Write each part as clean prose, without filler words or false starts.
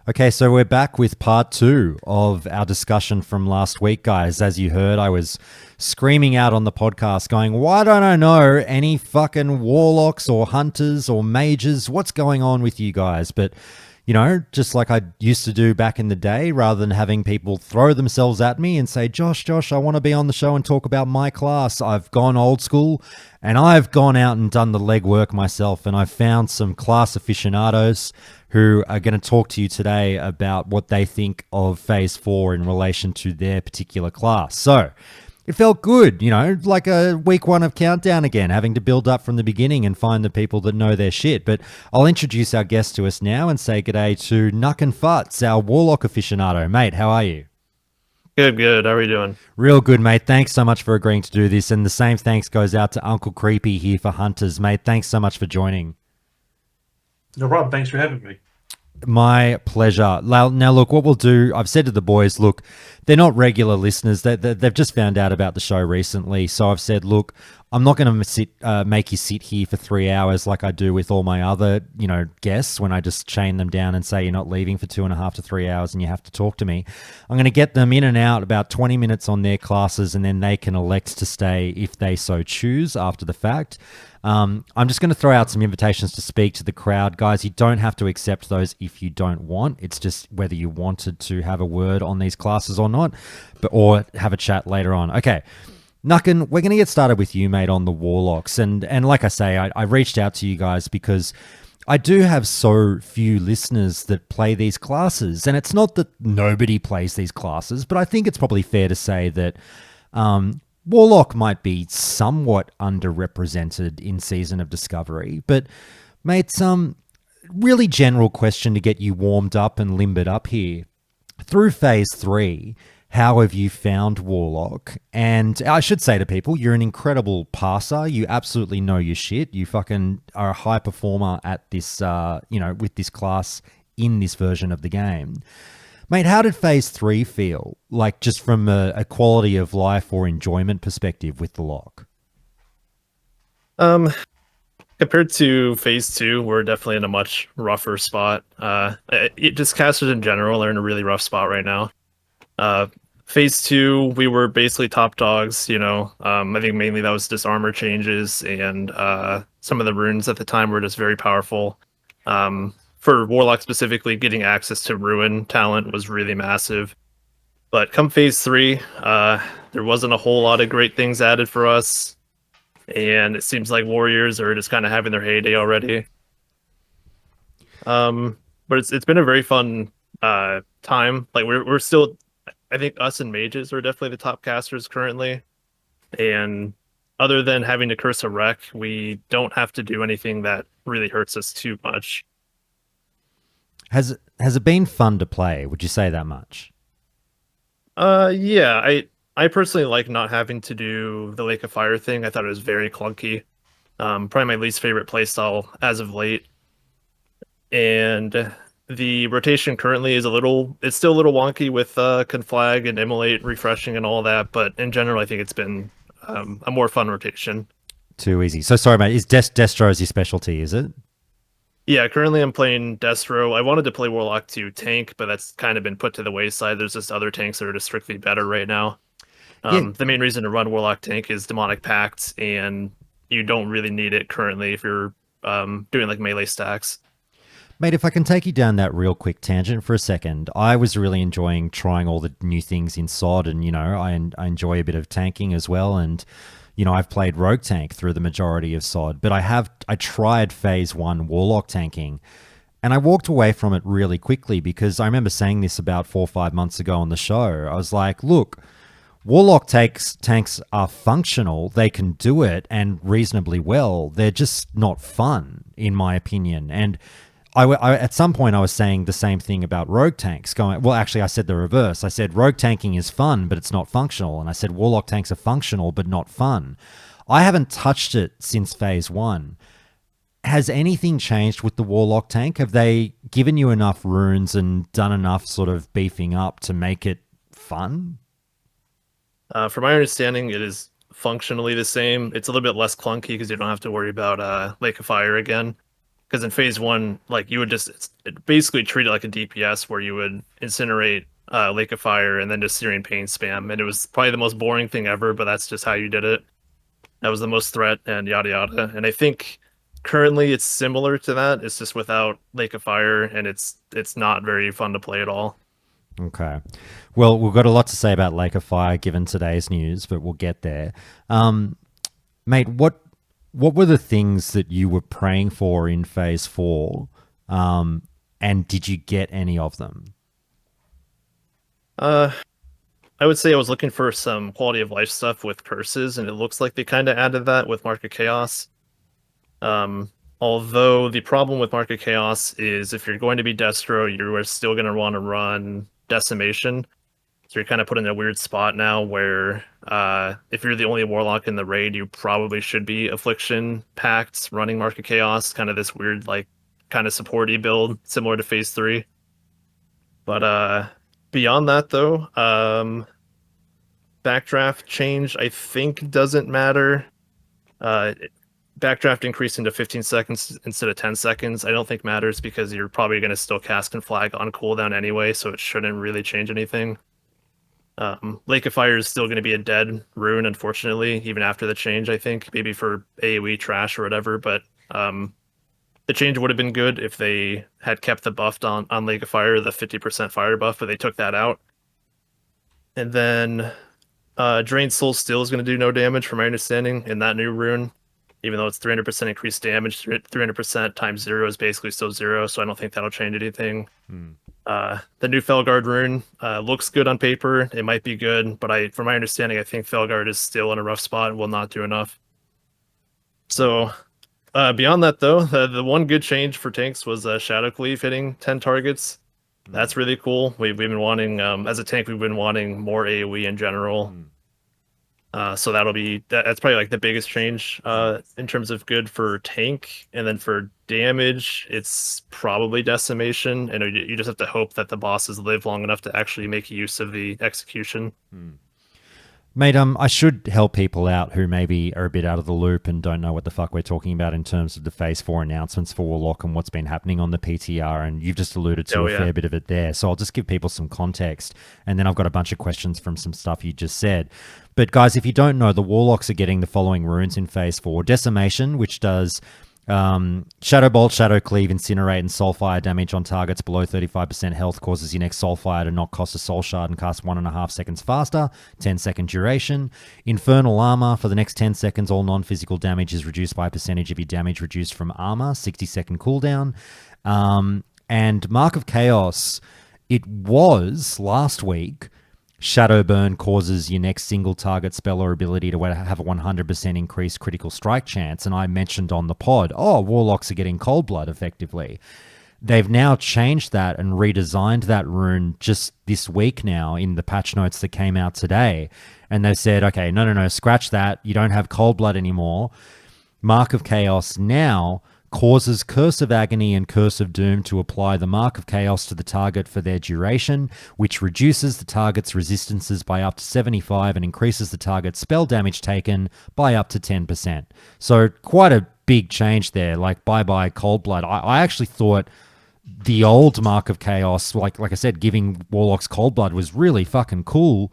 Okay, so we're back with part two of our discussion from last week, guys. As you heard, I was screaming out on the podcast going, why don't I know any fucking warlocks or hunters or mages? What's going on with you guys? But, you know, just like I used to do back in the day, rather than having people throw themselves at me and say, Josh, I want to be on the show and talk about my class, I've gone old school and I've gone out and done the legwork myself, and I've found some class aficionados who are going to talk to you today about what they think of Phase 4 in relation to their particular class. So, it felt good, you know, like a week one of Countdown again, having to build up from the beginning and find the people that know their shit. But I'll introduce our guest to us now and say g'day to Nuck and Futz, our Warlock aficionado. Mate, how are you? Good. How are you doing? Real good, mate. Thanks so much for agreeing to do this. And the same thanks goes out to Uncle Creepy here for Hunters. Mate, thanks so much for joining. No problem. Thanks for having me. My pleasure. Now, look, what we'll do, I've said to the boys, look, they're not regular listeners. They've just found out about the show recently. So I've said, look, I'm not going to make you sit here for 3 hours like I do with all my other, you know, guests when I just chain them down and say you're not leaving for 2.5 to 3 hours and you have to talk to me. I'm going to get them in and out about 20 minutes on their classes, and then they can elect to stay if they so choose after the fact. I'm just going to throw out some invitations to speak to the crowd. Guys, you don't have to accept those if you don't want. It's just whether you wanted to have a word on these classes or not, or have a chat later on. Okay, Nuckin, we're going to get started with you, mate, on the Warlocks. And like I say, I reached out to you guys because I do have so few listeners that play these classes. And it's not that nobody plays these classes, but I think it's probably fair to say that Warlock might be somewhat underrepresented in Season of Discovery, but mate, some really general question to get you warmed up and limbered up here. Through Phase 3, how have you found Warlock? And I should say to people, you're an incredible passer. You absolutely know your shit. You fucking are a high performer at this, with this class in this version of the game. Mate, how did Phase 3 feel? Like, just from a quality of life or enjoyment perspective with the lock? Compared to Phase 2, we're definitely in a much rougher spot. Just casters in general are in a really rough spot right now. Phase 2, we were basically top dogs, you know. I think mainly that was just armor changes, and some of the runes at the time were just very powerful. For Warlock specifically, getting access to Ruin talent was really massive. But come Phase 3, there wasn't a whole lot of great things added for us. And it seems like Warriors are just kind of having their heyday already. But it's been a very fun time. Like we're still, I think us and Mages are definitely the top casters currently. And other than having to curse a wreck, we don't have to do anything that really hurts us too much. Has it been fun to play? Would you say that much? Yeah, I personally like not having to do the Lake of Fire thing. I thought it was very clunky. Probably my least favorite playstyle as of late. And the rotation currently is it's still a little wonky with Conflag and Immolate refreshing and all that, but in general, I think it's been a more fun rotation. Too easy. So sorry, mate. Is Destro your specialty, is it? Yeah, currently I'm playing Destro. I wanted to play Warlock to tank, but that's kind of been put to the wayside. There's just other tanks that are just strictly better right now. Yeah. The main reason to run Warlock tank is Demonic Pact, and you don't really need it currently if you're doing like melee stacks. Mate, if I can take you down that real quick tangent for a second, I was really enjoying trying all the new things in SOD, and, you know, I enjoy a bit of tanking as well, and, you know, I've played Rogue Tank through the majority of SOD, but I tried Phase 1 Warlock tanking, and I walked away from it really quickly because I remember saying this about 4 or 5 months ago on the show. I was like, look, Warlock tanks are functional. They can do it, and reasonably well. They're just not fun, in my opinion. And I at some point I was saying the same thing about rogue tanks. Well, actually, I said the reverse. I said rogue tanking is fun, but it's not functional. And I said Warlock tanks are functional, but not fun. I haven't touched it since Phase 1. Has anything changed with the Warlock tank? Have they given you enough runes and done enough sort of beefing up to make it fun? From my understanding, it is functionally the same. It's a little bit less clunky because you don't have to worry about Lake of Fire again. Because in phase one, like you would basically treat it like a DPS where you would incinerate Lake of Fire and then just Searing Pain spam, and it was probably the most boring thing ever, but that's just how you did it. That was the most threat and yada yada. And I think currently it's similar to that. It's just without Lake of Fire, and it's not very fun to play at all. Okay. Well, we've got a lot to say about Lake of Fire given today's news, but we'll get there. Mate, what were the things that you were praying for in phase 4? And did you get any of them? I would say I was looking for some quality of life stuff with curses, and it looks like they kind of added that with Mark of Chaos. Although the problem with Mark of Chaos is if you're going to be Destro, you are still going to want to run Decimation. So you're kind of put in a weird spot now where if you're the only Warlock in the raid, you probably should be Affliction Pact running Mark of Chaos, kind of this weird, like, kind of supporty build, similar to Phase 3. But beyond that, though, backdraft change, I think, doesn't matter. Backdraft increasing to 15 seconds instead of 10 seconds, I don't think matters because you're probably going to still cast and flag on cooldown anyway, so it shouldn't really change anything. Lake of Fire is still going to be a dead rune, unfortunately, even after the change, I think. Maybe for AoE trash or whatever, but the change would have been good if they had kept the buff on Lake of Fire, the 50% fire buff, but they took that out. And then Drained Soul still is going to do no damage, from my understanding, in that new rune. Even though it's 300% increased damage, 300% times 0 is basically still 0, so I don't think that'll change anything. The new Felguard rune looks good on paper. It might be good, but from my understanding, I think Felguard is still in a rough spot and will not do enough. So beyond that, though, the one good change for tanks was Shadow Cleave hitting 10 targets. That's really cool. We've been wanting, as a tank, we've been wanting more AoE in general. So that's probably like the biggest change in terms of good for tank. And then for damage, it's probably Decimation. And you just have to hope that the bosses live long enough to actually make use of the execution. Mate, I should help people out who maybe are a bit out of the loop and don't know what the fuck we're talking about in terms of the Phase 4 announcements for Warlock and what's been happening on the PTR, and you've just alluded to a fair bit of it there. So I'll just give people some context, and then I've got a bunch of questions from some stuff you just said. But guys, if you don't know, the Warlocks are getting the following runes in Phase 4. Decimation, which does Shadow Bolt, Shadow Cleave, Incinerate, and Soulfire damage on targets below 35% health, causes your next Soulfire to not cost a Soul Shard and cast 1.5 seconds faster, 10-second duration. Infernal Armor, for the next 10 seconds, all non-physical damage is reduced by a percentage of your damage reduced from armor, 60-second cooldown. And Mark of Chaos, it was last week, Shadow Burn causes your next single target spell or ability to have a 100% increased critical strike chance. And I mentioned on the pod, Warlocks are getting Cold Blood effectively. They've now changed that and redesigned that rune just this week now in the patch notes that came out today. And they said, okay, no, scratch that. You don't have Cold Blood anymore. Mark of Chaos now causes Curse of Agony and Curse of Doom to apply the Mark of Chaos to the target for their duration, which reduces the target's resistances by up to 75 and increases the target's spell damage taken by up to 10%. So quite a big change there, like bye-bye Cold Blood. I actually thought the old Mark of Chaos, like I said, giving Warlocks Cold Blood was really fucking cool,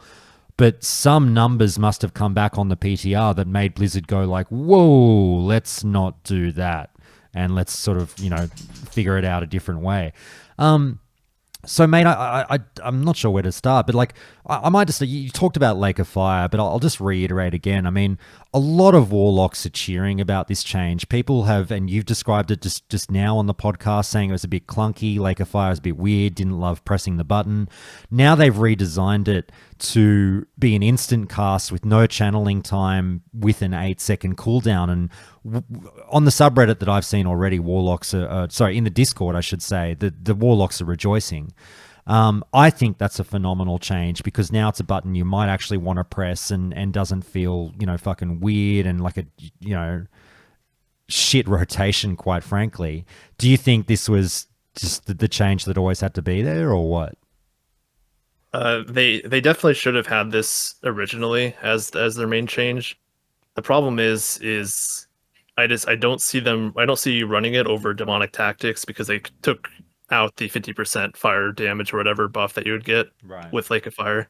but some numbers must have come back on the PTR that made Blizzard go like, whoa, let's not do that. And let's sort of, figure it out a different way. So, mate, I'm not sure where to start, but like, I might just, you talked about Lake of Fire, but I'll just reiterate again. I mean, a lot of Warlocks are cheering about this change. People have, and you've described it just now on the podcast, saying it was a bit clunky. Lake of Fire was a bit weird, didn't love pressing the button. Now they've redesigned it to be an instant cast with no channeling time with an 8-second cooldown. And on the subreddit that I've seen already, Warlocks are, in the Discord, I should say, the Warlocks are rejoicing. I think that's a phenomenal change because now it's a button you might actually want to press and doesn't feel, fucking weird and like a, shit rotation, quite frankly. Do you think this was just the change that always had to be there or what? They definitely should have had this originally as their main change. The problem is I don't see you running it over demonic tactics because they took out the 50% fire damage or whatever buff that you would get Right. with Lake of Fire.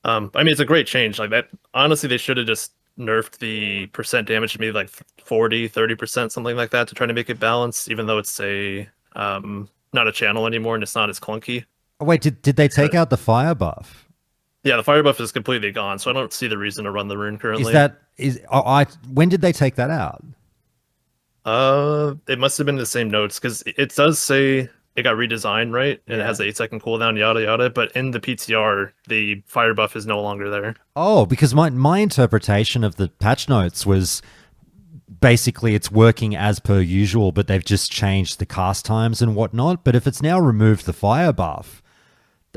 I mean, it's a great change. Like that, honestly, they should have just nerfed the percent damage to maybe like 40-30%, something like that, to try to make it balanced, even though it's not a channel anymore and it's not as clunky. Oh, wait, did they take out the fire buff? Yeah, the fire buff is completely gone, so I don't see the reason to run the rune currently. When did they take that out? It must have been the same notes because it does say it got redesigned, right? And it has an 8-second cooldown, yada yada. But in the PTR, the fire buff is no longer there. Oh, because my interpretation of the patch notes was basically it's working as per usual, but they've just changed the cast times and whatnot. But if it's now removed the fire buff,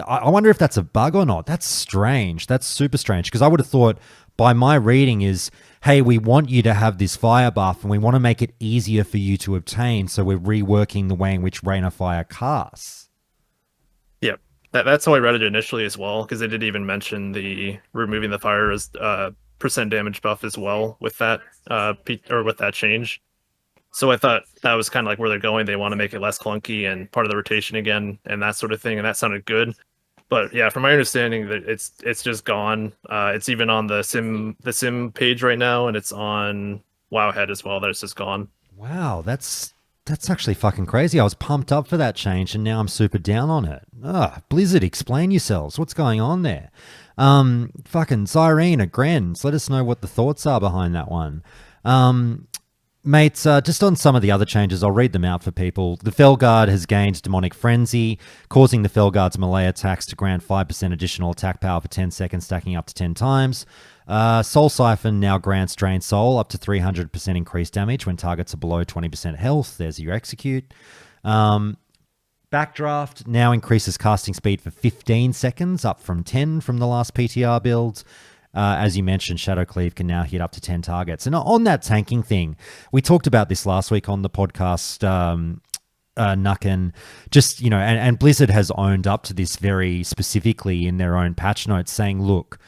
I wonder if that's a bug or not. That's strange. That's super strange because I would have thought by my reading is, hey, we want you to have this fire buff and we want to make it easier for you to obtain. So we're reworking the way in which Rain of Fire casts. Yep. That's how I read it initially as well, because they did even mention the removing the fire as percent damage buff as well with that with that change. So I thought that was kind of like where they're going. They want to make it less clunky and part of the rotation again and that sort of thing, and that sounded good. But yeah, from my understanding, that it's just gone. It's even on the sim page right now, and it's on Wowhead as well. That it's just gone. Wow, that's actually fucking crazy. I was pumped up for that change, and now I'm super down on it. Blizzard, explain yourselves. What's going on there? Fucking Zyrene or Grens, let us know what the thoughts are behind that one. Mates, just on some of the other changes, I'll read them out for people. The Felguard has gained Demonic Frenzy, causing the Felguard's melee attacks to grant 5% additional attack power for 10 seconds, stacking up to 10 times. Soul Siphon now grants Drain Soul up to 300% increased damage when targets are below 20% health. There's your execute. Backdraft now increases casting speed for 15 seconds, up from 10 from the last PTR build. As you mentioned, Shadow Cleave can now hit up to 10 targets. And on that tanking thing, we talked about this last week on the podcast, Nucken. Just, and Blizzard has owned up to this very specifically in their own patch notes, saying, look,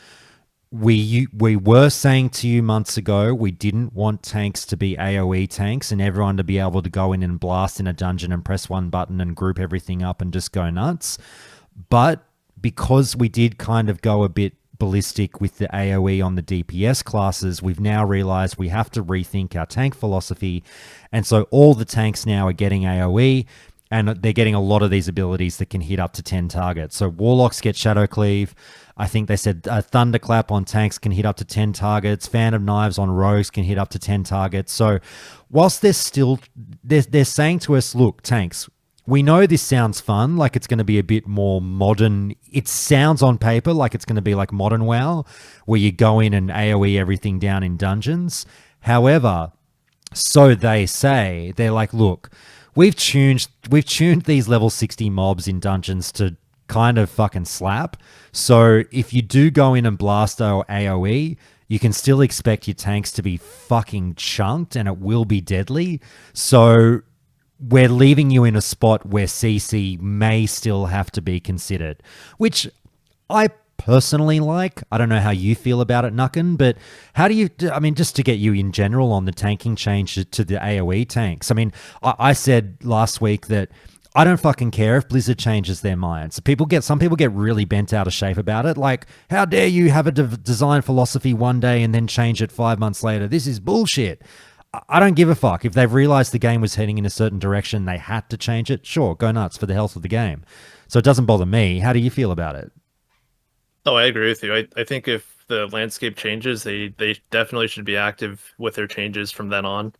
we were saying to you months ago we didn't want tanks to be AoE tanks and everyone to be able to go in and blast in a dungeon and press one button and group everything up and just go nuts. But because we did kind of go a bit ballistic with the AoE on the DPS classes, we've now realized we have to rethink our tank philosophy. And so all the tanks now are getting AoE, and they're getting a lot of these abilities that can hit up to 10 targets. So Warlocks get Shadow Cleave. I think they said Thunderclap on tanks can hit up to 10 targets. Fan of Knives on rogues can hit up to 10 targets. So whilst they're saying to us, look, tanks, we know this sounds fun, like it's going to be a bit more modern. It sounds on paper like it's going to be like modern WoW, where you go in and AoE everything down in dungeons. However, so they say, they're like, look, we've tuned these level 60 mobs in dungeons to kind of fucking slap. So if you do go in and blast our AoE, you can still expect your tanks to be fucking chunked and it will be deadly. So we're leaving you in a spot where CC may still have to be considered, which I personally like. I don't know how you feel about it, Nucken, but how do you, I mean, just to get you in general on the tanking change to the AoE tanks. I mean, I said last week that I don't fucking care if Blizzard changes their minds. Some people get really bent out of shape about it. Like, how dare you have a design philosophy one day and then change it 5 months later? This is bullshit. I don't give a fuck. If they've realized the game was heading in a certain direction, they had to change it. Sure, go nuts for the health of the game. So it doesn't bother me. How do you feel about it? Oh, I agree with you. I think if the landscape changes, they definitely should be active with their changes from then on.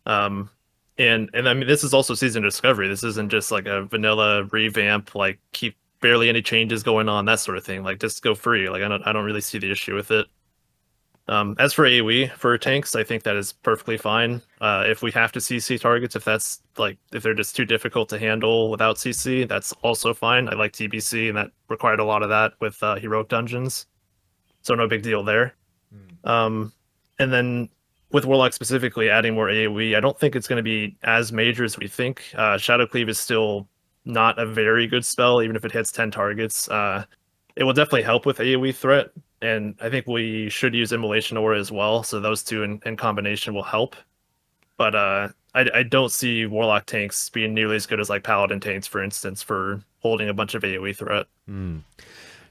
And I mean, this is also season discovery. This isn't just like a vanilla revamp, like keep barely any changes going on, that sort of thing. Like just go free. Like I don't really see the issue with it. As for AoE for tanks, I think that is perfectly fine. If we have to CC targets, if they're just too difficult to handle without CC, that's also fine. I like TBC, and that required a lot of that with heroic dungeons, so no big deal there. And then with Warlock specifically, adding more AoE, I don't think it's going to be as major as we think. Shadow Cleave is still not a very good spell, even if it hits 10 targets. It will definitely help with AoE threat, and I think we should use Immolation Aura as well, so those two in combination will help. but I don't see Warlock tanks being nearly as good as like Paladin tanks, for instance, for holding a bunch of AoE threat.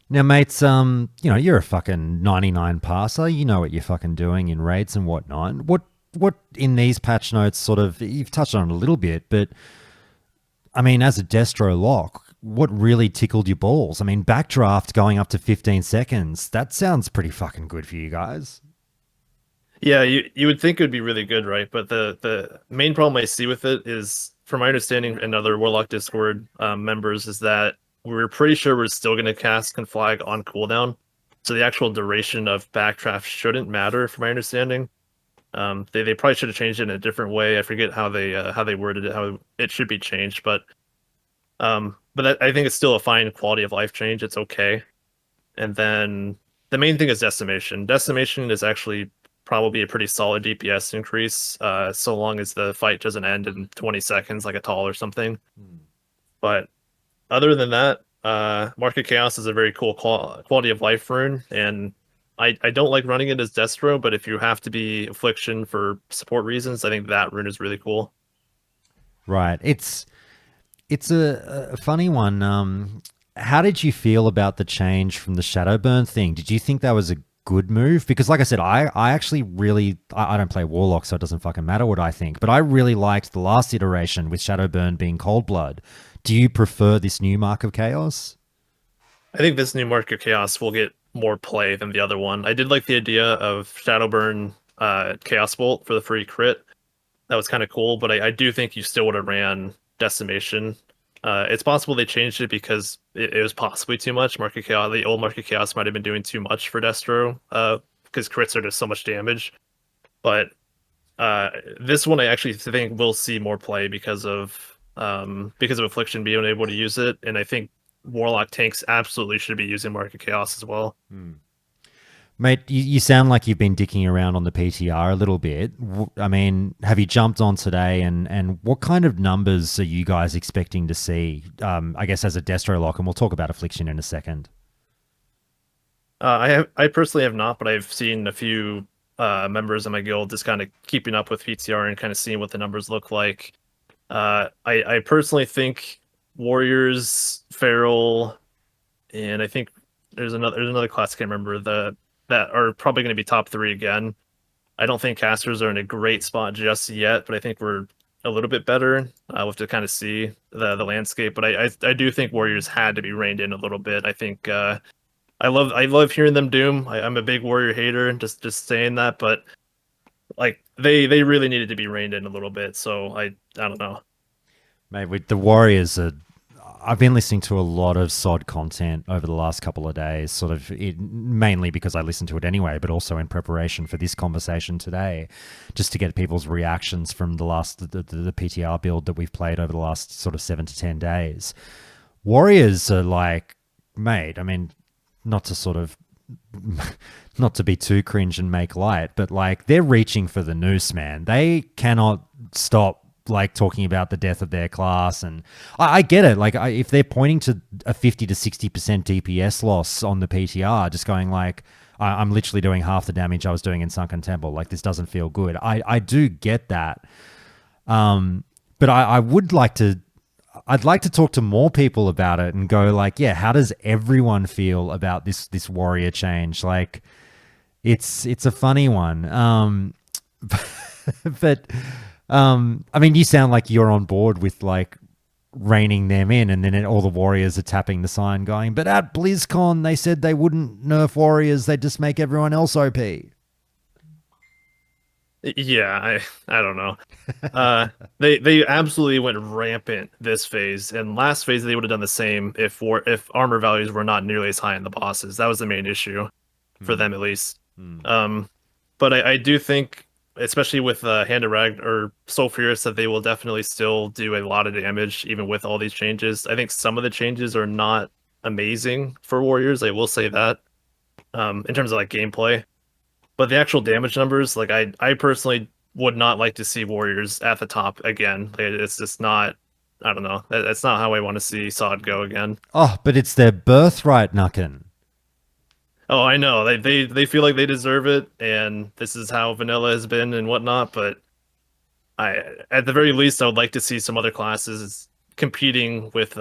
Now, mates, you're a fucking 99 passer. You know what you're fucking doing in raids and whatnot. What in these patch notes sort of, you've touched on it a little bit, but I mean, as a destro lock, what really tickled your balls? I mean, backdraft going up to 15 seconds, that sounds pretty fucking good for you guys. Yeah, you would think it would be really good, right? But the main problem I see with it is, from my understanding and other Warlock Discord members, is that we're pretty sure we're still going to cast Conflag on cooldown. So the actual duration of backdraft shouldn't matter, from my understanding. They probably should have changed it in a different way. I forget how they worded it, how it should be changed, but I think it's still a fine quality of life change. It's okay. And then the main thing is decimation. Decimation is actually probably a pretty solid DPS increase, so long as the fight doesn't end in 20 seconds like a tall or something. But other than that, Market Chaos is a very cool quality of life rune, and I don't like running it as Destro, but if you have to be Affliction for support reasons, I think that rune is really cool. Right. It's a funny one. How did you feel about the change from the Shadowburn thing? Did you think that was a good move? Because like I said, I actually really, I don't play Warlock, so it doesn't fucking matter what I think, but I really liked the last iteration with Shadowburn being Cold Blood. Do you prefer this new Mark of Chaos? I think this new Market Chaos will get more play than the other one. I did like the idea of Shadowburn Chaos Bolt for the free crit. That was kind of cool, but I do think you still would have ran Decimation. It's possible they changed it because it was possibly too much. Market Chaos, the old Market Chaos might have been doing too much for Destro, because crits are just so much damage. But this one I actually think we'll see more play because of Affliction being able to use it, and I think Warlock tanks absolutely should be using Market Chaos as well. Mate, you sound like you've been dicking around on the PTR a little bit. I mean, have you jumped on today, and what kind of numbers are you guys expecting to see, I guess, as a Destro lock? And we'll talk about Affliction in a second. I personally have not, but I've seen a few members of my guild just kind of keeping up with PTR and kind of seeing what the numbers look like. I personally think Warriors, Feral, and I think there's another class I can't remember that are probably going to be top 3 again. I don't think casters are in a great spot just yet, but I think we're a little bit better. We'll have to kind of see the landscape, but I do think Warriors had to be reined in a little bit. I think I love hearing them doom. I'm a big Warrior hater, just saying that, but like they really needed to be reined in a little bit. So I don't know. Mate, with the Warriors, I've been listening to a lot of SOD content over the last couple of days, sort of mainly because I listened to it anyway, but also in preparation for this conversation today, just to get people's reactions from the PTR build that we've played over the last sort of 7 to 10 days. Warriors are like, mate, I mean, not to be too cringe and make light, but like they're reaching for the noose, man. They cannot stop like talking about the death of their class, and I get it. Like if they're pointing to a 50 to 60% DPS loss on the PTR, just going like, I'm literally doing half the damage I was doing in Sunken Temple. Like this doesn't feel good. I do get that, but I would like to. I'd like to talk to more people about it and go like, yeah, how does everyone feel about this warrior change? Like, it's a funny one, but. I mean, you sound like you're on board with like reining them in, and then all the warriors are tapping the sign going, but at BlizzCon, they said they wouldn't nerf warriors. They'd just make everyone else OP. Yeah, I don't know. They absolutely went rampant this phase, and last phase they would have done the same if armor values were not nearly as high in the bosses. That was the main issue for them, at least. But I do think, especially with Hand of Rag or Soul Furious, that they will definitely still do a lot of damage even with all these changes. I think some of the changes are not amazing for Warriors. I will say that, in terms of like gameplay, but the actual damage numbers, like I personally would not like to see Warriors at the top again. It's just not. I don't know. That's not how I want to see SOD go again. Oh, but it's their birthright, Nucken. Oh, I know. They feel like they deserve it, and this is how vanilla has been and whatnot, but At the very least, I would like to see some other classes competing with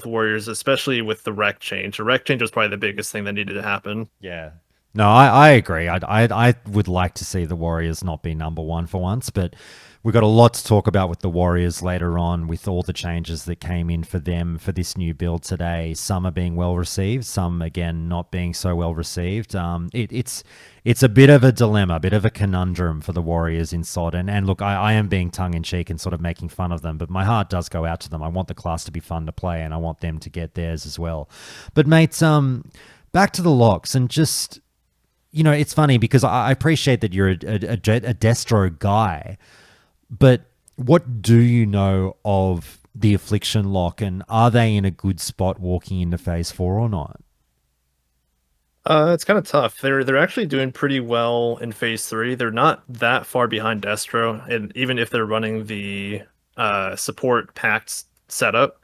warriors, especially with the rec change. The rec change was probably the biggest thing that needed to happen. Yeah. No, I agree. I would like to see the Warriors not be number one for once, but we've got a lot to talk about with the Warriors later on with all the changes that came in for them for this new build today. Some are being well received, some again not being so well received. It's a bit of a dilemma, a bit of a conundrum for the Warriors in SOD. And look, I am being tongue in cheek and sort of making fun of them, but my heart does go out to them. I want the class to be fun to play, and I want them to get theirs as well. But mates, back to the locks and just. It's funny because I appreciate that you're a Destro guy, but what do you know of the Affliction lock, and are they in a good spot walking into Phase 4 or not? It's kind of tough. They're actually doing pretty well in Phase 3. They're not that far behind Destro, and even if they're running the support packed setup,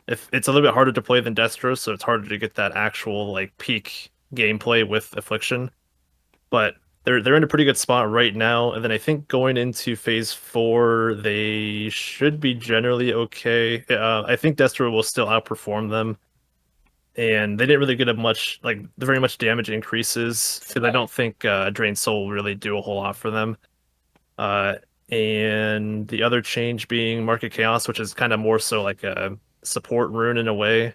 if it's a little bit harder to play than Destro, so it's harder to get that actual like peak gameplay with Affliction. But they're in a pretty good spot right now. And then I think going into Phase 4, they should be generally okay. I think Destro will still outperform them. And they didn't really get very much damage increases because I don't think Drain Soul will really do a whole lot for them. And the other change being Market Chaos, which is kind of more so like a support rune in a way.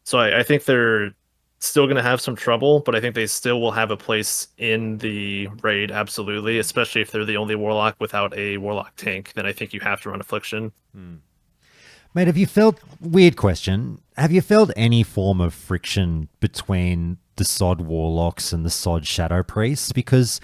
So I think they're still going to have some trouble, but I think they still will have a place in the raid, absolutely, especially if they're the only Warlock without a Warlock tank. Then I think you have to run Affliction. Mate, weird question, have you felt any form of friction between the SOD Warlocks and the SOD Shadow Priests? Because,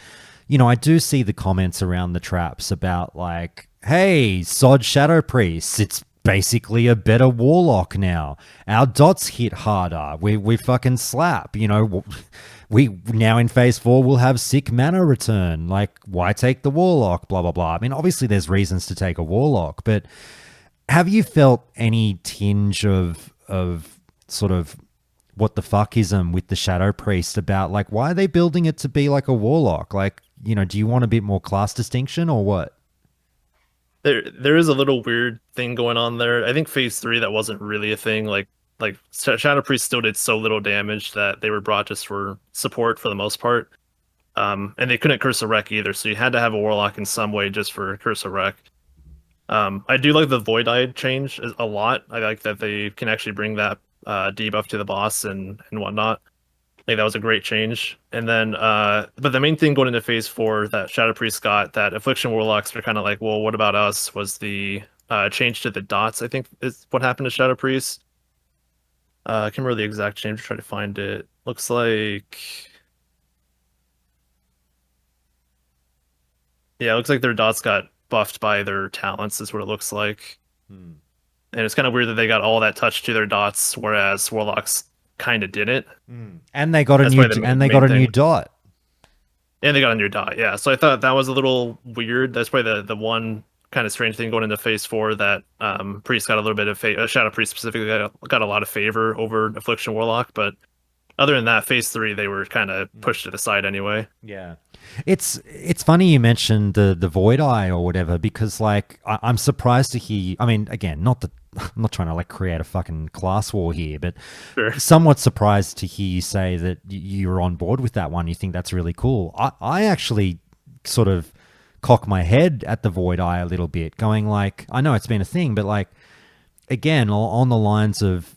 I do see the comments around the traps about like, hey, SOD Shadow Priests, it's basically a better Warlock now. Our dots hit harder. We fucking slap. We now in Phase 4 will have sick mana return. Like, why take the Warlock? Blah blah blah. I mean, obviously there's reasons to take a Warlock, but have you felt any tinge of sort of what the fuckism with the Shadow Priest about like why are they building it to be like a Warlock? Like, do you want a bit more class distinction or what? There is a little weird thing going on there. I think Phase 3 that wasn't really a thing. Like Shadow Priest still did so little damage that they were brought just for support for the most part. And they couldn't curse a wreck either, so you had to have a Warlock in some way just for curse a wreck. I do like the Void Eye change a lot. I like that they can actually bring that debuff to the boss and whatnot. I think that was a great change. And then, but the main thing going into Phase 4 that Shadow Priest got, that Affliction Warlocks were kind of like, well, what about us? Was the change to the dots, I think, is what happened to Shadow Priest. I can't remember the exact change. Try to find it. Looks like, yeah, it looks like their dots got buffed by their talents. Is what it looks like. And it's kind of weird that they got all that touch to their dots, whereas Warlocks kind of didn't. And they got a new dot. And they got a new dot, yeah. So I thought that was a little weird. That's probably the one kind of strange thing going into Phase 4 that Priest got a little bit of Shadow Priest specifically got a lot of favor over Affliction Warlock, but other than that, Phase 3 they were kind of pushed to the side anyway. Yeah. It's funny you mentioned the Void Eye or whatever, because like I'm surprised to hear. I mean, again, I'm not trying to like create a fucking class war here, but Sure. somewhat surprised to hear you say that you're on board with that one. You think that's really cool. I actually sort of cock my head at the Void Eye a little bit, going like, I know it's been a thing, but like, again, on the lines of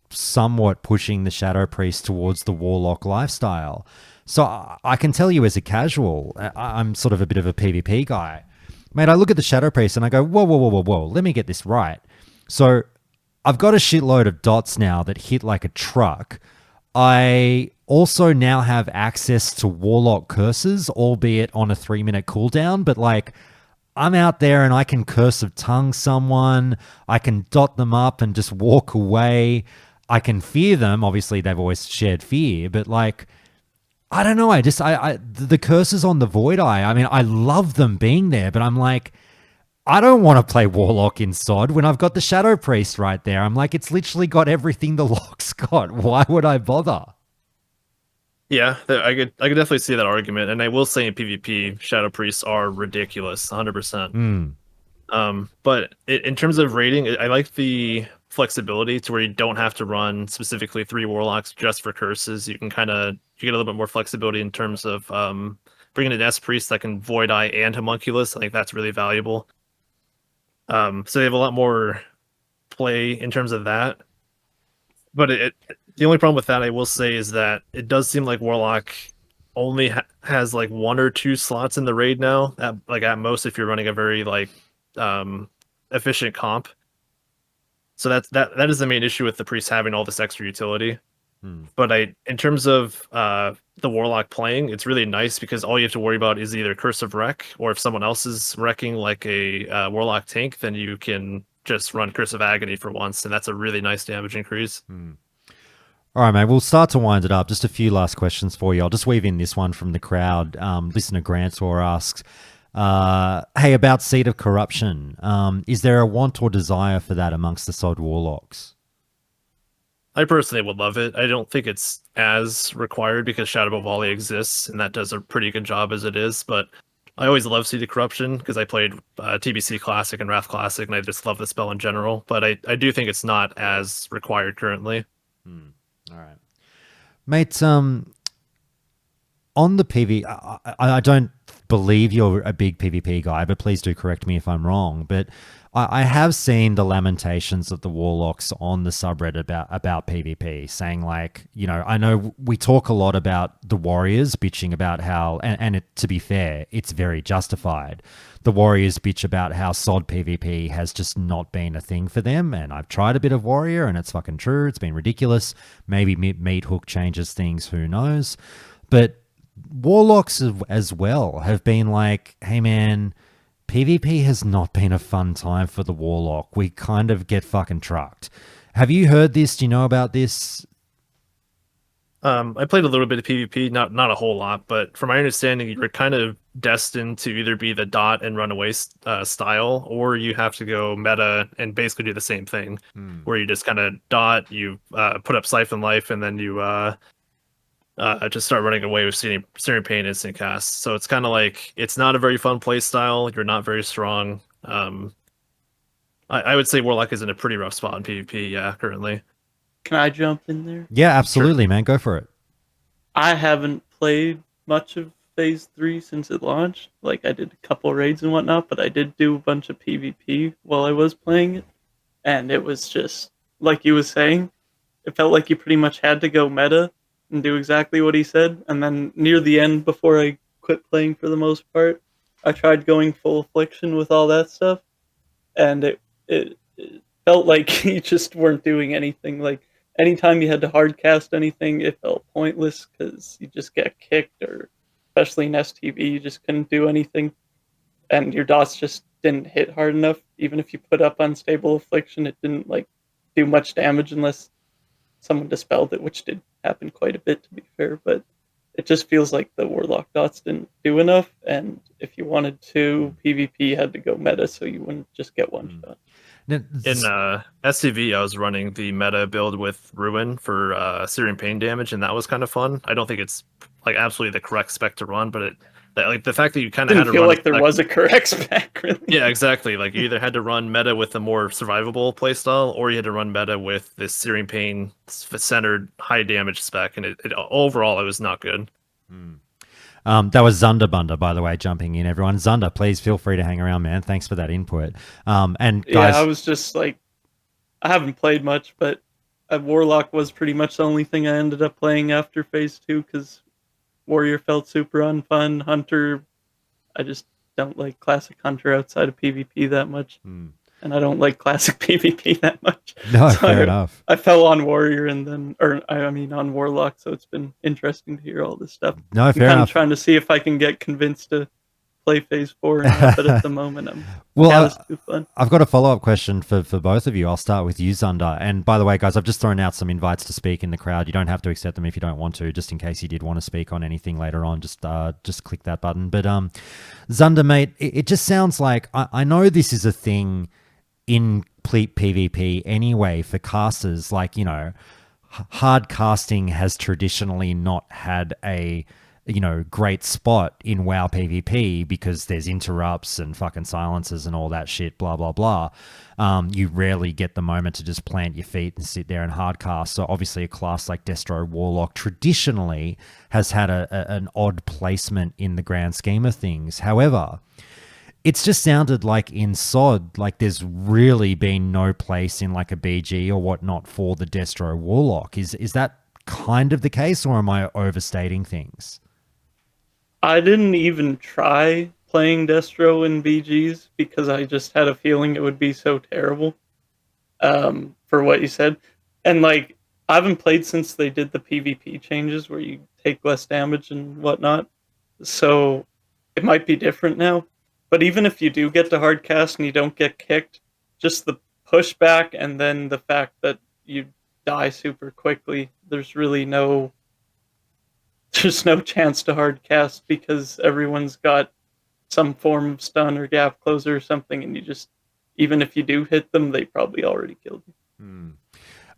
somewhat pushing the Shadow Priest towards the Warlock lifestyle. So I can tell you as a casual, I'm sort of a bit of a PvP guy. Mate, I look at the Shadow Priest and I go, whoa, let me get this right. So I've got a shitload of dots now that hit like a truck. I also now have access to Warlock curses, albeit on a 3-minute cooldown, but like I'm out there and I can Curse of Tongue someone, I can dot them up and just walk away. I can fear them. Obviously, they've always shared fear, but like, I don't know. The curses on the Void Eye, I mean, I love them being there, but I'm like, I don't want to play Warlock in SOD when I've got the Shadow Priest right there. I'm like, it's literally got everything the Lock's got. Why would I bother? Yeah, I could definitely see that argument, and I will say in PvP, Shadow Priests are ridiculous, 100%. But in terms of rating, I like the flexibility to where you don't have to run specifically 3 warlocks just for curses. You can you get a little bit more flexibility in terms of bringing an S priest that can void eye and homunculus. I think that's really valuable. So they have a lot more play in terms of that. But the only problem with that I will say is that it does seem like Warlock only has like 1 or 2 slots in the raid now. At most, if you're running a very um, efficient comp. So that is the main issue with the priest having all this extra utility. But in terms of the Warlock playing, it's really nice because all you have to worry about is either Curse of Wreck, or if someone else is wrecking like a Warlock tank, then you can just run Curse of Agony for once, and that's a really nice damage increase. All right, mate, we'll start to wind it up. Just a few last questions for you. I'll just weave in this one from the crowd. Listener Grantor asks, hey, about Seed of Corruption. Is there a want or desire for that amongst the Sod Warlocks? I personally would love it. I don't think it's as required because Shadow Volley exists, and that does a pretty good job as it is, but I always love Seed of Corruption because I played TBC Classic and Wrath Classic, and I just love the spell in general, but I do think it's not as required currently. All right. Mate, on the PV, I don't believe you're a big PvP guy, but please do correct me if I'm wrong. But I have seen the lamentations of the Warlocks on the subreddit about PvP, saying like, I know we talk a lot about the Warriors bitching about how, and to be fair, it's very justified. The Warriors bitch about how sod PvP has just not been a thing for them, and I've tried a bit of Warrior, and it's fucking true. It's been ridiculous. Maybe Meat Hook changes things, who knows? But Warlocks as well have been like, hey man, PvP has not been a fun time for the Warlock. We kind of get fucking trucked. Have you heard this? Do you know about this? I played a little bit of PvP, not a whole lot, but from my understanding, you're kind of destined to either be the dot and run away style, or you have to go meta and basically do the same thing, where you just kind of dot, you put up Siphon Life, and then you just start running away with Searing Pain instant cast. So it's kind of like, it's not a very fun play style. You're not very strong. I would say Warlock is in a pretty rough spot in PvP, yeah, currently. Can I jump in there? Yeah, absolutely, man. Go for it. I haven't played much of Phase 3 since it launched. Like, I did a couple raids and whatnot, but I did do a bunch of PvP while I was playing it. And it was just, like you was saying, it felt like you pretty much had to go meta and do exactly what he said. And then near the end, before I quit playing for the most part, I tried going full affliction with all that stuff. And it felt like you just weren't doing anything. Like, anytime you had to hard cast anything, it felt pointless because you just get kicked, or especially in STV, you just couldn't do anything. And your dots just didn't hit hard enough. Even if you put up Unstable Affliction, it didn't like do much damage unless someone dispelled it, which did happen quite a bit, to be fair. But it just feels like the Warlock dots didn't do enough. And if you wanted to, PvP had to go meta so you wouldn't just get one shot. In SCV, I was running the meta build with Ruin for Searing Pain damage, and that was kind of fun. I don't think it's like absolutely the correct spec to run, but like the fact that you kind of had to feel run like there was a correct spec, really. Yeah, exactly. Like you either had to run meta with a more survivable playstyle, or you had to run meta with this Searing Pain centered high damage spec, and it overall it was not good. That was Zunderbunda, by the way, jumping in, everyone. Zunder, please feel free to hang around, man. Thanks for that input. And guys, yeah, I was just like, I haven't played much, but Warlock was pretty much the only thing I ended up playing after Phase 2 because Warrior felt super unfun. Hunter, I just don't like Classic Hunter outside of PvP that much. And I don't like Classic PvP that much. No, so fair enough. I fell on Warrior and then, on Warlock, so it's been interesting to hear all this stuff. No, fair enough. I'm trying to see if I can get convinced to play Phase 4 now, but at the moment well, too fun. I've got a follow-up question for both of you. I'll start with you, Zunder. And by the way, guys, I've just thrown out some invites to speak in the crowd. You don't have to accept them if you don't want to, just in case you did want to speak on anything later on. Just click that button. But Zunder, mate, it just sounds like, I know this is a thing in PvP anyway for casters. Like, hard casting has traditionally not had a great spot in WoW PvP because there's interrupts and fucking silences and all that shit, blah, blah, blah. You rarely get the moment to just plant your feet and sit there and hardcast. So obviously a class like Destro Warlock traditionally has had an odd placement in the grand scheme of things. However, it's just sounded like in SOD, like there's really been no place in like a BG or whatnot for the Destro Warlock. Is that kind of the case, or am I overstating things? I didn't even try playing Destro in BGs because I just had a feeling it would be so terrible. For what you said, and like I haven't played since they did the PvP changes where you take less damage and whatnot, so it might be different now. But even if you do get to hardcast and you don't get kicked, just the pushback and then the fact that you die super quickly, there's no chance to hardcast because everyone's got some form of stun or gap closer or something, and you just, even if you do hit them, they probably already killed you.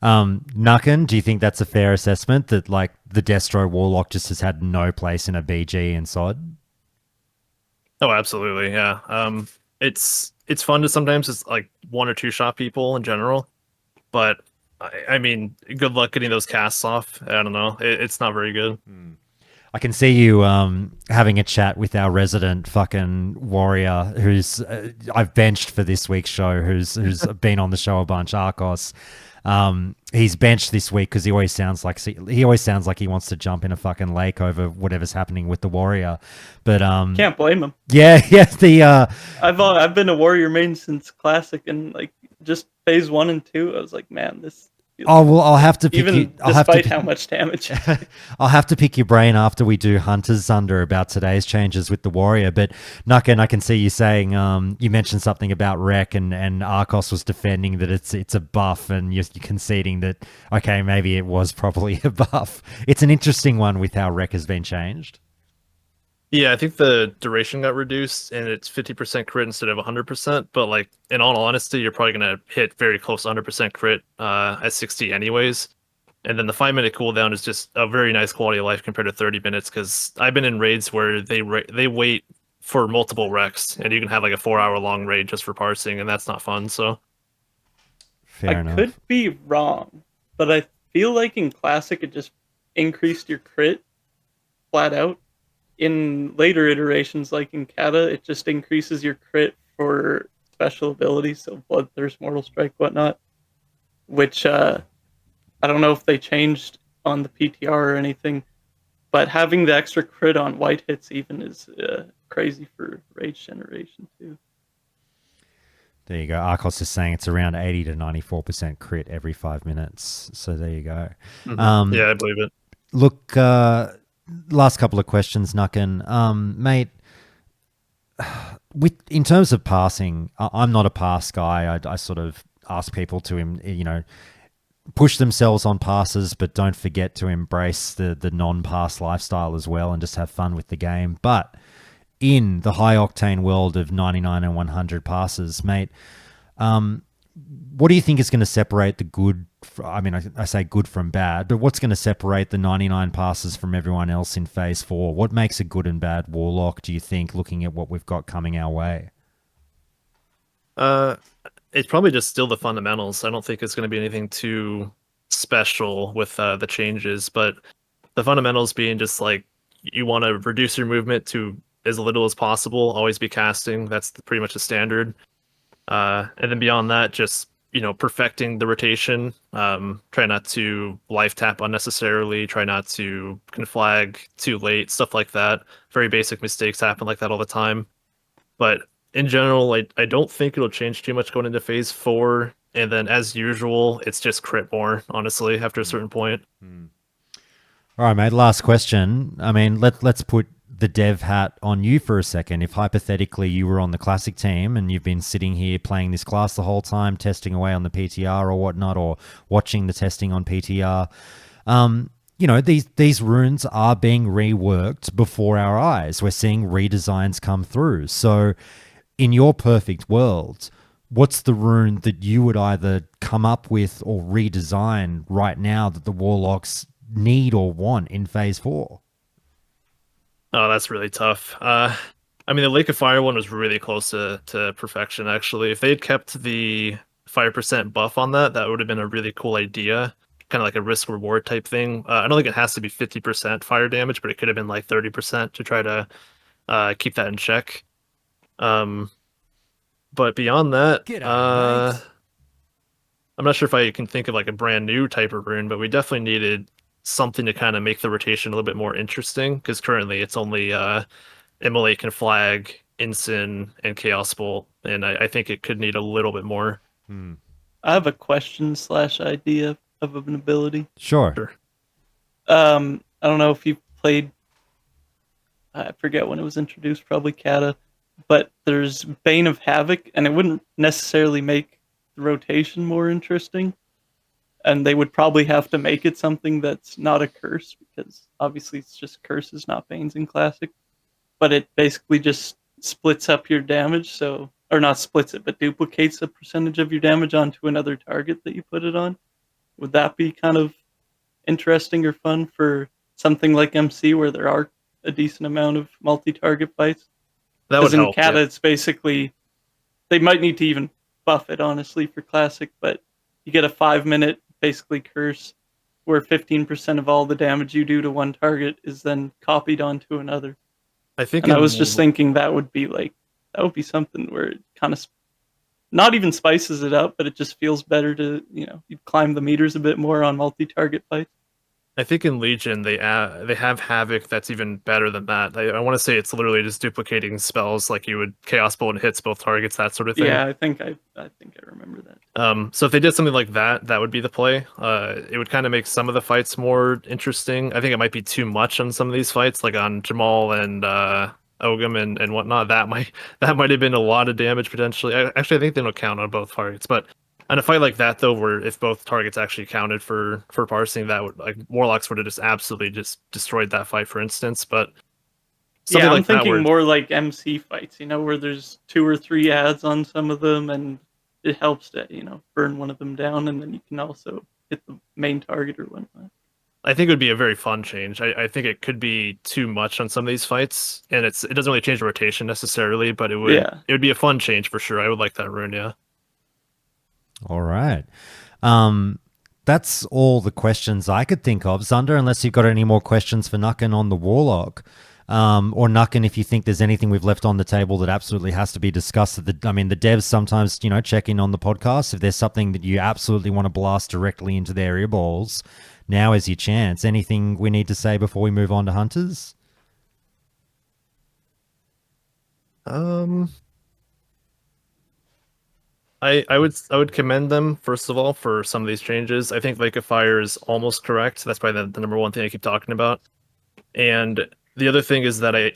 Nucken, do you think that's a fair assessment that like the Destro Warlock just has had no place in a BG in SOD? Oh, absolutely, yeah. It's fun to sometimes just like one or two shot people in general, but I mean, good luck getting those casts off. I don't know, it's not very good. I can see you having a chat with our resident fucking warrior who's I've benched for this week's show, who's been on the show a bunch, Arcos. He's benched this week because he always sounds like he wants to jump in a fucking lake over whatever's happening with the warrior. But Can't blame him. Yeah. I've been a warrior main since classic, and like just phase 1 and 2, I was like, man, this. Oh well, I'll have to pick even you. Despite how much damage. I'll have to pick your brain after we do Hunters Under about today's changes with the warrior. But Nucken, I can see you saying you mentioned something about Rec, and Arcos was defending that it's a buff, and you're conceding that okay, maybe it was probably a buff. It's an interesting one with how Rec has been changed. Yeah, I think the duration got reduced and it's 50% crit instead of 100%. But like in all honesty, you're probably gonna hit very close to 100% crit at 60 anyways. And then the 5-minute cooldown is just a very nice quality of life compared to 30 minutes. Because I've been in raids where they wait for multiple recs, and you can have like a 4-hour long raid just for parsing, and that's not fun. So Fair enough. I could be wrong, but I feel like in classic it just increased your crit flat out. In later iterations, like in Kata, it just increases your crit for special abilities, so Bloodthirst, Mortal Strike, whatnot. Which I don't know if they changed on the PTR or anything, but having the extra crit on white hits even is crazy for Rage Generation too. There you go. Arcos is saying it's around 80 to 94% crit every 5 minutes. So there you go. Mm-hmm. Yeah, I believe it. Look, last couple of questions, Nucken. Mate, in terms of passing, I'm not a pass guy. I sort of ask people to, push themselves on passes, but don't forget to embrace the non-pass lifestyle as well and just have fun with the game. But in the high-octane world of 99 and 100 passes, mate, what do you think is going to separate the good? I say good from bad, but what's going to separate the 99 passes from everyone else in Phase 4? What makes a good and bad Warlock, do you think, looking at what we've got coming our way? It's probably just still the fundamentals. I don't think it's going to be anything too special with the changes, but the fundamentals being just like you want to reduce your movement to as little as possible, always be casting. That's pretty much the standard. And then beyond that, just perfecting the rotation. Try not to life tap unnecessarily. Try not to conflag too late. Stuff like that. Very basic mistakes happen like that all the time. But in general, I don't think it'll change too much going into Phase 4. And then, as usual, it's just crit more. Honestly, after a certain point. All right, mate. Last question. I mean, let's put the dev hat on you for a second. If hypothetically you were on the classic team and you've been sitting here playing this class the whole time, testing away on the PTR or whatnot, or watching the testing on PTR, these runes are being reworked before our eyes. We're seeing redesigns come through. So in your perfect world, what's the rune that you would either come up with or redesign right now that the Warlocks need or want in Phase 4? Oh, that's really tough. I mean, the Lake of Fire one was really close to perfection, actually. If they had kept the 5% buff on that, that would have been a really cool idea. Kind of like a risk reward type thing. I don't think it has to be 50% fire damage, but it could have been like 30% to try to keep that in check. Um, but beyond that, G'day, mate. I'm not sure if I can think of like a brand new type of rune, but we definitely needed something to kind of make the rotation a little bit more interesting because currently it's only Immolate and Flag, Ensign, and Chaos Bolt, and I think it could need a little bit more. Hmm. I have a question slash idea of an ability. Sure. Sure. I don't know if you played. I forget when it was introduced, probably Kata, but there's Bane of Havoc, and it wouldn't necessarily make the rotation more interesting. And they would probably have to make it something that's not a curse, because obviously it's just curses, not Banes in Classic. But it basically just splits up your damage, so or not splits it, but duplicates a percentage of your damage onto another target that you put it on. Would that be kind of interesting or fun for something like MC where there are a decent amount of multi-target fights? That would Because in help. Kata, Yeah. it's basically they might need to even buff it honestly for Classic, but you get a 5-minute basically curse where 15% of all the damage you do to one target is then copied onto another. I think And I in was just thinking that would be something where it kind of not even spices it up, but it just feels better to you climb the meters a bit more on multi-target fights. I think in Legion they have Havoc that's even better than that. I want to say it's literally just duplicating spells like you would Chaos Bolt and hits both targets, that sort of thing. Yeah, I think I remember that. So if they did something like that, that would be the play. It would kind of make some of the fights more interesting. I think it might be too much on some of these fights, like on Jamal and Ogum and whatnot. That might have been a lot of damage potentially. Actually, I think they don't count on both targets, but on a fight like that though, where if both targets actually counted for parsing, that would like Warlocks would have just absolutely just destroyed that fight, for instance. But something Yeah, I'm like that thinking where more like MC fights, where there's 2 or 3 ads on some of them, and it helps to, burn one of them down, and then you can also hit the main target or whatnot. I think it would be a very fun change. I think it could be too much on some of these fights, and it doesn't really change the rotation necessarily, but Yeah. it would be a fun change for sure. I would like that rune, yeah. All right. That's all the questions I could think of. Zunder, unless you've got any more questions for Nucken on the Warlock. Or Nucken, if you think there's anything we've left on the table that absolutely has to be discussed. The devs sometimes, check in on the podcast. If there's something that you absolutely want to blast directly into their earballs, now is your chance. Anything we need to say before we move on to Hunters? I would commend them first of all for some of these changes. I think Lake of Fire is almost correct. That's probably the number one thing I keep talking about. And the other thing is that I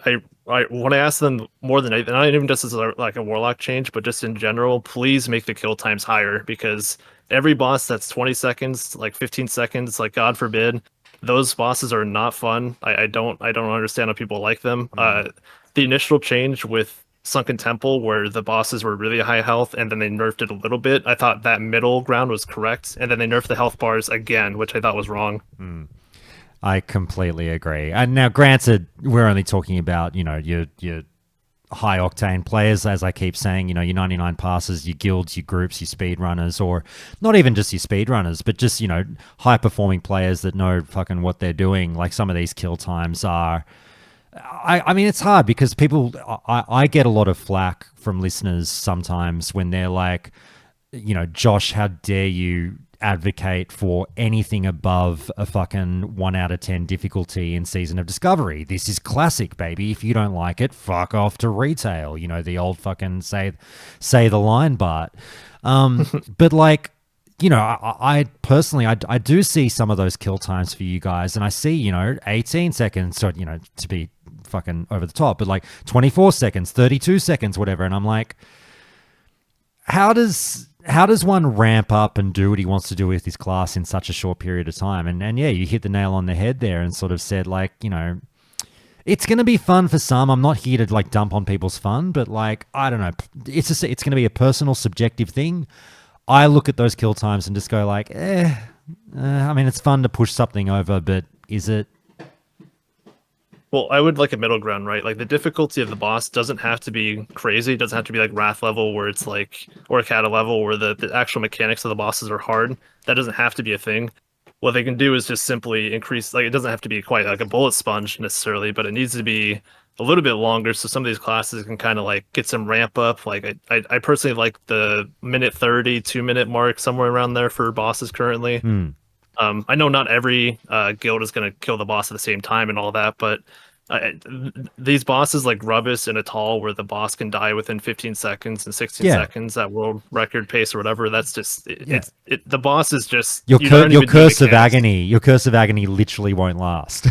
when I ask them more than anything, not even just as like a Warlock change, but just in general, please make the kill times higher because every boss that's 20 seconds, like 15 seconds, like God forbid, those bosses are not fun. I don't understand how people like them. The initial change with Sunken Temple, where the bosses were really high health, and then they nerfed it a little bit. I thought that middle ground was correct, and then they nerfed the health bars again, which I thought was wrong. I completely agree. And now, granted, we're only talking about, your high octane players, as I keep saying, your 99 passes, your guilds, your groups, your speedrunners, or not even just your speedrunners, but just, high performing players that know fucking what they're doing. Like some of these kill times are. I mean, it's hard because I get a lot of flack from listeners sometimes when they're like, Josh, how dare you advocate for anything above a fucking 1 out of 10 difficulty in Season of Discovery. This is classic, baby. If you don't like it, fuck off to retail. The old fucking say the line, Bart. But like, I personally, I do see some of those kill times for you guys, and I see, 18 seconds, so, to be fucking over the top, but like 24 seconds, 32 seconds, whatever, and I'm like, how does one ramp up and do what he wants to do with his class in such a short period of time? And yeah, you hit the nail on the head there and sort of said, like, it's going to be fun for some. I'm not here to like dump on people's fun, but like, I don't know, it's going to be a personal subjective thing. I look at those kill times and just go like, I mean, it's fun to push something over, but is it? Well, I would like a middle ground, right? Like the difficulty of the boss doesn't have to be crazy. It doesn't have to be like Wrath level where it's like, or Kata level where the actual mechanics of the bosses are hard. That doesn't have to be a thing. What they can do is just simply increase, like it doesn't have to be quite like a bullet sponge necessarily, but it needs to be a little bit longer so some of these classes can kind of like get some ramp up. Like I personally like the minute 30, 2 minute mark, somewhere around there for bosses currently. I know not every guild is going to kill the boss at the same time and all that, but these bosses like Rubbis and Atal, where the boss can die within 15 seconds and 16 Yeah. seconds at world record pace or whatever, that's just Yeah. the boss is just Your you're not even doing curse of mechanics. agony. Your curse of agony literally won't last.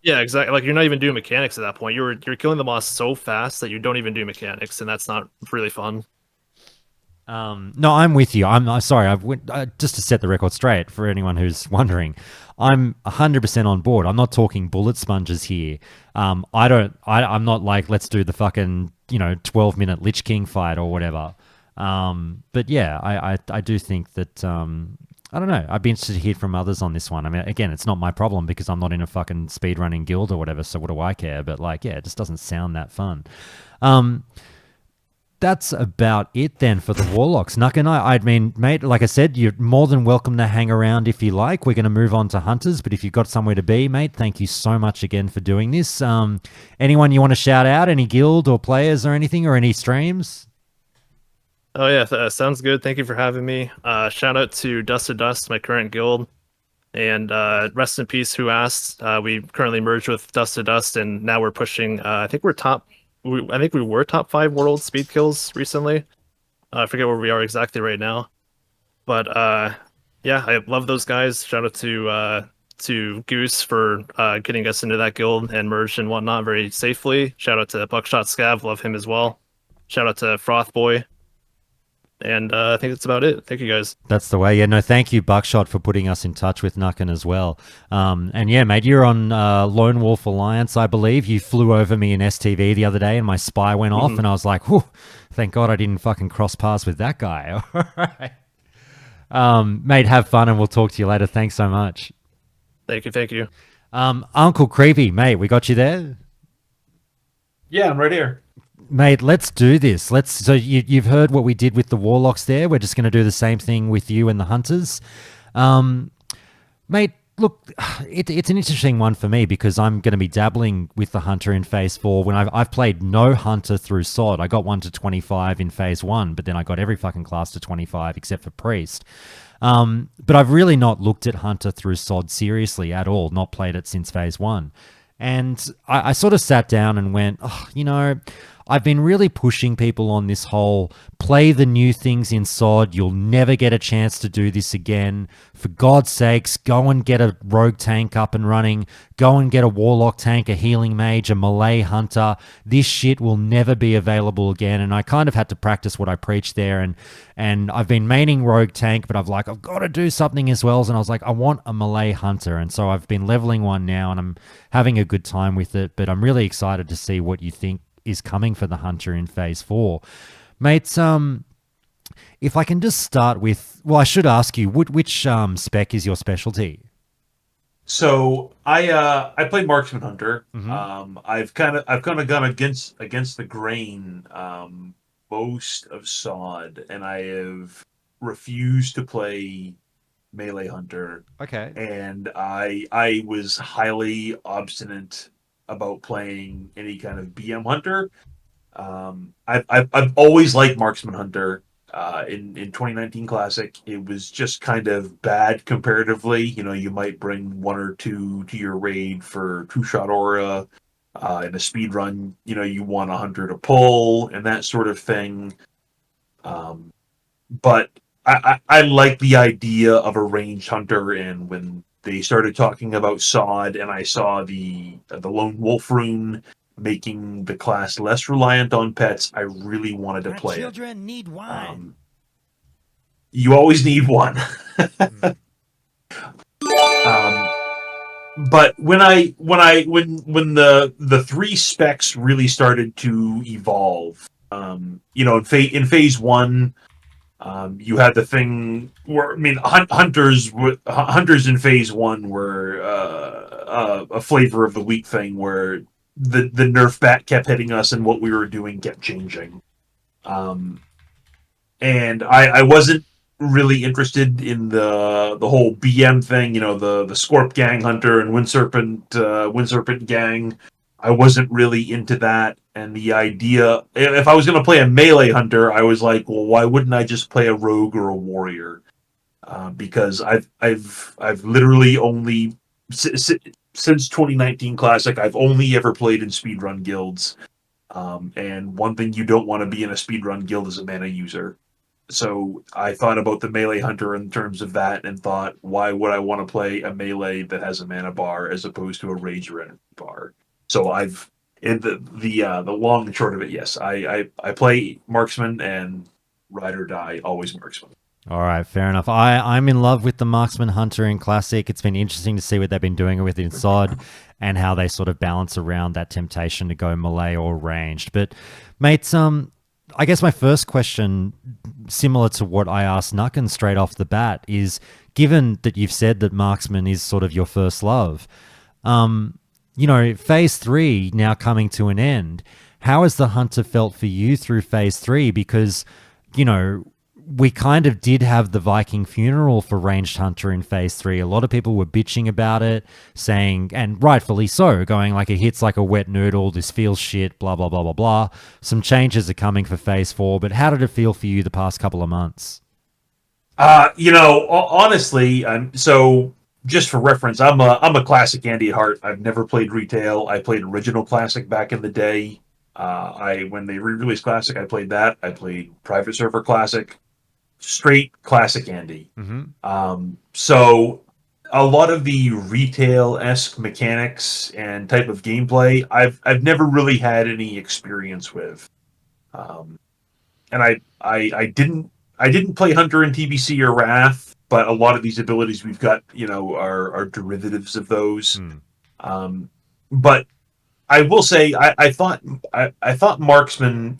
Yeah, exactly. Like you're not even doing mechanics at that point. You're killing the boss so fast that you don't even do mechanics, and that's not really fun. No, I'm with you. I'm sorry. Just to set the record straight for anyone who's wondering, I'm 100% on board. I'm not talking bullet sponges here. I'm not like, let's do the fucking 12-minute Lich King fight or whatever. But yeah, I do think that I don't know. I'd be interested to hear from others on this one. I mean, again, it's not my problem because I'm not in a fucking speedrunning guild or whatever. So what do I care? But like, yeah, it just doesn't sound that fun. That's about it then for the Warlocks. Nuck and I mean, mate, like I said, you're more than welcome to hang around if you like. We're going to move on to Hunters, but if you've got somewhere to be, mate, thank you so much again for doing this. Anyone you want to shout out? Any guild or players or anything or any streams? Oh yeah, sounds good. Thank you for having me. Shout out to Dust to Dust, my current guild, and rest in peace. Who asked? We currently merged with Dust to Dust, and now we're pushing. I think we're top. I think we were top 5 world speed kills recently. I forget where we are exactly right now, but yeah, I love those guys. Shout out to Goose for getting us into that guild and merged and whatnot very safely. Shout out to Buckshot Scav, love him as well. Shout out to Froth Boy. And I think that's about it. Thank you, guys. That's the way. Yeah, no, thank you, Buckshot, for putting us in touch with Nucken as well. And yeah, mate, you're on Lone Wolf Alliance, I believe. You flew over me in STV the other day and my spy went off and I was like, whew, thank God I didn't fucking cross paths with that guy. All right. Mate, have fun and we'll talk to you later. Thanks so much. Thank you. Uncle Creepy, mate, we got you there? Yeah, I'm right here. Mate, let's do this. So you've heard what we did with the Warlocks there. We're just going to do the same thing with you and the Hunters. Mate, look, it's an interesting one for me because I'm going to be dabbling with the Hunter in Phase 4 when I've played no Hunter through SOD. I got 1 to 25 in Phase 1, but then I got every fucking class to 25 except for Priest. But I've really not looked at Hunter through SOD seriously at all, not played it since Phase 1. And I sort of sat down and went, I've been really pushing people on this whole play the new things in SOD. You'll never get a chance to do this again. For God's sakes, go and get a rogue tank up and running. Go and get a warlock tank, a healing mage, a melee hunter. This shit will never be available again. And I kind of had to practice what I preached there. And I've been maining rogue tank, but I've got to do something as well. And I was like, I want a melee hunter. And so I've been leveling one now and I'm having a good time with it. But I'm really excited to see what you think is coming for the Hunter in Phase 4. Mates, if I can just start with, well, I should ask you, which spec is your specialty? So I play Marksman Hunter. Mm-hmm. I've kind of gone against the grain most of SOD, and I have refused to play Melee Hunter. Okay. And I was highly obstinate about playing any kind of BM Hunter. I've always liked Marksman Hunter. In 2019 Classic, it was just kind of bad comparatively. You might bring 1 or 2 to your raid for 2-shot aura. In a speed run, you want a hunter to pull and that sort of thing. But I like the idea of a ranged hunter, and when they started talking about SOD and I saw the Lone Wolf rune making the class less reliant on pets, I really wanted to play children need wine. You always need one. But when the 3 specs really started to evolve, in phase 1, You had the thing where, I mean, hunters in phase one were a flavor of the week thing, where the nerf bat kept hitting us and what we were doing kept changing. And I wasn't really interested in the whole BM thing, the Scorp Gang Hunter and Wind Serpent Gang. I wasn't really into that, and the idea, if I was going to play a melee hunter, I was like, well, why wouldn't I just play a rogue or a warrior? Because I've literally only since 2019 Classic, I've only ever played in speedrun guilds. And one thing you don't want to be in a speedrun guild is a mana user. So I thought about the melee hunter in terms of that, and thought, why would I want to play a melee that has a mana bar as opposed to a rage or energy bar? So I've in the long and short of it, yes, I play marksman, and ride or die, always marksman. All right, fair enough. I'm in love with the Marksman Hunter in Classic. It's been interesting to see what they've been doing with in SOD and how they sort of balance around that temptation to go melee or ranged. But, mates, I guess my first question, similar to what I asked Nucken straight off the bat, is given that you've said that Marksman is sort of your first love, Phase 3 now coming to an end, how has the Hunter felt for you through Phase 3? Because, we kind of did have the Viking funeral for Ranged Hunter in Phase 3. A lot of people were bitching about it, saying, and rightfully so, going like, it hits like a wet noodle, this feels shit, blah, blah, blah, blah, blah. Some changes are coming for Phase 4, but how did it feel for you the past couple of months? Honestly, so just for reference, I'm a Classic Andy at heart. I've never played retail. I played original Classic back in the day. When they re-released Classic, I played that. I played Private Server Classic. Straight Classic Andy. Mm-hmm. So a lot of the retail-esque mechanics and type of gameplay, I've never really had any experience with. And I didn't play Hunter in TBC or Wrath, but a lot of these abilities we've got, are derivatives of those. But I will say, I thought Marksman,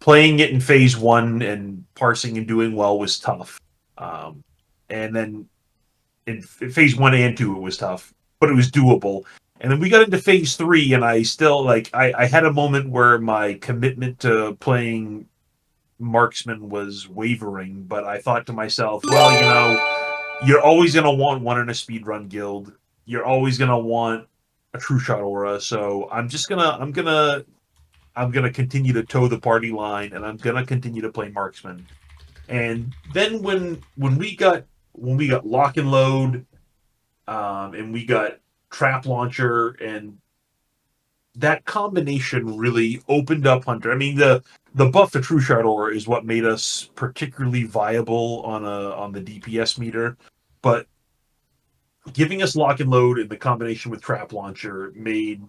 playing it in Phase 1 and parsing and doing well was tough. And then in Phase 1 and 2 it was tough, but it was doable. And then we got into Phase 3, and I still, I had a moment where my commitment to playing Marksman was wavering, but I thought to myself, well, you're always going to want one in a speedrun guild. You're always going to want a true shot aura, so I'm gonna continue to toe the party line, and I'm gonna continue to play Marksman. And then when we got Lock and Load, and we got Trap Launcher, and that combination really opened up Hunter. I mean, the buff to True Shot Aura is what made us particularly viable on the DPS meter, but giving us Lock and Load in the combination with Trap Launcher made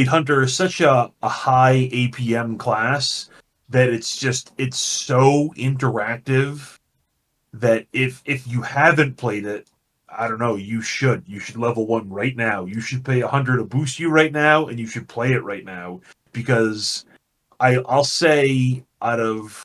Hunter such a high APM class that it's so interactive that if you haven't played it, I don't know, you should level 1 right now. You should pay 100 to boost you right now, and you should play it right now, because I'll say, out of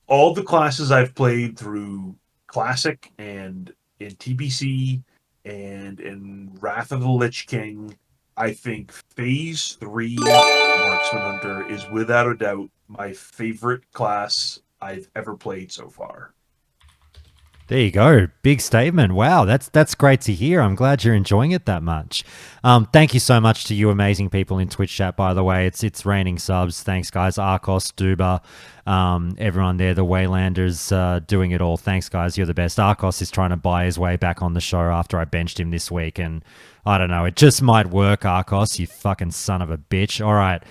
all the classes I've played through Classic and in TBC and in Wrath of the Lich King, I think Phase 3 Marksman Hunter is without a doubt my favorite class I've ever played so far. There you go. Big statement. Wow, that's great to hear. I'm glad you're enjoying it that much. Thank you so much to you amazing people in Twitch chat, by the way. It's raining subs. Thanks, guys. Arcos, Duba, everyone there, the Waylanders doing it all. Thanks, guys. You're the best. Arcos is trying to buy his way back on the show after I benched him this week, and I don't know. It just might work, Arcos, you fucking son of a bitch. All right.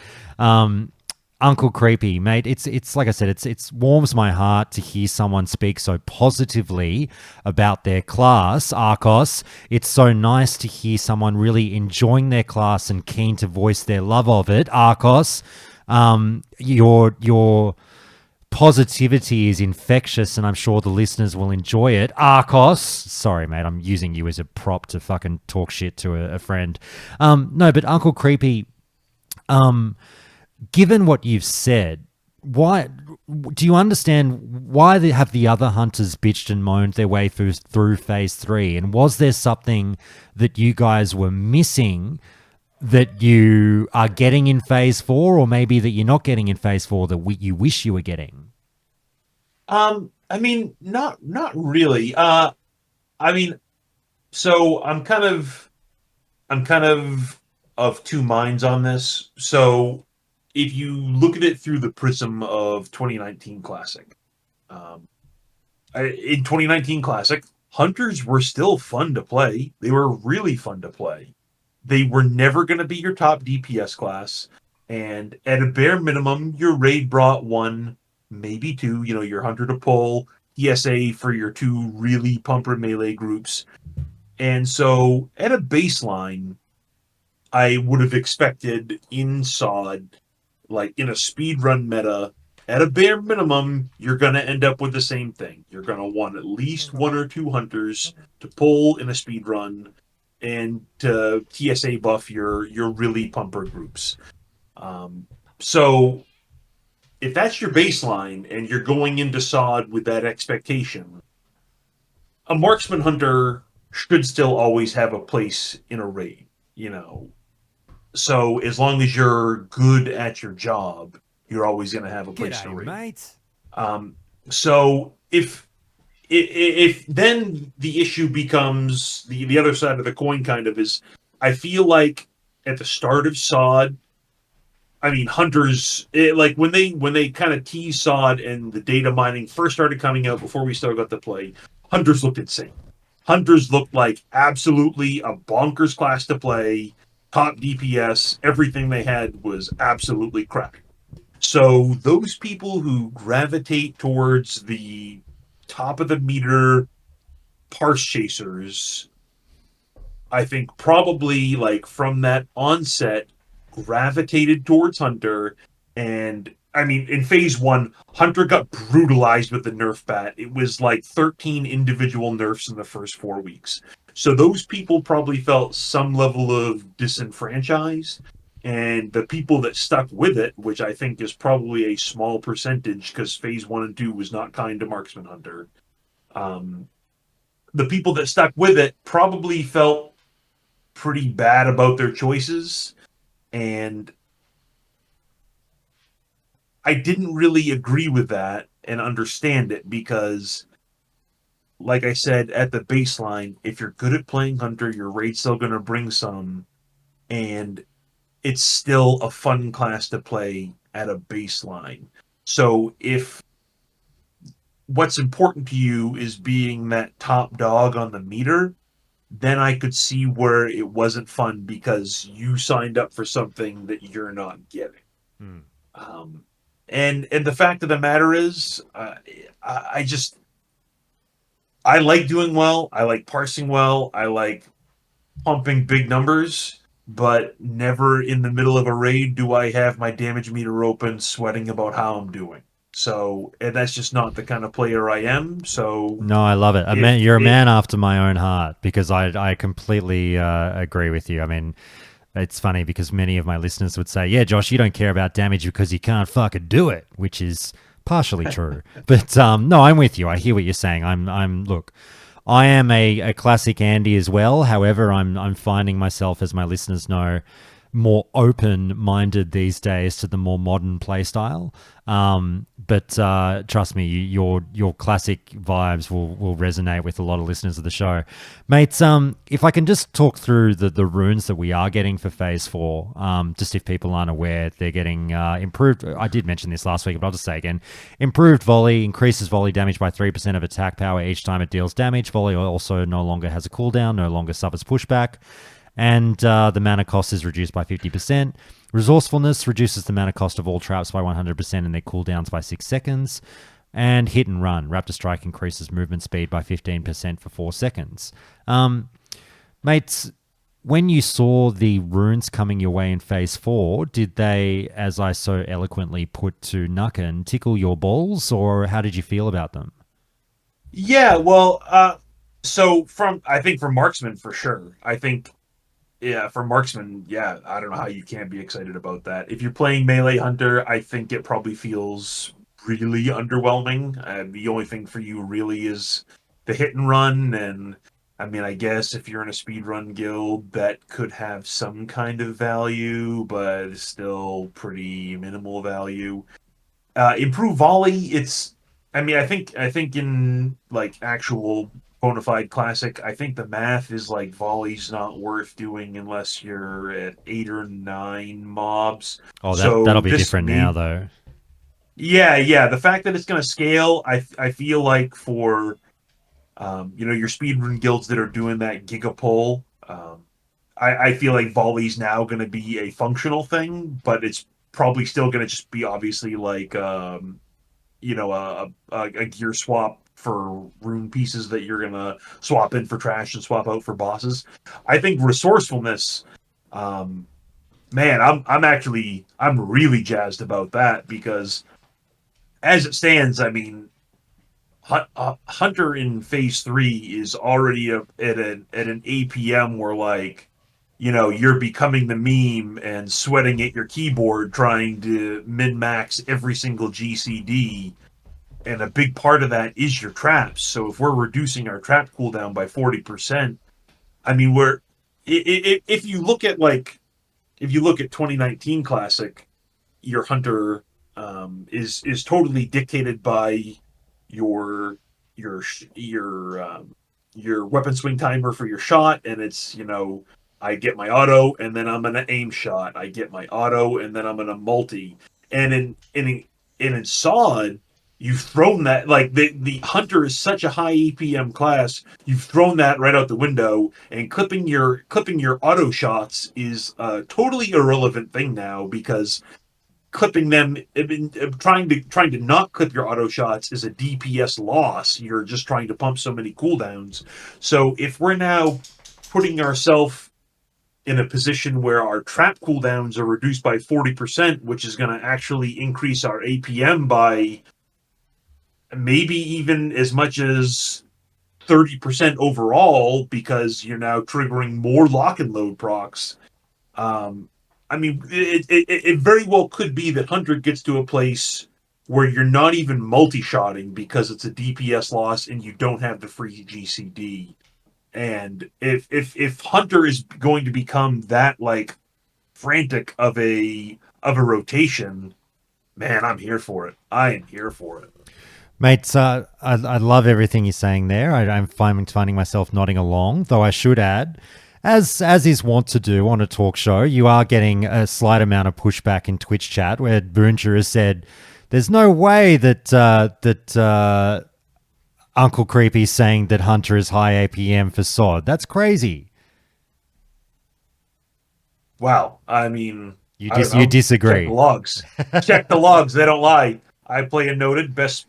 Uncle Creepy, mate, it's like I said, it warms my heart to hear someone speak so positively about their class, Arcos. It's so nice to hear someone really enjoying their class and keen to voice their love of it, Arcos. Your positivity is infectious, and I'm sure the listeners will enjoy it. Arcos, sorry, mate, I'm using you as a prop to fucking talk shit to a friend. No, but Uncle Creepy, given what you've said, why do you understand why have the other hunters bitched and moaned their way through phase 3? And was there something that you guys were missing that you are getting in phase 4, or maybe that you're not getting in phase 4 that you wish you were getting? I mean, not really. I mean, so I'm kind of two minds on this. So if you look at it through the prism of 2019 Classic, um, in 2019 Classic, hunters were still fun to play. They were really fun to play. They were never going to be your top DPS class, and at a bare minimum, your raid brought one, maybe two. You know, your hunter to pull, ESA for your two really pumper melee groups, and so at a baseline, I would have expected in SOD, like in a speedrun meta, at a bare minimum, you're going to end up with the same thing. You're going to want at least one or two hunters to pull in a speedrun and to TSA buff your really pumper groups. So if that's your baseline and you're going into SOD with that expectation, a marksman hunter should still always have a place in a raid, you know. So as long as you're good at your job, you're always going to have a place in a raid. Mate. So if then the issue becomes the other side of the coin, kind of, is I feel like at the start of SOD, I mean, hunters, like when they kind of teased SOD and the data mining first started coming out before we still got to play, hunters looked insane. Hunters looked like absolutely a bonkers class to play, top DPS, everything they had was absolutely crap. So those people who gravitate towards the top of the meter parse chasers, I think probably like from that onset gravitated towards Hunter. And I mean, in phase 1, Hunter got brutalized with the nerf bat. It was like 13 individual nerfs in the first 4 weeks. So those people probably felt some level of disenfranchised. And the people that stuck with it, which I think is probably a small percentage because phase 1 and 2 was not kind to Marksman Hunter, the people that stuck with it probably felt pretty bad about their choices. And I didn't really agree with that and understand it because, like I said, at the baseline, if you're good at playing Hunter, your raid's still going to bring some, and it's still a fun class to play at a baseline. So if what's important to you is being that top dog on the meter, then I could see where it wasn't fun because you signed up for something that you're not getting. And the fact of the matter is, I like doing well. I like parsing well. I like pumping big numbers, but never in the middle of a raid do I have my damage meter open, sweating about how I'm doing. So, and that's just not the kind of player I am. So, No, I love it. You're a man after my own heart because I completely agree with you. I mean, it's funny because many of my listeners would say, yeah, Josh, you don't care about damage because you can't fucking do it, which is partially true. But no, I'm with you. I hear what you're saying. Look, I am a classic Andy as well. However, I'm finding myself, as my listeners know, more open-minded these days to the more modern playstyle. But trust me, your classic vibes will resonate with a lot of listeners of the show. Mates, if I can just talk through the runes that we are getting for Phase 4, just if people aren't aware, they're getting improved. I did mention this last week, but I'll just say again. Improved Volley increases volley damage by 3% of attack power each time it deals damage. Volley also no longer has a cooldown, no longer suffers pushback. And the mana cost is reduced by 50%. Resourcefulness reduces the mana cost of all traps by 100% and their cooldowns by 6 seconds. And Hit and Run. Raptor Strike increases movement speed by 15% for 4 seconds. Mates, when you saw the runes coming your way in Phase 4, did they, as I so eloquently put to Nucken, tickle your balls, or how did you feel about them? Yeah, well, so I think from Marksman, for sure. I think yeah, for marksman, yeah, I don't know how you can't be excited about that. If you're playing melee hunter, I think it probably feels really underwhelming. The only thing for you really is the hit and run, and I mean, I guess if you're in a speed run guild, that could have some kind of value, but it's still pretty minimal value. Improve volley, it's I mean, I think in like actual bona fide classic, I think the math is like volley's not worth doing unless you're at 8 or 9 mobs. Oh, that'll So be this different may now, though. yeah. The fact that it's gonna scale, I feel like for your speedrun guilds that are doing that giga I feel like volley's now gonna be a functional thing, but it's probably still gonna just be obviously like a gear swap for rune pieces that you're gonna swap in for trash and swap out for bosses. I think resourcefulness, um, man, I'm really jazzed about that because as it stands, I mean, Hunter in Phase 3 is already at an APM where like. You're becoming the meme and sweating at your keyboard trying to min max every single GCD, and a big part of that is your traps. So if we're reducing our trap cooldown by 40%, I mean if you look at 2019 Classic, your hunter is totally dictated by your your your weapon swing timer for your shot, and it's I get my auto and then I'm gonna aim shot. I get my auto and then I'm gonna multi. And in SOD, you've thrown that like the hunter is such a high EPM class. You've thrown that right out the window, and clipping your auto shots is a totally irrelevant thing now because clipping them, trying to not clip your auto shots is a DPS loss. You're just trying to pump so many cooldowns. So if we're now putting ourselves in a position where our trap cooldowns are reduced by 40%, which is going to actually increase our APM by maybe even as much as 30% overall because you're now triggering more lock and load procs. I mean, it very well could be that 100 gets to a place where you're not even multi-shotting because it's a DPS loss and you don't have the free GCD. And if Hunter is going to become that like frantic of a rotation, man, I'm here for it. I am here for it. Mates, I love everything you're saying there. I'm finding myself nodding along, though I should add, as is wont to do on a talk show, you are getting a slight amount of pushback in Twitch chat where Booncher has said, there's no way that Uncle Creepy's saying that Hunter is high APM for SOD. That's crazy. Wow. I mean, You you disagree. Check the logs. Check the logs. They don't lie. I play a noted best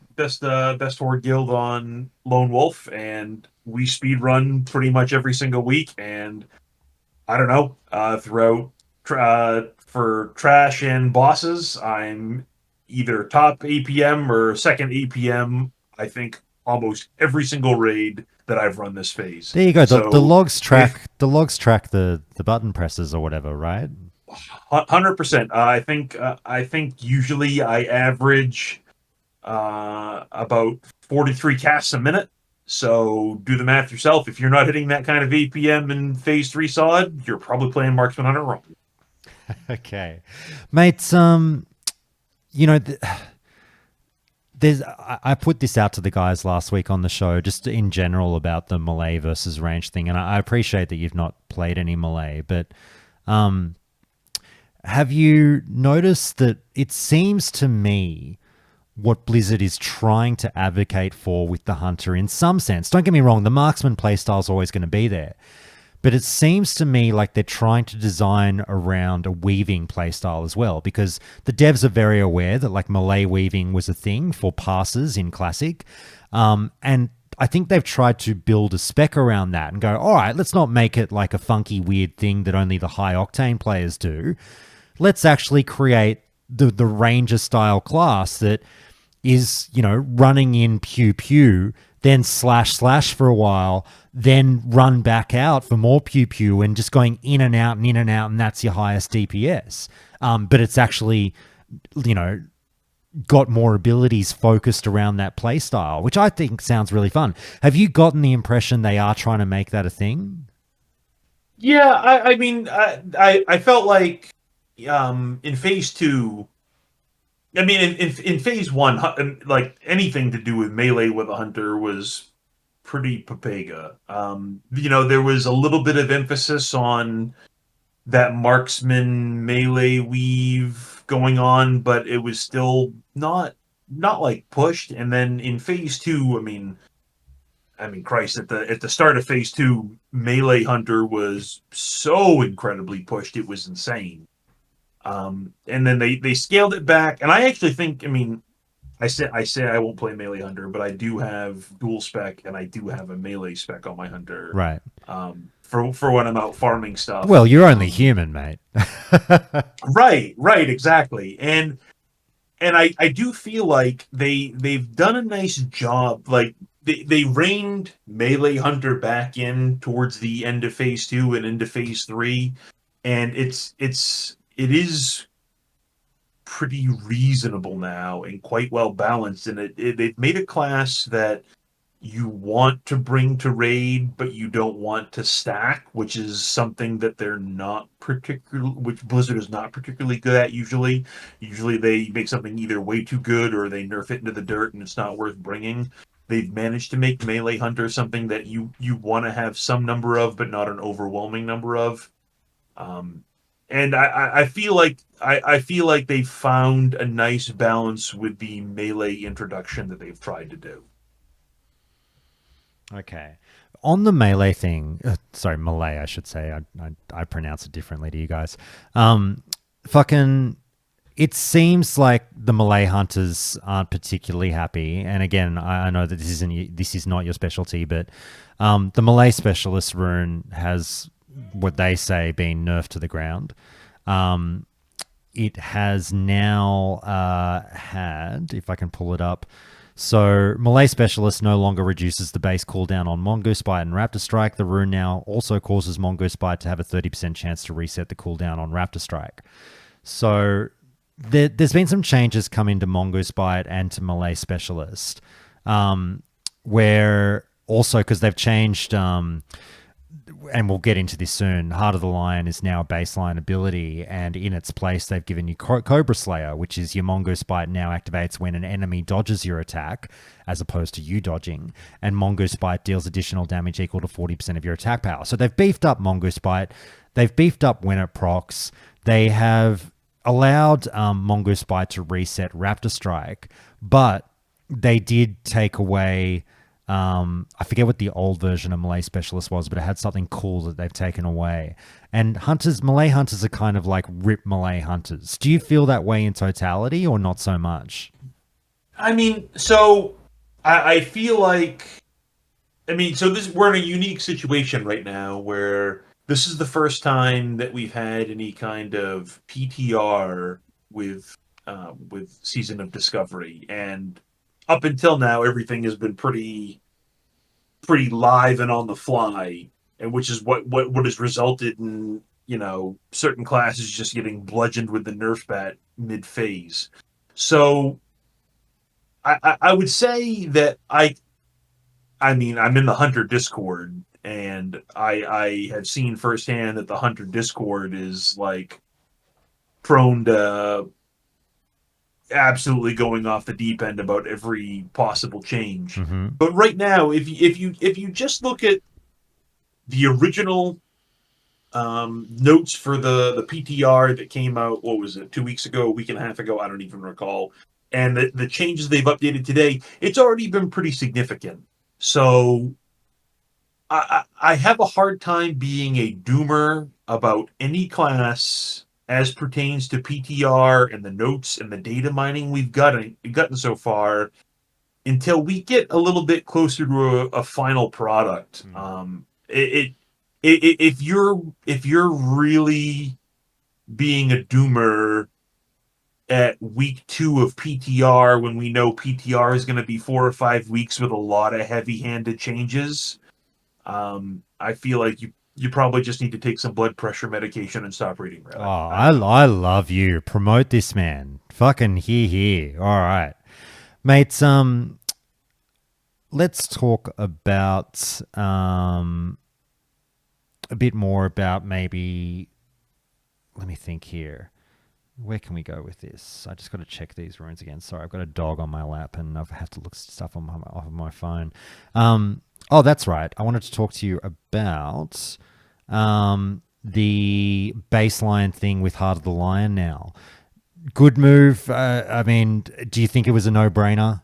horde guild on Lone Wolf, and we speed run pretty much every single week. And I don't know, throughout for trash and bosses, I'm either top APM or second APM. I think almost every single raid that I've run this phase. There you go. So the logs track the button presses or whatever, right? 100%. I think usually I average about 43 casts a minute. So do the math yourself. If you're not hitting that kind of APM in Phase 3 SOD, you're probably playing Marksman Hunter wrong. Okay, mates. I put this out to the guys last week on the show, just in general about the melee versus range thing, and I appreciate that you've not played any melee, but have you noticed that it seems to me what Blizzard is trying to advocate for with the Hunter in some sense? Don't get me wrong, the marksman playstyle is always going to be there. But it seems to me like they're trying to design around a weaving playstyle as well, because the devs are very aware that like melee weaving was a thing for passers in Classic. And I think they've tried to build a spec around that and go, all right, let's not make it like a funky, weird thing that only the high octane players do. Let's actually create the Ranger style class that is, running in pew pew then slash for a while, then run back out for more pew pew and just going in and out and in and out, and that's your highest DPS. But it's actually, got more abilities focused around that play style, which I think sounds really fun. Have you gotten the impression they are trying to make that a thing? Yeah, I mean, I felt like in phase 2. I mean, in phase 1, like anything to do with melee with a hunter was pretty papega. There was a little bit of emphasis on that marksman melee weave going on, but it was still not like pushed. And then in phase 2, Christ, at the start of phase 2, melee hunter was so incredibly pushed, it was insane. And then they scaled it back, and I actually think, I say I won't play melee hunter, but I do have dual spec and I do have a melee spec on my hunter. Right. For when I'm out farming stuff. Well, you're only human, mate. Right, exactly. And I do feel like they've done a nice job. Like they reined melee hunter back in towards the end of phase 2 and into phase 3, and it is pretty reasonable now and quite well balanced. And they've made a class that you want to bring to raid, but you don't want to stack, which is something that which Blizzard is not particularly good at usually. Usually they make something either way too good or they nerf it into the dirt and it's not worth bringing. They've managed to make Melee Hunter something that you want to have some number of, but not an overwhelming number of. And I feel like they found a nice balance with the melee introduction that they've tried to do. Okay. On the melee thing, sorry, melee, I should say. I pronounce it differently to you guys. It seems like the melee hunters aren't particularly happy. And again, I know that this is not your specialty, but the melee specialist rune has what they say been nerfed to the ground. It has now had, if I can pull it up. So, Melee Specialist no longer reduces the base cooldown on Mongoose Bite and Raptor Strike. The rune now also causes Mongoose Bite to have a 30% chance to reset the cooldown on Raptor Strike. So, there's been some changes coming to Mongoose Bite and to Melee Specialist, where also, because they've changed, and we'll get into this soon, Heart of the Lion is now a baseline ability, and in its place they've given you Cobra Slayer, which is your Mongoose Bite now activates when an enemy dodges your attack, as opposed to you dodging, and Mongoose Bite deals additional damage equal to 40% of your attack power. So they've beefed up Mongoose Bite, they've beefed up when it procs, they have allowed Mongoose Bite to reset Raptor Strike, but they did take away... I forget what the old version of Melee Specialist was, but it had something cool that they've taken away. And Melee Hunters are kind of like rip Melee Hunters. Do you feel that way in totality or not so much? So I feel like... we're in a unique situation right now where this is the first time that we've had any kind of PTR with Season of Discovery, and up until now, everything has been pretty live and on the fly, and which is what has resulted in certain classes just getting bludgeoned with the nerf bat mid phase. So I would say that I'm in the Hunter Discord, and I have seen firsthand that the Hunter Discord is like prone to absolutely going off the deep end about every possible change. Mm-hmm. But right now, if you just look at the original notes for the PTR that came out, what was it, 2 weeks ago, a week and a half ago, I don't even recall, and the changes they've updated today, it's already been pretty significant. So I have a hard time being a doomer about any class as pertains to PTR and the notes and the data mining we've gotten so far, until we get a little bit closer to a final product. If you're really being a doomer, at week 2 of PTR, when we know PTR is going to be 4 or 5 weeks with a lot of heavy-handed changes, I feel like you probably just need to take some blood pressure medication and stop reading Oh, Reddit. I love you. Promote this man. Fucking here. All right. Mates, let's talk about a bit more about maybe, let me think here. Where can we go with this? I just got to check these runes again. Sorry, I've got a dog on my lap and I have to look stuff on off of my phone. Oh, that's right. I wanted to talk to you about the baseline thing with Heart of the Lion now. Good move. I mean, do you think it was a no-brainer?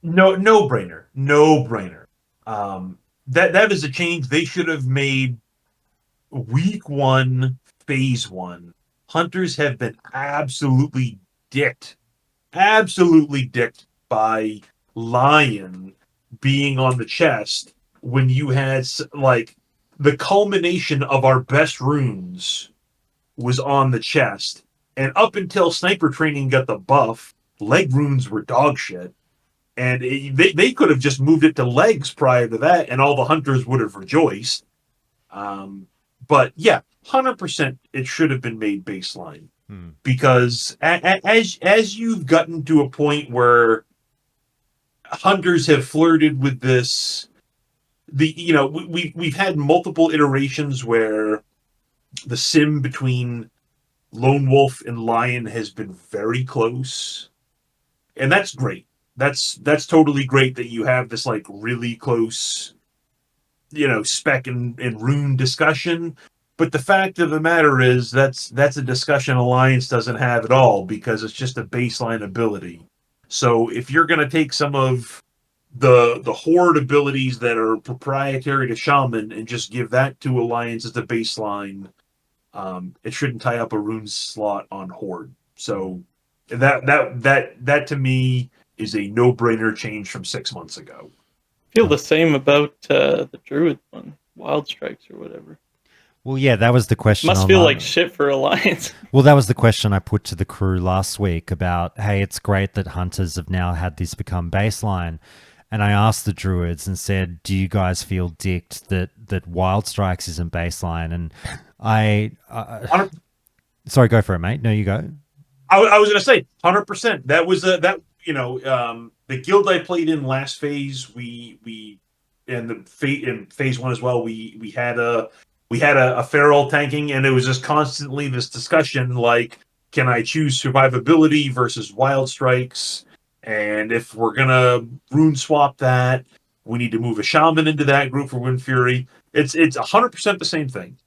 No brainer. No brainer. That is a change they should have made week 1, phase 1. Hunters have been absolutely dicked by Lion being on the chest when you had like the culmination of our best runes was on the chest, and up until sniper training got the buff, leg runes were dog shit, and they could have just moved it to legs prior to that, and all the hunters would have rejoiced. But yeah, 100% it should have been made baseline. Because as you've gotten to a point where hunters have flirted with this, we've had multiple iterations where the sim between lone wolf and lion has been very close, and that's great. That's totally great that you have this like really close, spec and rune discussion. But the fact of the matter is that's a discussion Alliance doesn't have at all, because it's just a baseline ability. So if you're going to take some of the horde abilities that are proprietary to Shaman and just give that to Alliance as the baseline, it shouldn't tie up a rune slot on horde. So that to me is a no-brainer change from 6 months ago. I feel the same about the druid one, wild strikes or whatever. Well, yeah, that was the question. Must feel like shit for Alliance. Well, that was the question I put to the crew last week about, hey, it's great that hunters have now had this become baseline. And I asked the druids and said, do you guys feel dicked that wild strikes isn't baseline? And sorry, go for it, mate. No, you go. I was going to say 100%. That was the guild I played in last phase. We in phase 1 as well. We had a feral tanking, and it was just constantly this discussion like, can I choose survivability versus wild strikes? And if we're gonna rune swap that, we need to move a shaman into that group for Wind Fury. It's 100% the same thing.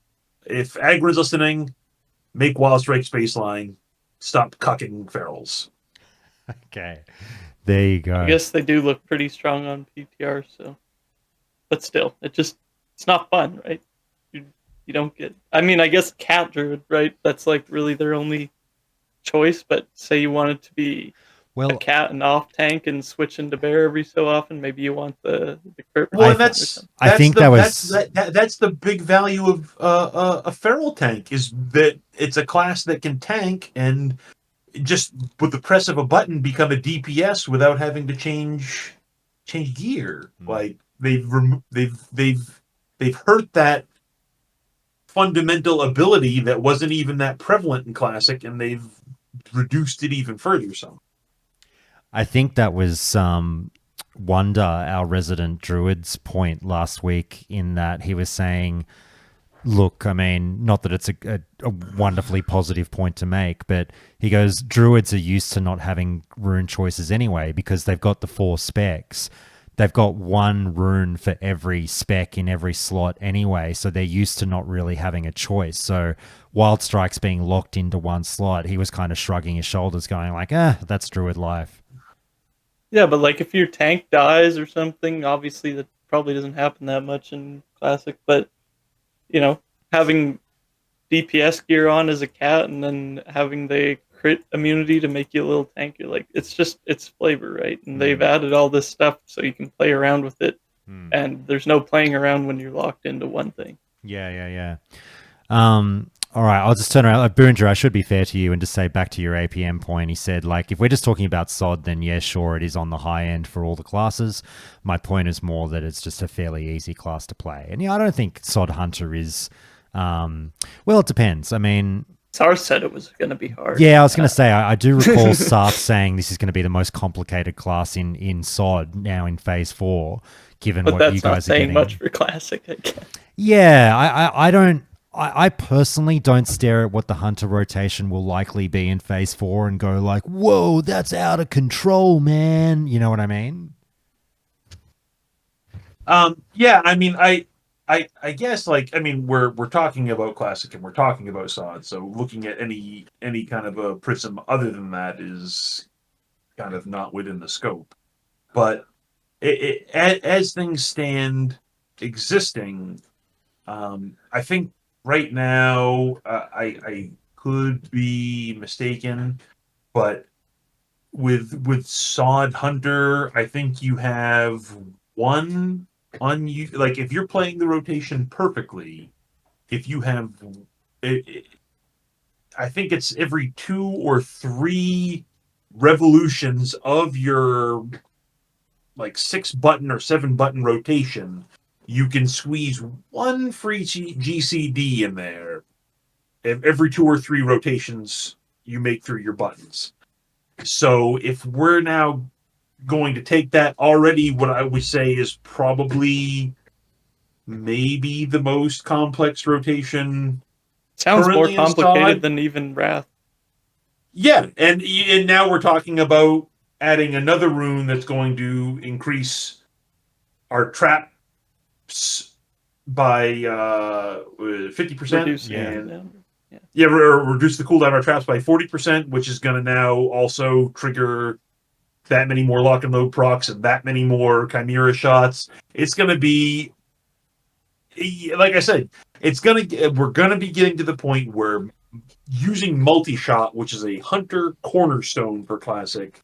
If Agron's listening, make wild strikes baseline. Stop cucking ferals. Okay, there you go. I guess they do look pretty strong on PTR, so. But still, it's not fun, right? You don't get. I mean, I guess cat druid, right? That's like really their only choice. But say you wanted to be a cat and off tank and switch into bear every so often, maybe you want the crit. Well, that's the big value of a feral tank, is that it's a class that can tank and just with the press of a button become a DPS without having to change gear. Like they've hurt that fundamental ability that wasn't even that prevalent in Classic, and they've reduced it even further. So I think that was Wonder, our resident druid's point last week, in that he was saying, look, I mean, not that it's a wonderfully positive point to make, but he goes, druids are used to not having rune choices anyway because they've got the 4 specs. They've got 1 rune for every spec in every slot anyway, so they're used to not really having a choice. So Wild Strike's being locked into 1 slot, he was kind of shrugging his shoulders going like, that's druid life. Yeah, but like if your tank dies or something, obviously that probably doesn't happen that much in Classic, but having DPS gear on as a cat and then having the crit immunity to make you a little tanky, like it's flavor, right? And they've added all this stuff so you can play around with it, and there's no playing around when you're locked into one thing. Yeah. All right, I'll just turn around. Booninger, I should be fair to you and just say back to your APM point. He said, like, if we're just talking about SOD, then yeah, sure, it is on the high end for all the classes. My point is more that it's just a fairly easy class to play. And yeah, I don't think SOD Hunter is, well, it depends. I mean, SAR said it was going to be hard. yeah, I was going to say, I do recall Sarth saying this is going to be the most complicated class in SOD now in Phase 4, given but what that's you guys not are saying getting. much for Classic, I guess. Yeah, I don't. I personally don't stare at what the Hunter rotation will likely be in Phase 4 and go like, whoa, that's out of control, man. You know what I mean? Yeah, I mean, I guess, like, I mean, we're talking about Classic and we're talking about SOD, so looking at any kind of a prism other than that is kind of not within the scope. But as things stand existing, I think right now, I could be mistaken, but with Sod Hunter, I think you have one like if you're playing the rotation perfectly, if you have, I think it's every 2 or 3 revolutions of your like 6-button or 7-button rotation, you can squeeze one free GCD in there every 2 or 3 rotations you make through your buttons. So if we're now going to take that already, what I would say is probably maybe the most complex rotation. Sounds more Currently installed. complicated than even Wrath. Yeah, and now we're talking about adding another rune that's going to increase our traps by 50%. Yeah. Reduce the cooldown of our traps by 40%, which is going to now also trigger that many more lock and load procs and that many more Chimera shots. It's going to be, like I said, we're going to be getting to the point where using multi-shot, which is a Hunter cornerstone for Classic,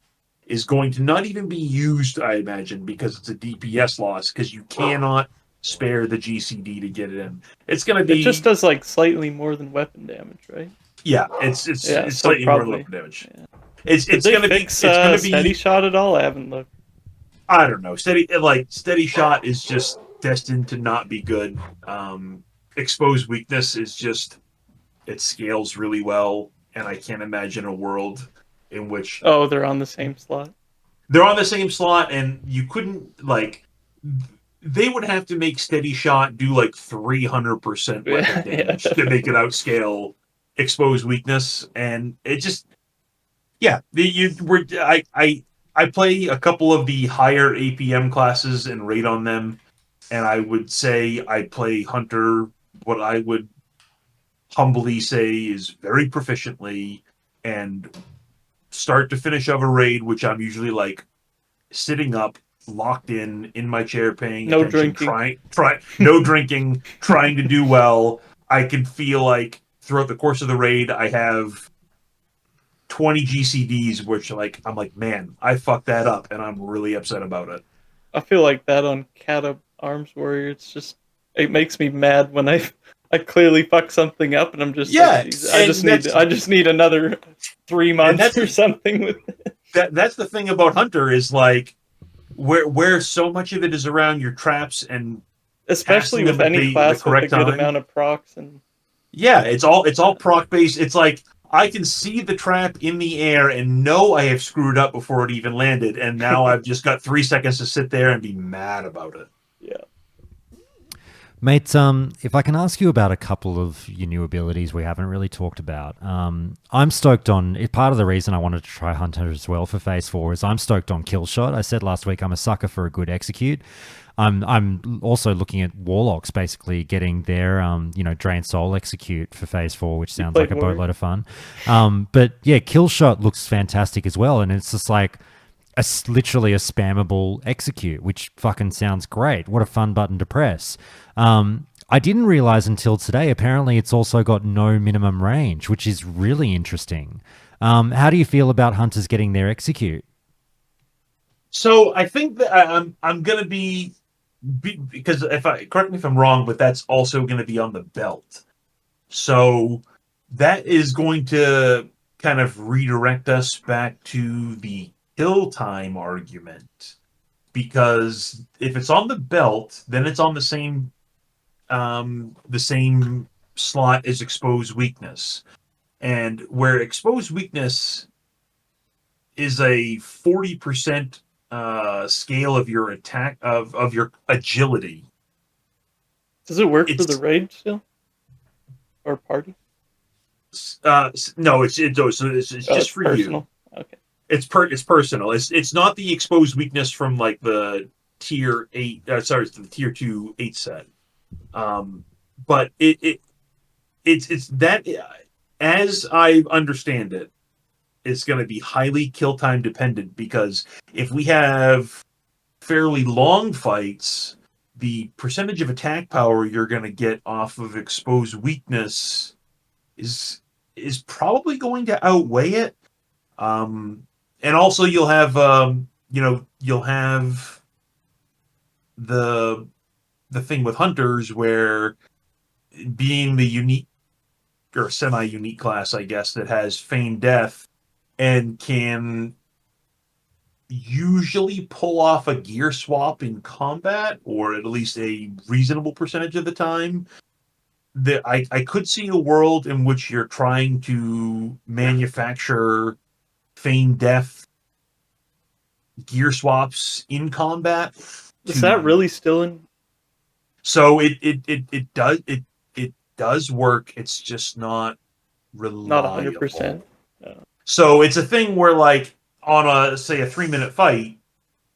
is going to not even be used, I imagine, because it's a DPS loss, because you cannot spare the GCD to get it in. It's going to be... It just does like slightly more than weapon damage, right? Yeah, it's slightly more than weapon damage. Yeah. It's going to be... It's going to be... Steady shot at all? I haven't looked. I don't know. Steady shot is just destined to not be good. Exposed weakness is just... It scales really well, and I can't imagine a world in which... Oh, they're on the same slot? They're on the same slot, and you couldn't, like... They would have to make Steady Shot do, like, 300% weapon damage to make it outscale Exposed Weakness, and it just... Yeah, I play a couple of the higher APM classes and rate on them, and I would say I play Hunter, what I would humbly say is very proficiently, and start to finish of a raid, which I'm usually like sitting up, locked in my chair, paying no attention, drinking. no drinking, trying to do well. I can feel like throughout the course of the raid, I have 20 GCDs, which like I'm like, man, I fucked that up, and I'm really upset about it. I feel like that on Kata Arms Warrior. It's just, it makes me mad when I clearly fuck something up, and I'm just yeah, like, I just need another 3 months or something with it. That's the thing about Hunter is like where so much of it is around your traps, and especially with any class with a good amount of procs, and yeah, it's all proc based. It's like I can see the trap in the air and know I have screwed up before it even landed, and now I've just got 3 seconds to sit there and be mad about it. Yeah. Mate, if I can ask you about a couple of your new abilities we haven't really talked about. I'm stoked on... Part of the reason I wanted to try Hunter as well for Phase 4 is I'm stoked on Kill Shot. I said last week I'm a sucker for a good execute. I'm also looking at Warlocks basically getting their, Drain Soul execute for Phase 4, which sounds like a boatload of fun. But yeah, Kill Shot looks fantastic as well, and it's just like... literally a spammable execute, which fucking sounds great. What a fun button to press. I didn't realize until today, apparently it's also got no minimum range, which is really interesting. How do you feel about Hunters getting their execute? So I think that I'm going to be, because correct me if I'm wrong, but that's also going to be on the belt. So that is going to kind of redirect us back to the kill time argument, because if it's on the belt, then it's on the same slot as exposed weakness, and where exposed weakness is a 40% scale of your attack of your agility. Does it work for It's the raid still? Or party? no, it's just for personal. you. Okay. It's personal. It's not the exposed weakness from like the tier 8 the tier 2 8 set. But it's that, as I understand it, it's going to be highly kill time dependent, because if we have fairly long fights, the percentage of attack power you're going to get off of exposed weakness is probably going to outweigh it. And also you'll have you'll have the thing with hunters, where being the unique or semi-unique class, I guess, that has feigned death and can usually pull off a gear swap in combat, or at least a reasonable percentage of the time, that I could see a world in which you're trying to manufacture feigned death gear swaps in combat. Is that really still in? So it does work. It's just not reliable. Not 100%. No. So it's a thing where, like, on a 3-minute fight,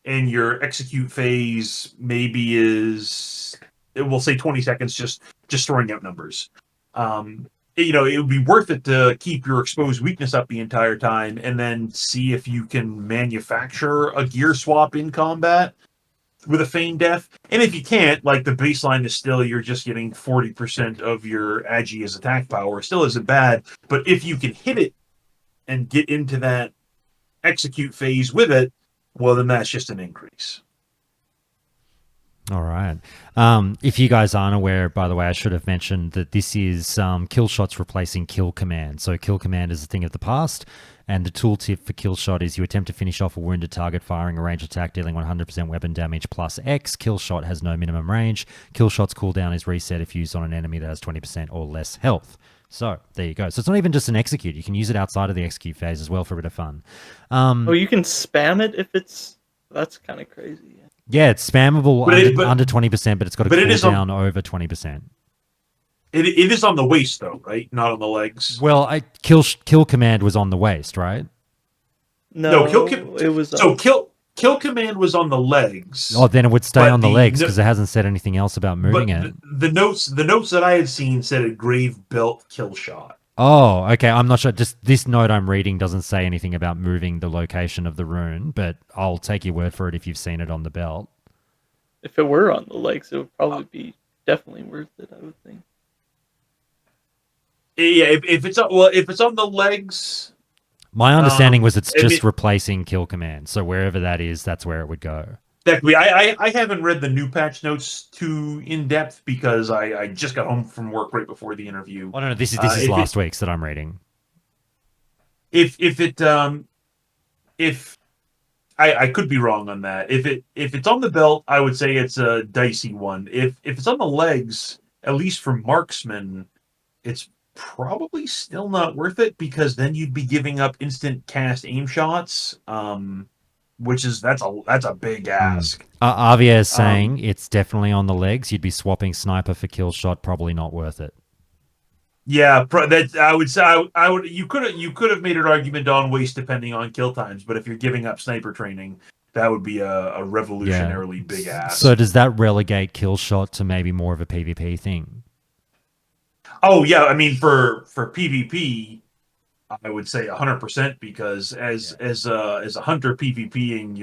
and your execute phase maybe is, it will say 20 seconds, just throwing out numbers. It would be worth it to keep your exposed weakness up the entire time, and then see if you can manufacture a gear swap in combat with a feigned death. And if you can't, like, the baseline is still, you're just getting 40% of your agi as attack power. Still isn't bad, but if you can hit it and get into that execute phase with it, well, then that's just an increase. All right. If you guys aren't aware, by the way, I should have mentioned that this is kill shots replacing kill command. So kill command is a thing of the past, and the tooltip for kill shot is you attempt to finish off a wounded target firing a ranged attack dealing 100% weapon damage plus X. Kill shot has no minimum range. Kill shot's cooldown is reset if used on an enemy that has 20% or less health. So there you go. So it's not even just an execute. You can use it outside of the execute phase as well for a bit of fun. You can spam it if it's... That's kind of crazy. Yeah, it's spammable under 20%, but it's got a cooldown over 20%. It is on the waist, though, right? Not on the legs. Well, kill command was on the waist, right? No, it was... So kill command was on the legs. Oh, then it would stay on the legs, because it hasn't said anything else about moving it. The notes that I had seen said a grave belt kill shot. Oh, okay. I'm not sure. Just this note I'm reading doesn't say anything about moving the location of the rune, but I'll take your word for it if you've seen it on the belt. If it were on the legs, it would probably be definitely worth it, I would think. Yeah, if it's on the legs. My understanding was it's just replacing kill command. So wherever that is, that's where it would go. That could be. I haven't read the new patch notes too in depth, because I just got home from work right before the interview. Oh no, this is last week's that I'm reading. If I could be wrong on that. If it's on the belt, I would say it's a dicey one. If it's on the legs, at least for marksman, it's probably still not worth it, because then you'd be giving up instant cast aim shots. Which is that's a big ask. Avia is saying it's definitely on the legs. You'd be swapping sniper for kill shot. Probably not worth it. Yeah, that I would say I would. You could have made an argument on waste depending on kill times, but if you're giving up sniper training, that would be a revolutionarily big ask. So does that relegate kill shot to maybe more of a PvP thing? Oh yeah, I mean for PvP. I would say 100%, because as a hunter PvPing,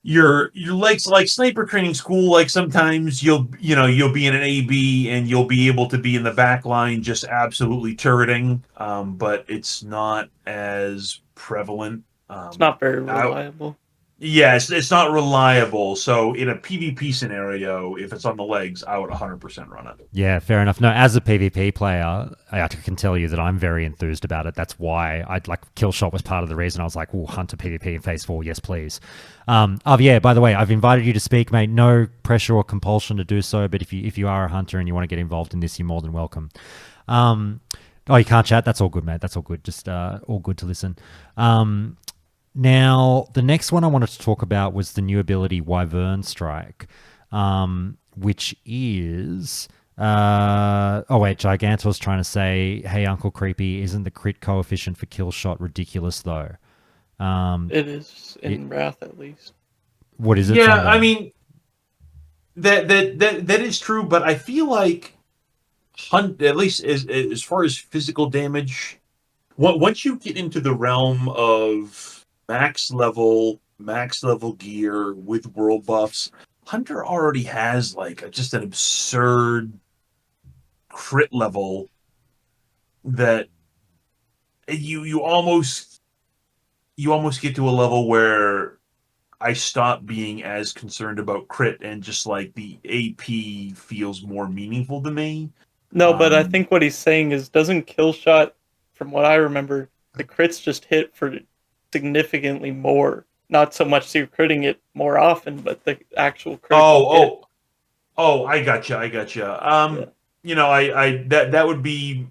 your legs, like sniper training school, like sometimes you'll be in an AB and you'll be able to be in the back line just absolutely turreting, but it's not as prevalent. It's not very reliable. Yeah, it's not reliable. So in a PvP scenario, if it's on the legs, I would 100% run it. Yeah, fair enough. No, as a PvP player, I can tell you that I'm very enthused about it. That's why I'd like Killshot was part of the reason I was like, "Oh, Hunter PvP in Phase 4, yes, please." Yeah. By the way, I've invited you to speak, mate. No pressure or compulsion to do so. But if you are a hunter and you want to get involved in this, you're more than welcome. You can't chat. That's all good, mate. That's all good. Just all good to listen. Now, the next one I wanted to talk about was the new ability Wyvern Strike, which is. Gigantor's trying to say, hey, Uncle Creepy, isn't the crit coefficient for Killshot ridiculous, though? It is in Wrath, at least. What is it? Yeah, Sunday? I mean, that is true, but I feel like at least as far as physical damage, once you get into the realm of max level gear with world buffs, Hunter already has like just an absurd crit level that you almost get to a level where I stop being as concerned about crit and just like the AP feels more meaningful to me. No, but I think what he's saying is, doesn't Killshot, from what I remember, the crits just hit for significantly more. Not so much so you're critting it more often, but the actual critical hit. I gotcha. Yeah. You know, I that would be.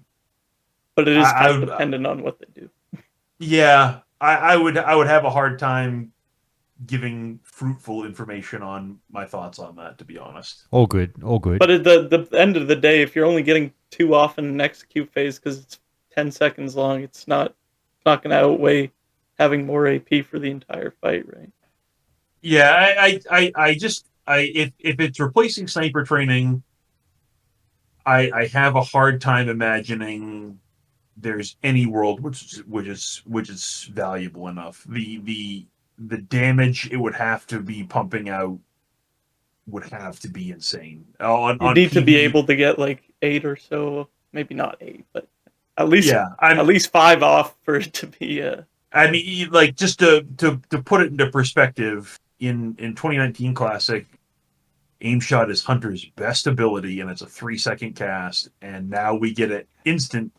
But it is kind of would, dependent on what they do. Yeah, I would have a hard time giving fruitful information on my thoughts on that, to be honest. All good. But at the end of the day, if you're only getting too often in execute phase because it's 10 seconds long, it's not going to outweigh having more AP for the entire fight, right? Yeah, if it's replacing sniper training, I have a hard time imagining there's any world which is valuable enough. The damage it would have to be pumping out would have to be insane. You need to be able to get like 8 or so, maybe not 8, but at least at least 5 off for it to be. I mean, like just to put it into perspective, in 2019 Classic, aim shot is Hunter's best ability, and it's a 3-second cast, and now we get it instant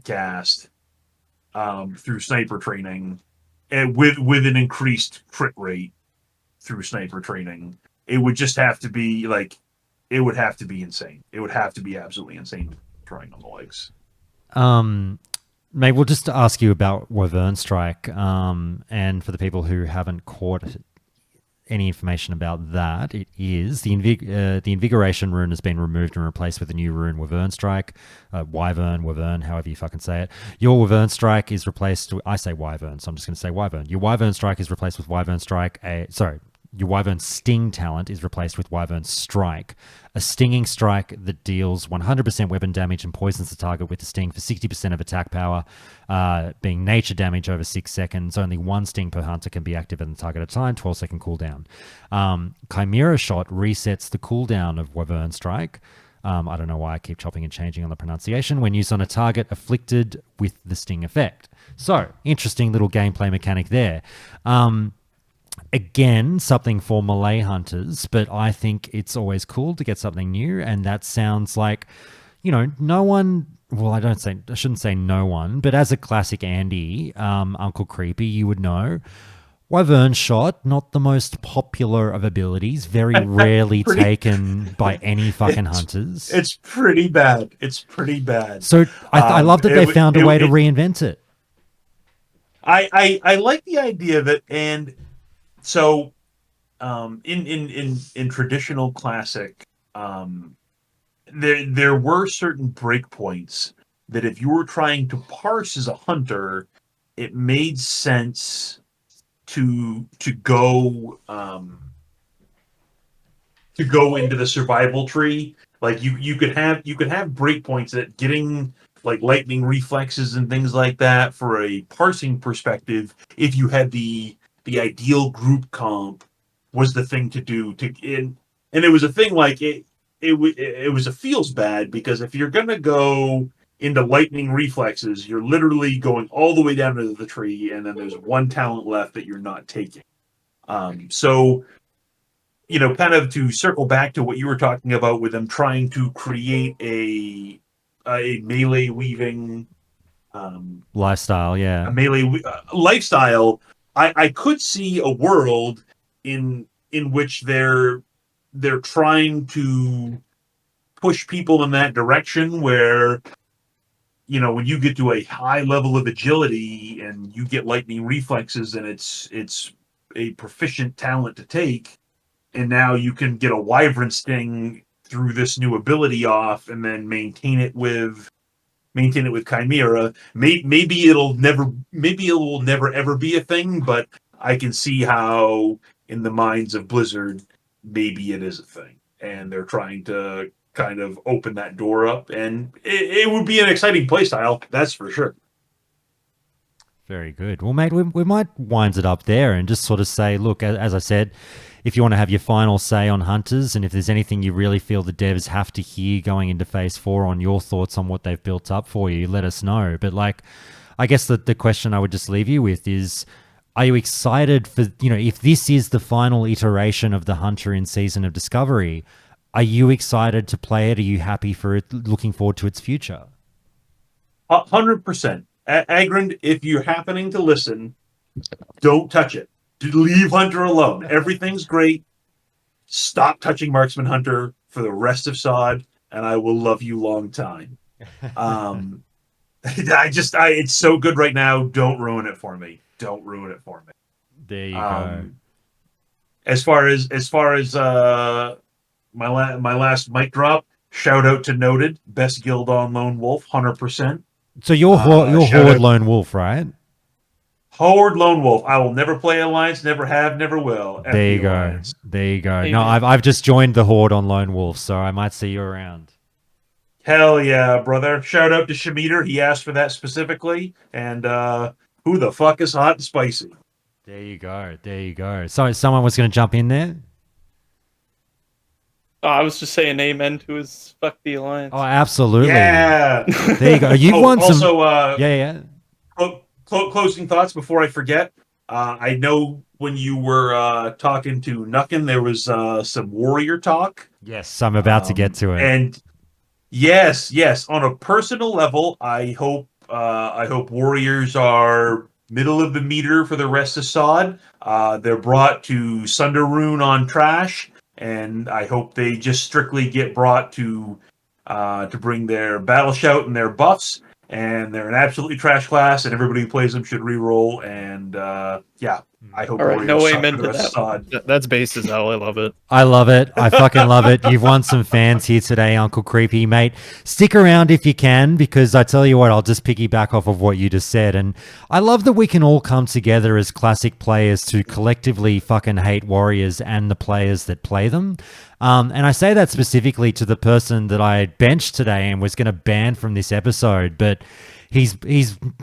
cast through sniper training, and with an increased crit rate through sniper training. It would just have to be like, it would have to be insane. It would have to be absolutely insane throwing on the legs. Maybe we'll just ask you about Wyvern Strike, and for the people who haven't caught any information about that, it is the Invigoration rune has been removed and replaced with a new rune, Wyvern Strike, Wyvern, however you fucking say it. Your Wyvern Strike is replaced. I say Wyvern, so I'm just going to say Wyvern. Your Wyvern Strike is replaced with Wyvern Strike. Your Wyvern Sting talent is replaced with Wyvern Strike, a stinging strike that deals 100% weapon damage and poisons the target with a sting for 60% of attack power, being nature damage over 6 seconds. Only one sting per hunter can be active in the target at a time, 12-second cooldown. Chimera Shot resets the cooldown of Wyvern Strike. I don't know why I keep chopping and changing on the pronunciation, when used on a target afflicted with the sting effect. So, interesting little gameplay mechanic there. Again, something for melee hunters, but I think it's always cool to get something new, and that sounds like, no one. Well, I shouldn't say no one, but as a classic Andy, Uncle Creepy, you would know. Wyvern Shot, not the most popular of abilities, very rarely taken by any fucking hunters. It's pretty bad. So I love that they found a way to reinvent it. I like the idea of it, and so in traditional Classic, there were certain breakpoints that if you were trying to parse as a hunter, it made sense to go into the survival tree. Like you could have breakpoints that getting like lightning reflexes and things like that for a parsing perspective, if you had the ideal group comp, was the thing to do and it was a thing like it was a feels bad, because if you're gonna go into lightning reflexes, you're literally going all the way down to the tree, and then there's one talent left that you're not taking. So, kind of to circle back to what you were talking about with them trying to create a melee weaving Lifestyle, yeah. a melee lifestyle, I could see a world in which they're trying to push people in that direction where when you get to a high level of agility and you get lightning reflexes and it's a proficient talent to take, and now you can get a wyvern sting through this new ability off and then maintain it with Chimera. Maybe it will never ever be a thing, but I can see how in the minds of Blizzard maybe it is a thing, and they're trying to kind of open that door up, and it would be an exciting playstyle, that's for sure. Very good. Well, mate, we might wind it up there and just sort of say, look, as I said, if you want to have your final say on Hunters, and if there's anything you really feel the devs have to hear going into Phase 4 on your thoughts on what they've built up for you, let us know. But, I guess the question I would just leave you with is, are you excited for, if this is the final iteration of the Hunter in Season of Discovery, are you excited to play it? Are you happy for it, looking forward to its future? 100%. Agrand, if you're happening to listen, don't touch it. Leave Hunter alone. Everything's great. Stop touching Marksman Hunter for the rest of SOD, and I will love you long time. It's so good right now. Don't ruin it for me. Don't ruin it for me. There you go. As far as my last mic drop, shout out to Noted, best guild on Lone Wolf, 100%. So you're Horde Lone Wolf, right? Horde Lone Wolf. I will never play Alliance, never have, never will. There you go. Alliance. There you go. Amen. No, I've just joined the Horde on Lone Wolf, so I might see you around. Hell yeah, brother. Shout out to Shameter. He asked for that specifically. And who the fuck is hot and spicy? There you go. There you go. So someone was going to jump in there? Oh, I was just saying amen to his fuck the Alliance. Oh, absolutely. Yeah. There you go. You've won some... Also, yeah. Closing thoughts before I forget. I know when you were talking to Nuckin, there was some warrior talk. Yes, I'm about to get to it. And yes. On a personal level, I hope warriors are middle of the meter for the rest of SOD. They're brought to Sunderrune on trash, and I hope they just strictly get brought to bring their battle shout and their buffs. And they're an absolutely trash class, and everybody who plays them should reroll. And I hope. All right, no amen to that. SOD. That's base as hell. I love it. I love it. I fucking love it. You've won some fans here today, Uncle Creepy, mate. Stick around if you can, because I tell you what, I'll just piggyback off of what you just said. And I love that we can all come together as classic players to collectively fucking hate warriors and the players that play them. And I say that specifically to the person that I benched today and was going to ban from this episode, but he's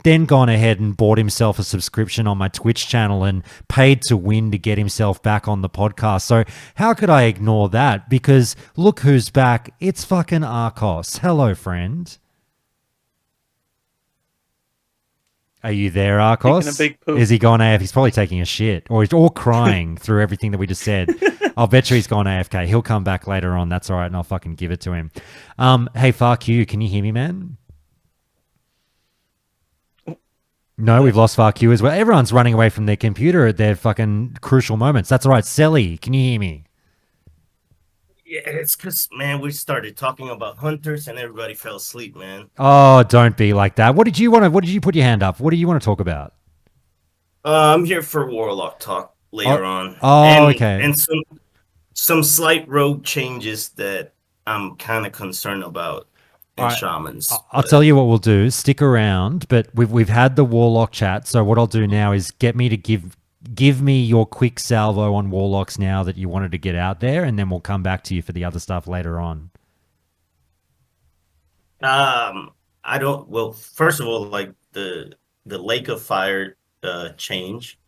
then gone ahead and bought himself a subscription on my Twitch channel and paid to win to get himself back on the podcast. So how could I ignore that? Because look who's back. It's fucking Arcos. Hello, friend. Are you there, Arcos? Taking a big poop. Is he gone AF? He's probably taking a shit or crying through everything that we just said. I'll bet you he's gone AFK. He'll come back later on. That's all right, and I'll fucking give it to him. Hey, Fuck You, can you hear me, man? No, we've lost Fuck You as well. Everyone's running away from their computer at their fucking crucial moments. That's all right. Selly, can you hear me? Yeah, it's because, man, we started talking about hunters and everybody fell asleep, man. Oh, don't be like that. What did you put your hand up? What do you want to talk about? I'm here for Warlock talk later on. Oh, okay. And some slight rogue changes that I'm kind of concerned about in All right. Shamans. I'll tell you what we'll do. Stick around, but we've had the Warlock chat. So what I'll do now is get me to give me your quick salvo on Warlocks now that you wanted to get out there, and then we'll come back to you for the other stuff later on. I don't. Well, first of all, like the Lake of Fire change.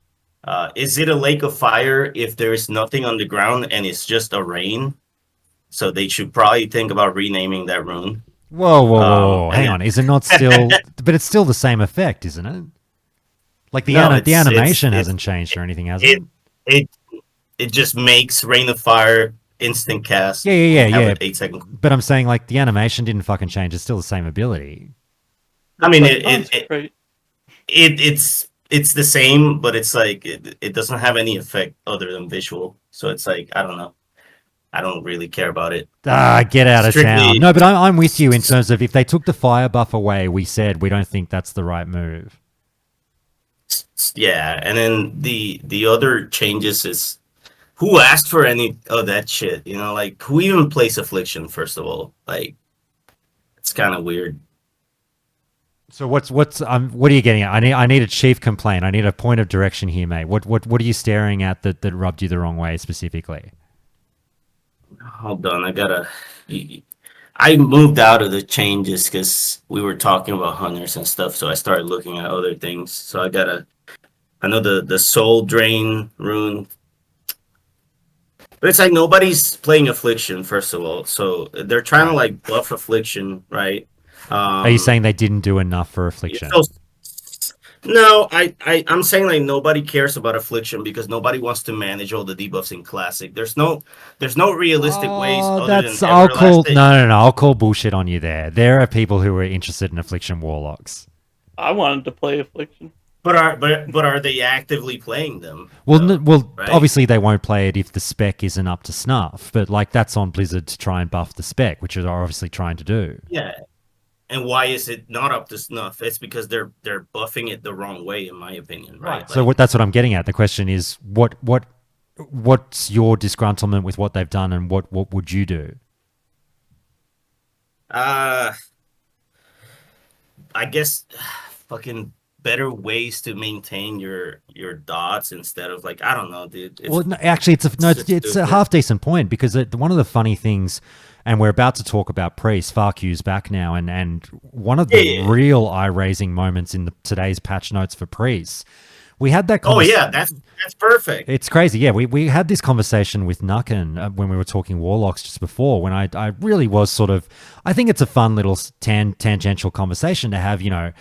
Is it a Lake of Fire if there is nothing on the ground and it's just a rain? So they should probably think about renaming that rune. Whoa. Hang on. Is it not still... but it's still the same effect, isn't it? Like the animation hasn't changed or anything, has it? it just makes Rain of Fire instant cast. Yeah. Have an 8-second. But I'm saying like the animation didn't fucking change. It's still the same ability. I mean, But sounds great. it's the same, but it's like it doesn't have any effect other than visual. So it's like I don't know. I don't really care about it. Get out of Strictly- town. No, but I'm with you in terms of if they took the fire buff away, we said we don't think that's the right move. Yeah, and then the other changes is who asked for any of that shit? You know, like who even plays Affliction? First of all, like it's kind of weird. So what are you getting at? I need a chief complaint. I need a point of direction here, mate. What are you staring at that rubbed you the wrong way specifically? Hold on, I moved out of the changes because we were talking about hunters and stuff, so I started looking at other things. So I know the soul drain rune, but it's like nobody's playing Affliction, first of all. So they're trying to like buff Affliction, right? Are you saying they didn't do enough for Affliction? No, I'm saying like nobody cares about Affliction because nobody wants to manage all the debuffs in Classic. There's no realistic ways other than I'll call Everlasting. no. I'll call bullshit on you there. There are people who are interested in Affliction Warlocks. I wanted to play Affliction. But are they actively playing them? Well, though, right? obviously they won't play it if the spec isn't up to snuff. But like that's on Blizzard to try and buff the spec, which they're obviously trying to do. Yeah. And why is it not up to snuff? It's because they're buffing it the wrong way, in my opinion, right? So that's what I'm getting at. The question is, what's your disgruntlement with what they've done, and what would you do? I guess fucking better ways to maintain your dots instead of like I don't know, dude. Well, no, actually, it's a half decent point because one of the funny things. And we're about to talk about Priest. FARQ's back now, and one of the real eye-raising moments in today's patch notes for Priest, we had that. Oh yeah, that's perfect. It's crazy. Yeah, we had this conversation with Nucken when we were talking Warlocks just before. When I really was sort of, I think it's a fun little tangential conversation to have. You know,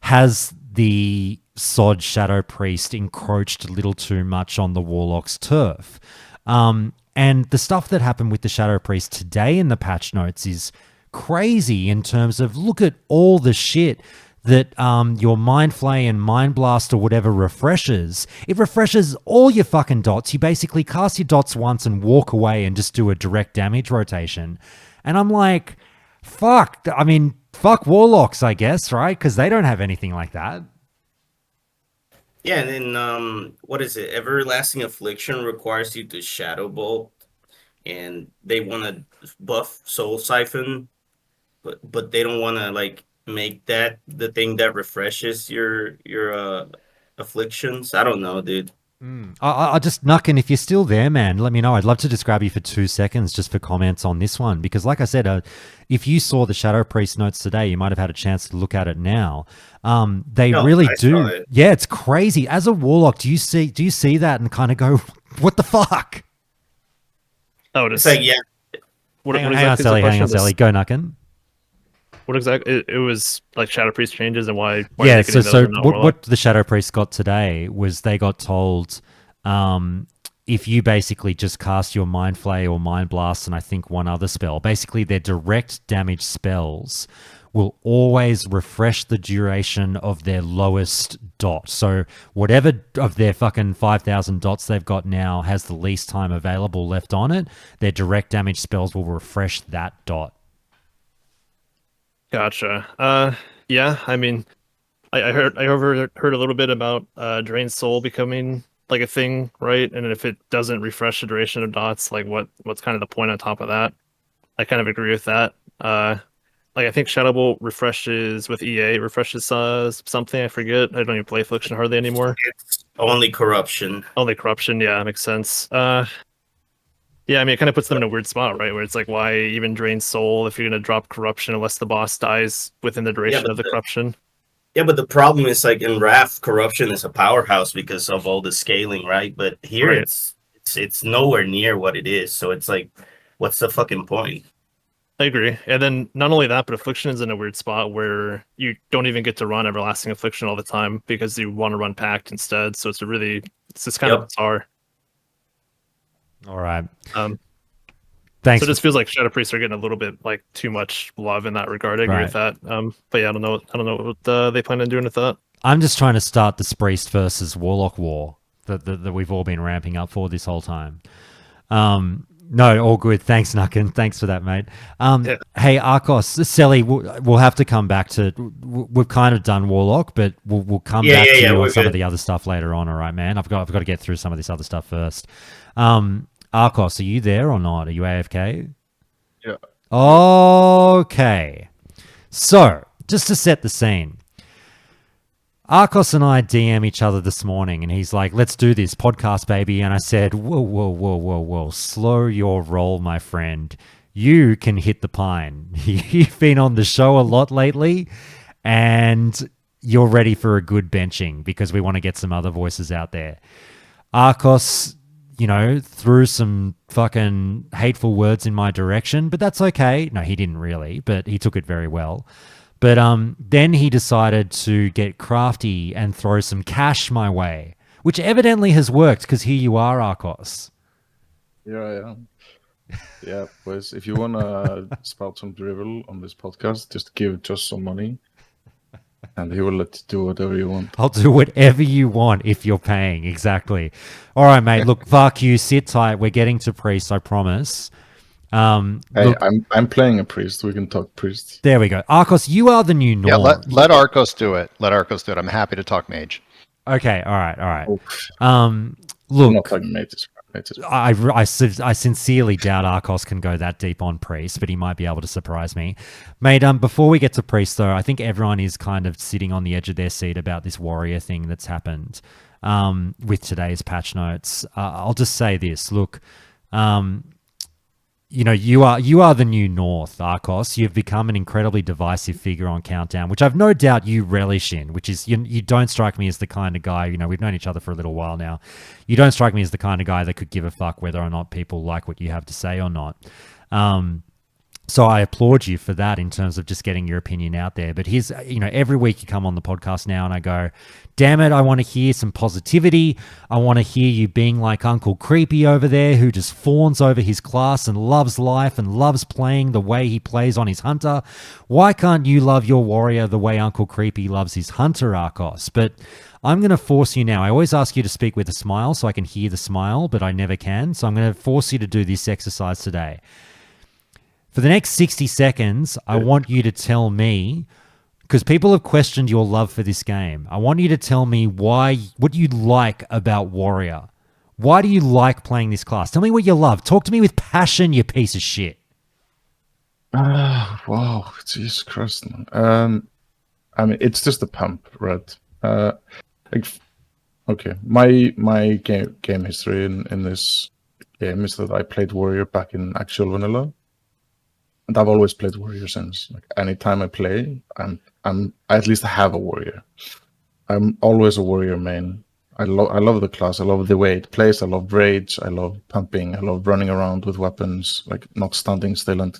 has the Sod Shadow Priest encroached a little too much on the Warlock's turf? And the stuff that happened with the Shadow Priest today in the patch notes is crazy in terms of look at all the shit that your Mind Flay and Mind Blast or whatever refreshes. It refreshes all your fucking dots. You basically cast your dots once and walk away and just do a direct damage rotation. And I'm like, fuck. I mean, fuck Warlocks, I guess, right? Because they don't have anything like that. Yeah, and then what is it? Everlasting Affliction requires you to Shadow Bolt, and they want to buff Soul Siphon, but they don't want to like make that the thing that refreshes your afflictions. I don't know, dude. I just Nucken, if you're still there, man, let me know. I'd love to just grab you for 2 seconds just for comments on this one because, like I said, if you saw the Shadow Priest notes today, you might have had a chance to look at it now. They really do. It. Yeah, it's crazy. As a Warlock, do you see that and kind of go, "What the fuck?" Oh, it's like yeah. Hang on, Sally. Go, Nucken. What exactly? It was like Shadow Priest changes and why yeah, so what the Shadow Priest got today was they got told if you basically just cast your Mind Flay or Mind Blast and I think one other spell, basically their direct damage spells will always refresh the duration of their lowest dot. So whatever of their fucking 5,000 dots they've got now has the least time available left on it, their direct damage spells will refresh that dot. Gotcha. Yeah, I mean, I heard a little bit about Drained Soul becoming like a thing, right? And if it doesn't refresh the duration of dots, like what's kind of the point on top of that? I kind of agree with that. Like I think Shadow Bolt refreshes with EA, refreshes something, I forget. I don't even play Affliction hardly anymore. It's only corruption. Only corruption, yeah, makes sense. Yeah, I mean, it kind of puts them in a weird spot, right? Where it's like, why even drain soul if you're going to drop corruption unless the boss dies within the duration of the corruption? Yeah, but the problem is, like, in Wrath, corruption is a powerhouse because of all the scaling, right? But here right. it's nowhere near what it is. So it's like, what's the fucking point? I agree. And then not only that, but Affliction is in a weird spot where you don't even get to run Everlasting Affliction all the time because you want to run Pact instead. So it's just kind of bizarre. All right. So Thanks. it just feels like Shadow Priests are getting a little bit like too much love in that regard. I agree Right. with that. But yeah, I don't know. I don't know what they plan on doing with that. I'm just trying to start this priest versus warlock war that we've all been ramping up for this whole time. No, all good. Thanks, Nucken. Thanks for that, mate. Yeah. Hey, Arcos, Selly, we'll have to come back to. We've kind of done warlock, but we'll come back to you on we're some of good. the other stuff later on. All right, man. I've got to get through some of this other stuff first. Arcos, are you there or not? Are you AFK? Yeah. Okay. So, just to set the scene, Arcos and I DM each other this morning, and he's like, let's do this podcast, baby. And I said, whoa. Slow your roll, my friend. You can hit the pine. You've been on the show a lot lately, and you're ready for a good benching because we want to get some other voices out there. Arcos, threw some fucking hateful words in my direction, but that's okay. No, he didn't really, but he took it very well. But then he decided to get crafty and throw some cash my way, which evidently has worked because here you are, Arcos. Here I am. Yeah, boys, if you want to spout some drivel on this podcast, just give just some money and he will let you do whatever you want. I'll do whatever you want if you're paying. Exactly. All right, mate. Look, fuck you. Sit tight. We're getting to priest, I promise. Hey, Look, I'm playing a priest. We can talk priest. there we go. Arcos, you are the new norm. Yeah, let Arcos do it. Let Arcos do it. I'm happy to talk mage. Okay. All right. Oof. Look, I'm not talking mages. I sincerely doubt Arcos can go that deep on priest, but he might be able to surprise me. Mate, before we get to priest, though, I think everyone is kind of sitting on the edge of their seat about this warrior thing that's happened with today's patch notes. I'll just say this. Look, you are the new North, Arcos. You've become an incredibly divisive figure on Countdown, which I've no doubt you relish in, which is you don't strike me as the kind of guy, we've known each other for a little while now. You don't strike me as the kind of guy that could give a fuck whether or not people like what you have to say or not. So I applaud you for that in terms of just getting your opinion out there. But here's, every week you come on the podcast now and I go, damn it, I want to hear some positivity. I want to hear you being like Uncle Creepy over there who just fawns over his class and loves life and loves playing the way he plays on his hunter. Why can't you love your warrior the way Uncle Creepy loves his hunter, Arcos? But I'm going to force you now. I always ask you to speak with a smile so I can hear the smile, but I never can. So I'm going to force you to do this exercise today. For the next 60 seconds, I want you to tell me, because people have questioned your love for this game, I want you to tell me what you like about Warrior. Why do you like playing this class? Tell me what you love. Talk to me with passion, you piece of shit. Wow, Jesus Christ. It's just a pump, right? Okay, my game history in this game is that I played Warrior back in actual vanilla. And I've always played Warrior since. Like anytime I play, I at least have a Warrior. I'm always a Warrior main. I love the class. I love the way it plays. I love rage. I love pumping. I love running around with weapons, like not standing still and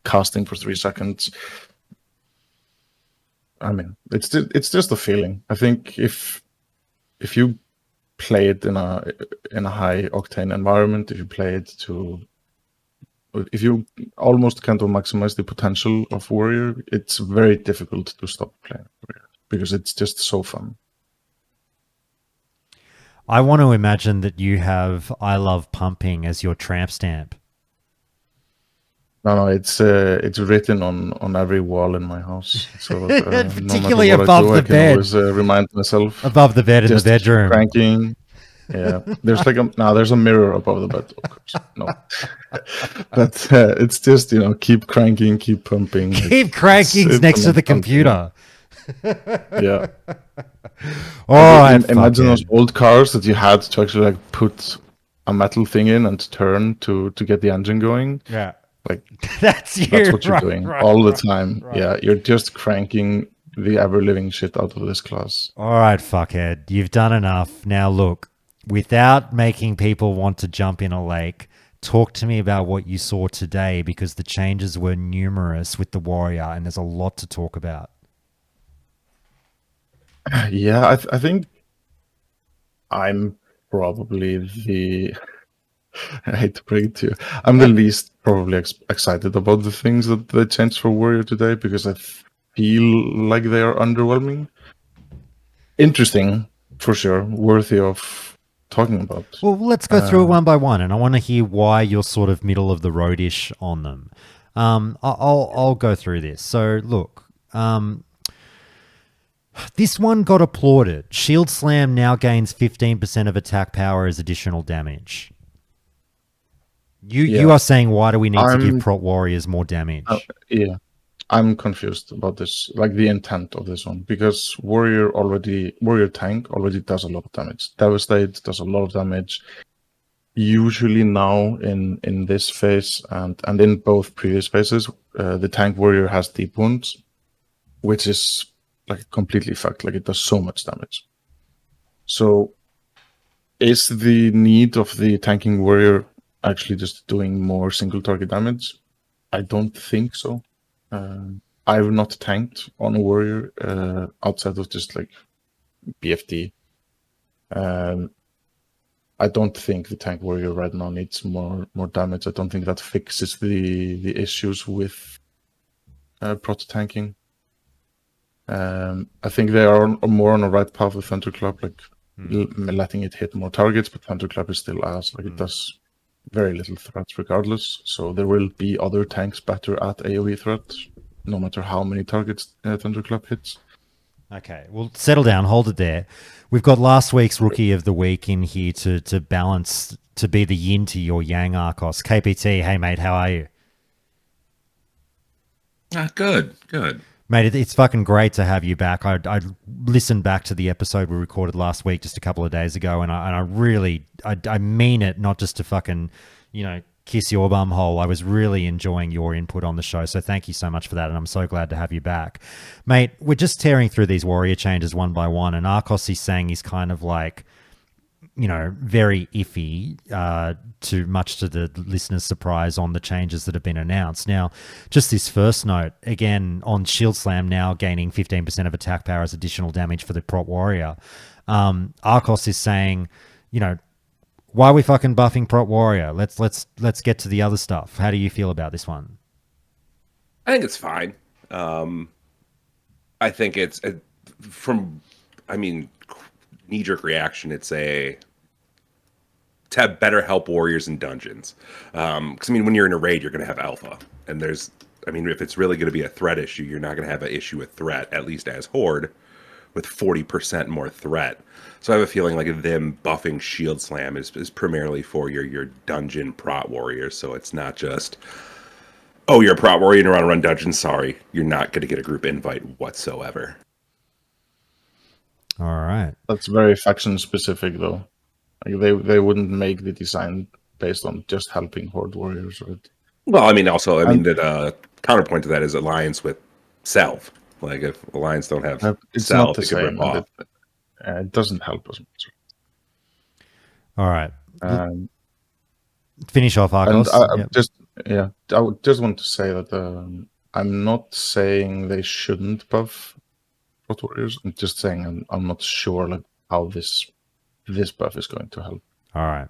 casting for 3 seconds. It's just a feeling. I think if you play it in a high octane environment, if you almost can't maximize the potential of Warrior, it's very difficult to stop playing Warrior because it's just so fun. I want to imagine that you have I love pumping as your tramp stamp. No, it's written on every wall in my house. So particularly no matter what above I do, the I can bed. always remind myself. Above the bed in the Just keep bedroom. cranking. Yeah, there's there's a mirror above the bed, of course. No, but it's just keep cranking, keep pumping. Keep cranking it's next to the pumping. computer. Yeah. All right, Imagine those fuckhead. old cars that you had to actually put a metal thing in and turn to get the engine going. Yeah. Like That's you. that's what you're Right, doing right, all the right, time. right. Yeah, you're just cranking the ever living shit out of this class. All right, fuckhead. You've done enough. Now look, without making people want to jump in a lake, talk to me about what you saw today because the changes were numerous with the Warrior and there's a lot to talk about. Yeah, I think I'm probably I hate to break it to you. I'm the least probably excited about the things that they changed for Warrior today because I feel like they are underwhelming. Interesting, for sure. Worthy of talking about. Well, let's go through it one by one, and I want to hear why you're sort of middle of the roadish on them. I'll go through this. So look, this one got applauded. Shield Slam now gains 15% of attack power as additional damage. You are saying, why do we need to give Prot Warriors more damage? Yeah, I'm confused about this, like the intent of this one, because Warrior Tank already does a lot of damage. Devastate does a lot of damage. Usually now in this phase and in both previous phases, the Tank Warrior has Deep Wounds, which is like completely fucked. Like it does so much damage. So is the need of the tanking warrior actually just doing more single target damage? I don't think so. I've not tanked on a warrior outside of just like BFD. I don't think the tank warrior right now needs more damage. I don't think that fixes the issues with proto tanking. I think they are more on the right path with Thunderclap, like letting it hit more targets, but Thunderclap is still ass. Like it does very little threats regardless. So there will be other tanks better at AoE threat, no matter how many targets Thunderclap hits. Okay, well, settle down, hold it there. We've got last week's Rookie of the Week in here to balance, to be the yin to your yang, Arcos. KPT, hey mate, how are you? Good. Mate, it's fucking great to have you back. I listened back to the episode we recorded last week, just a couple of days ago, and I really mean it, not just to fucking, kiss your bum hole. I was really enjoying your input on the show, so thank you so much for that, and I'm so glad to have you back. Mate, we're just tearing through these warrior changes one by one, and Arcos is saying he's kind of like, very iffy, much to the listener's surprise, on the changes that have been announced. Now, just this first note, again, on Shield Slam now gaining 15% of attack power as additional damage for the Prot Warrior. Arcos is saying, why are we fucking buffing Prot Warrior? Let's get to the other stuff. How do you feel about this one? I think it's fine. I think it's knee-jerk reaction. It's to have better help warriors in dungeons. Because when you're in a raid, you're going to have alpha, and if it's really going to be a threat issue, you're not going to have an issue with threat, at least as Horde, with 40% more threat. So I have a feeling like them buffing Shield Slam is primarily for your dungeon Prot warriors. So it's not just, oh, you're a Prot warrior and you want to run dungeons. Sorry, you're not going to get a group invite whatsoever. All right. That's very faction specific, though. Like they wouldn't make the design based on just helping Horde warriors, right? Well, that counterpoint to that is alliance with Self. Like if alliance don't have it's Self, not the same. It doesn't help us much. All right. Finish off, Arcos. I would just want to say that I'm not saying they shouldn't buff Prot warriors. I'm just saying I'm not sure like how this buff is going to help. All right.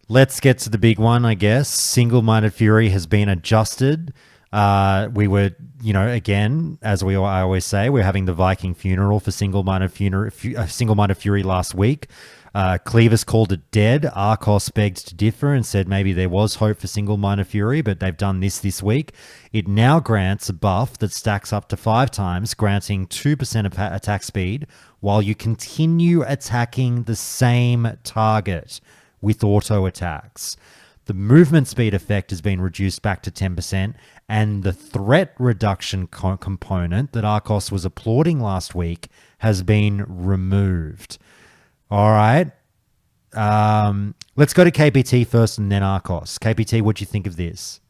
Let's get to the big one, I guess. Single-Minded Fury has been adjusted. We were, again, as I always say, we're having the Viking funeral for Single-Minded Fury last week. Cleaver's called it dead. Arcos begged to differ and said maybe there was hope for Single-Minded Fury, but they've done this week. It now grants a buff that stacks up to 5 times, granting 2% of attack speed while you continue attacking the same target with auto attacks. The movement speed effect has been reduced back to 10%, and the threat reduction component that Arcos was applauding last week has been removed. All right. Let's go to KPT first and then Arcos. KPT, what do you think of this?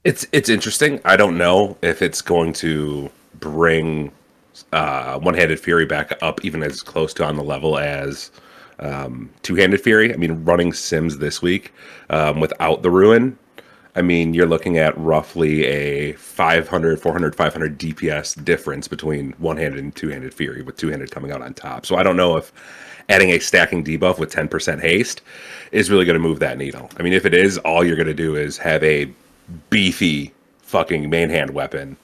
It's interesting. I don't know if it's going to bring One-Handed Fury back up even as close to on the level as Two-Handed Fury. Running Sims this week without the Ruin, I mean, you're looking at roughly a 500, 400, 500 DPS difference between one-handed and two-handed Fury, with two-handed coming out on top. So I don't know if adding a stacking debuff with 10% haste is really going to move that needle. I mean, if it is, all you're going to do is have a beefy fucking main hand weapon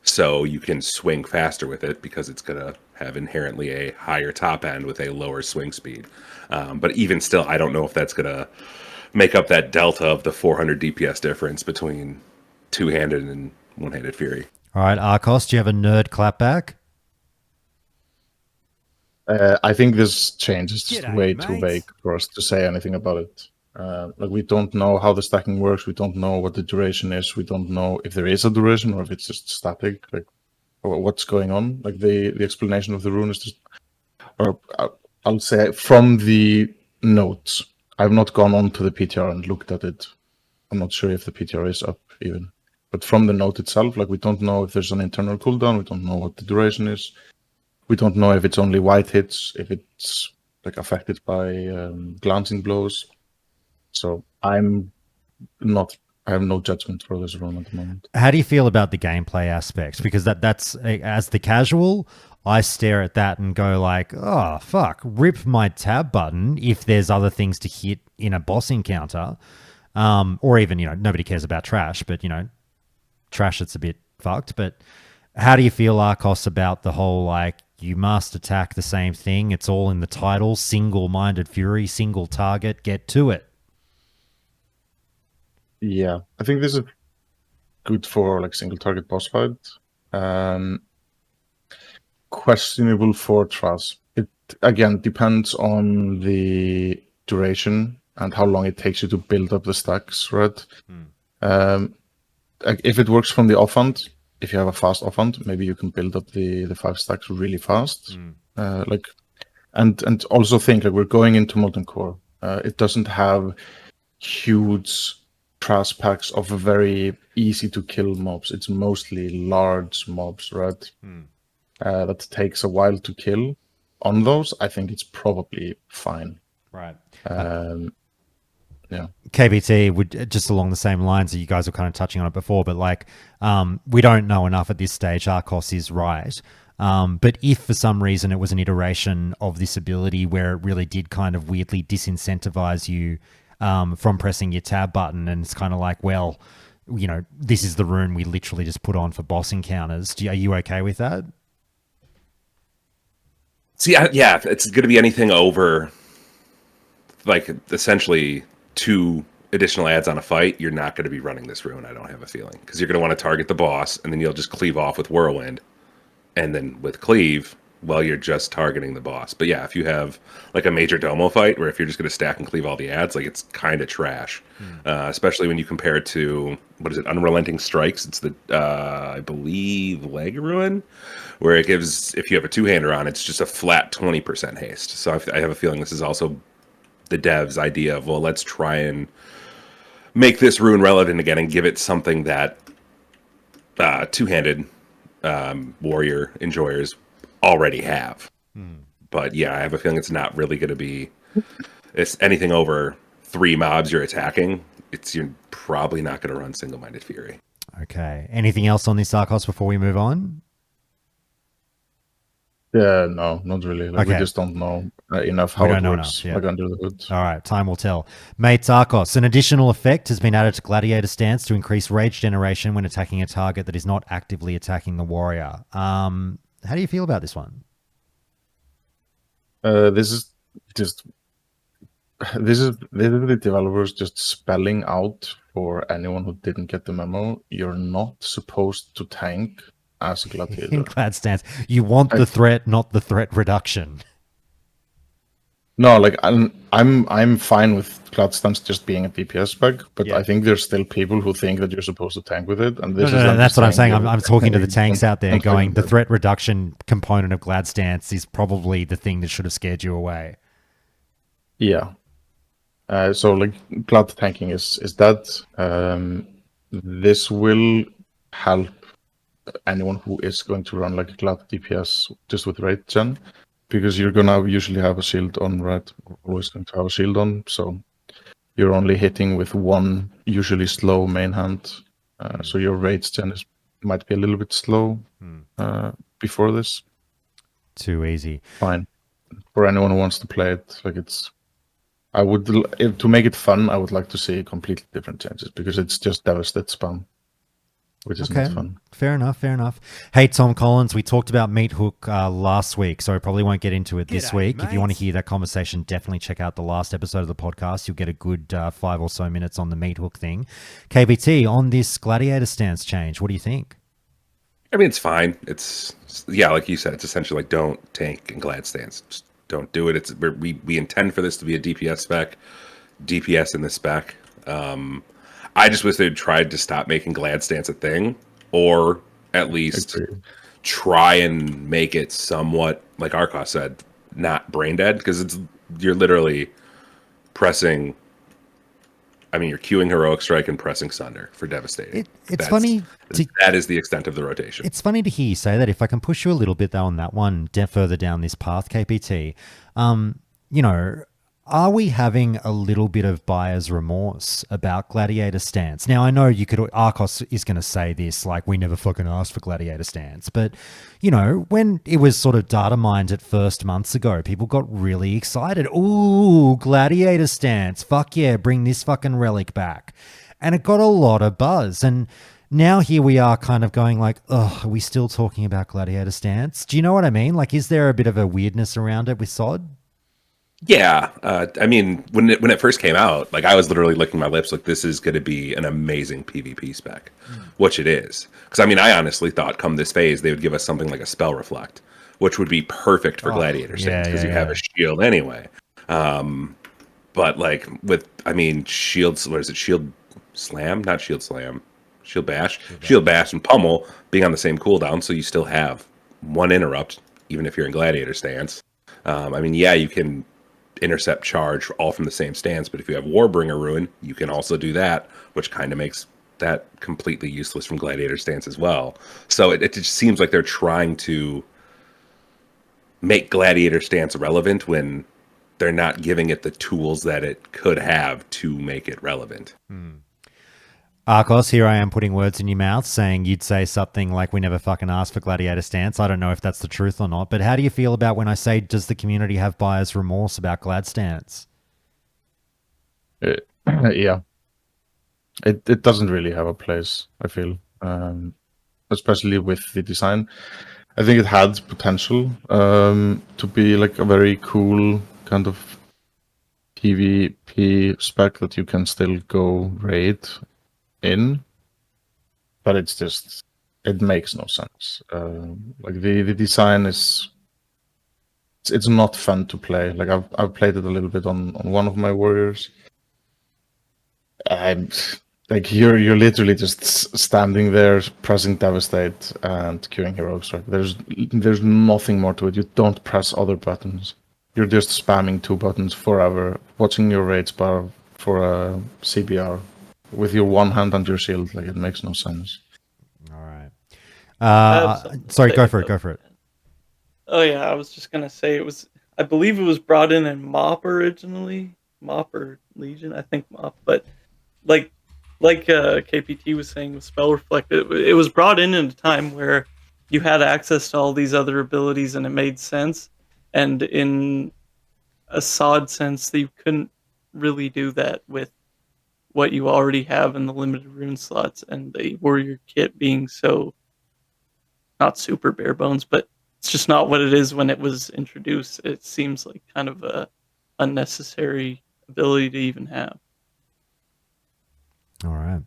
so you can swing faster with it because it's going to have inherently a higher top end with a lower swing speed. But even still, I don't know if that's going to make up that delta of the 400 DPS difference between two-handed and one-handed Fury. All right, Arcos, do you have a nerd clapback? I think this change is just G'day, way too mate. vague for us to say anything about it. Like, we don't know how the stacking works. We don't know what the duration is. We don't know if there is a duration or if it's just static. Like, what's going on? Like, the explanation of the rune is just, or I'll say from the notes. I've not gone on to the PTR and looked at it. I'm not sure if the PTR is up even. But from the note itself, like, we don't know if there's an internal cooldown. We don't know what the duration is. We don't know if it's only white hits, if it's like affected by glancing blows. So I have no judgment for this run at the moment. How do you feel about the gameplay aspects? Because that's as the casual, I stare at that and go like, oh, fuck, rip my tab button if there's other things to hit in a boss encounter. Or even, nobody cares about trash, but, trash, it's a bit fucked. But how do you feel, Arcos, about the whole, like, you must attack the same thing? It's all in the title, single-minded fury, single target, get to it. Yeah, I think this is good for like single target boss fight. Questionable for Trust. It again depends on the duration and how long it takes you to build up the stacks, right? Like, if it works from the offhand, if you have a fast offhand, maybe you can build up the 5 stacks really fast. And also think like we're going into Molten Core. It doesn't have huge trash packs of very easy to kill mobs. It's mostly large mobs, right? That takes a while to kill. On those, I think it's probably fine. Right. Yeah. KBT would just along the same lines that you guys were kind of touching on it before, but like we don't know enough at this stage. Arcos is right. But if for some reason it was an iteration of this ability where it really did kind of weirdly disincentivize you from pressing your tab button, and it's kind of like, well, this is the rune we literally just put on for boss encounters. Are you okay with that? See, yeah, it's going to be anything over, like, essentially 2 additional adds on a fight. You're not going to be running this rune, I don't have a feeling, because you're going to want to target the boss, and then you'll just cleave off with Whirlwind, and then with Cleave, well, you're just targeting the boss. But yeah, if you have like a major domo fight where if you're just going to stack and cleave all the adds, like, it's kind of trash, especially when you compare it to, what is it, Unrelenting Strikes. It's the, I believe, Leg Ruin, where it gives, if you have a 2-hander on, it's just a flat 20% haste. So I have a feeling this is also the devs' idea of, well, let's try and make this rune relevant again and give it something that two-handed warrior enjoyers already have. But yeah, I have a feeling it's not really going to be, it's anything over 3 mobs you're attacking, you're probably not going to run single-minded fury. Okay. Anything else on this, Arcos, before we move on? Yeah, no, not really. Like, Okay. we just don't know enough how it works, like, under the hood. All right, time will tell. Mates, Arcos, an additional effect has been added to Gladiator Stance to increase rage generation when attacking a target that is not actively attacking the warrior. How do you feel about this one? This is the developers just spelling out for anyone who didn't get the memo. You're not supposed to tank as a gladiator. In Glad Stance, you want the threat, not the threat reduction. No, like, I'm fine with Glad Stance just being a DPS spec, but I think there's still people who think that you're supposed to tank with it. And this No, that's what I'm saying. I'm talking to the you tanks don't- out there don't going, tank the with it. threat reduction component of Glad Stance is probably the thing that should have scared you away. Yeah. So, like, Glad tanking is that. This will help anyone who is going to run like a Glad DPS just with rate gen, because you're gonna usually have a shield on, right? Always going to have a shield on, so you're only hitting with one usually slow main hand. So your rage gen might be a little bit slow before this. Too easy. Fine. For anyone who wants to play it, like to make it fun, I would like to see completely different changes because it's just devastate spam, which is not fun. Fair enough. Hey, Tom Collins, we talked about Meat Hook last week, so I probably won't get into it this week. If you want to hear that conversation, definitely check out the last episode of the podcast. You'll get a good 5 or so minutes on the Meat Hook thing. KBT, on this Gladiator stance change, what do you think? I mean, it's fine. It's like you said, it's essentially like don't tank and glad stance. Just don't do it. We intend for this to be a DPS spec, DPS in the spec. I just wish they'd tried to stop making glad stance a thing, or at least try and make it somewhat, like Arcos said, not brain dead, because you're literally pressing. I mean, you're queuing Heroic Strike and pressing Sunder for devastating. It's funny. That is the extent of the rotation. It's funny to hear you say that. If I can push you a little bit, though, on that one, further down this path, KPT, are we having a little bit of buyer's remorse about Gladiator stance? Now, I know Arcos is going to say this, like, we never fucking asked for Gladiator stance. But, when it was sort of data mined at first months ago, people got really excited. Ooh, Gladiator stance. Fuck yeah, bring this fucking relic back. And it got a lot of buzz. And now here we are kind of going like, oh, are we still talking about Gladiator stance? Do you know what I mean? Like, is there a bit of a weirdness around it with SOD? Yeah, I mean, when it first came out, like I was literally licking my lips, like this is going to be an amazing PvP spec, which it is. Because I mean, I honestly thought come this phase they would give us something like a Spell Reflect, which would be perfect for Gladiator stance because you have a shield anyway. But like shields, what is it? Shield Slam, not Shield Slam, Shield Bash, Shield Bash, and Pummel being on the same cooldown, so you still have one interrupt even if you're in Gladiator stance. I mean, yeah, you can intercept charge all from the same stance, but if you have Warbringer Ruin, you can also do that, which kind of makes that completely useless from Gladiator stance as well. So it just seems like they're trying to make Gladiator stance relevant when they're not giving it the tools that it could have to make it relevant. Arcos, here I am putting words in your mouth saying you'd say something like we never fucking asked for Gladiator stance. I don't know if that's the truth or not, but how do you feel about when I say, does the community have buyer's remorse about Glad stance? Yeah. It doesn't really have a place, I feel, especially with the design. I think it had potential to be like a very cool kind of PvP spec that you can still go raid in, but it makes no sense. Like the design it's not fun to play. Like I've played it a little bit on one of my warriors. Like you're literally just standing there pressing devastate and queuing heroics. Right? There's nothing more to it. You don't press other buttons. You're just spamming 2 buttons forever, watching your rage bar for a CBR with your one hand and your shield. Like, it makes no sense. All right. Sorry, go for it. Oh yeah, I was just gonna say I believe it was brought in MOP originally, MOP or Legion, I think MOP, but like KPT was saying with Spell Reflect, it was brought in a time where you had access to all these other abilities and it made sense, and in a SOD sense, you couldn't really do that with what you already have in the limited rune slots and the warrior kit being so not super bare bones, but it's just not what it is when it was introduced. It seems like kind of a unnecessary ability to even have. All right.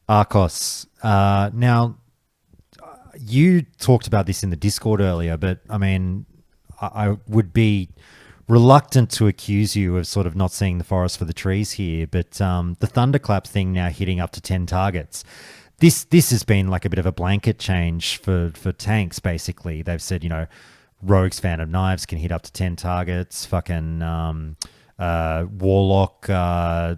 Arcos, now you talked about this in the Discord earlier, but I mean, I would be reluctant to accuse you of sort of not seeing the forest for the trees here, but the Thunderclap thing now hitting up to 10 targets. This has been like a bit of a blanket change for tanks, basically. They've said, Rogue's Phantom Knives can hit up to 10 targets. Fucking Warlock, I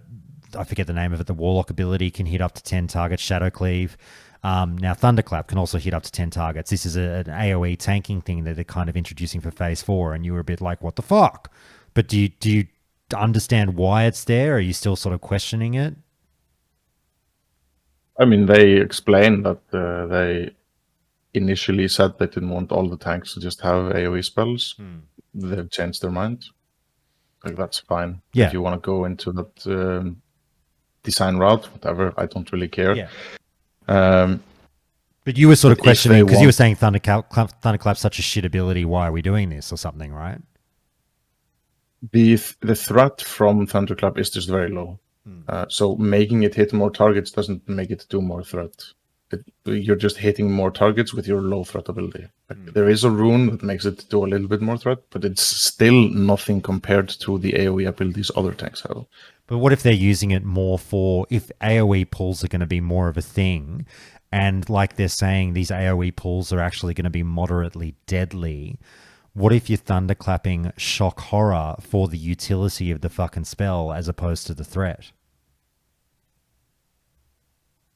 forget the name of it, the Warlock ability can hit up to 10 targets, Shadow Cleave. Now, Thunderclap can also hit up to 10 targets. This is an AoE tanking thing that they're kind of introducing for Phase 4, and you were a bit like, what the fuck? But do you understand why it's there? Or are you still sort of questioning it? I mean, they explained that they initially said they didn't want all the tanks to just have AoE spells. They've changed their mind. Like, that's fine. Yeah. If you want to go into that design route, whatever, I don't really care. Yeah. But you were sort of But if questioning they because you were want- saying Thunderclap's such a shit ability. Why are we doing this or something, right? The threat from Thunderclap is just very low. So making it hit more targets doesn't make it do more threat. You're just hitting more targets with your low threat ability. There is a rune that makes it do a little bit more threat, but it's still nothing compared to the AoE abilities other tanks have. But what if they're using it more for if AoE pulls are going to be more of a thing, and like they're saying, these AoE pulls are actually going to be moderately deadly? What if you're thunderclapping shock horror for the utility of the fucking spell as opposed to the threat?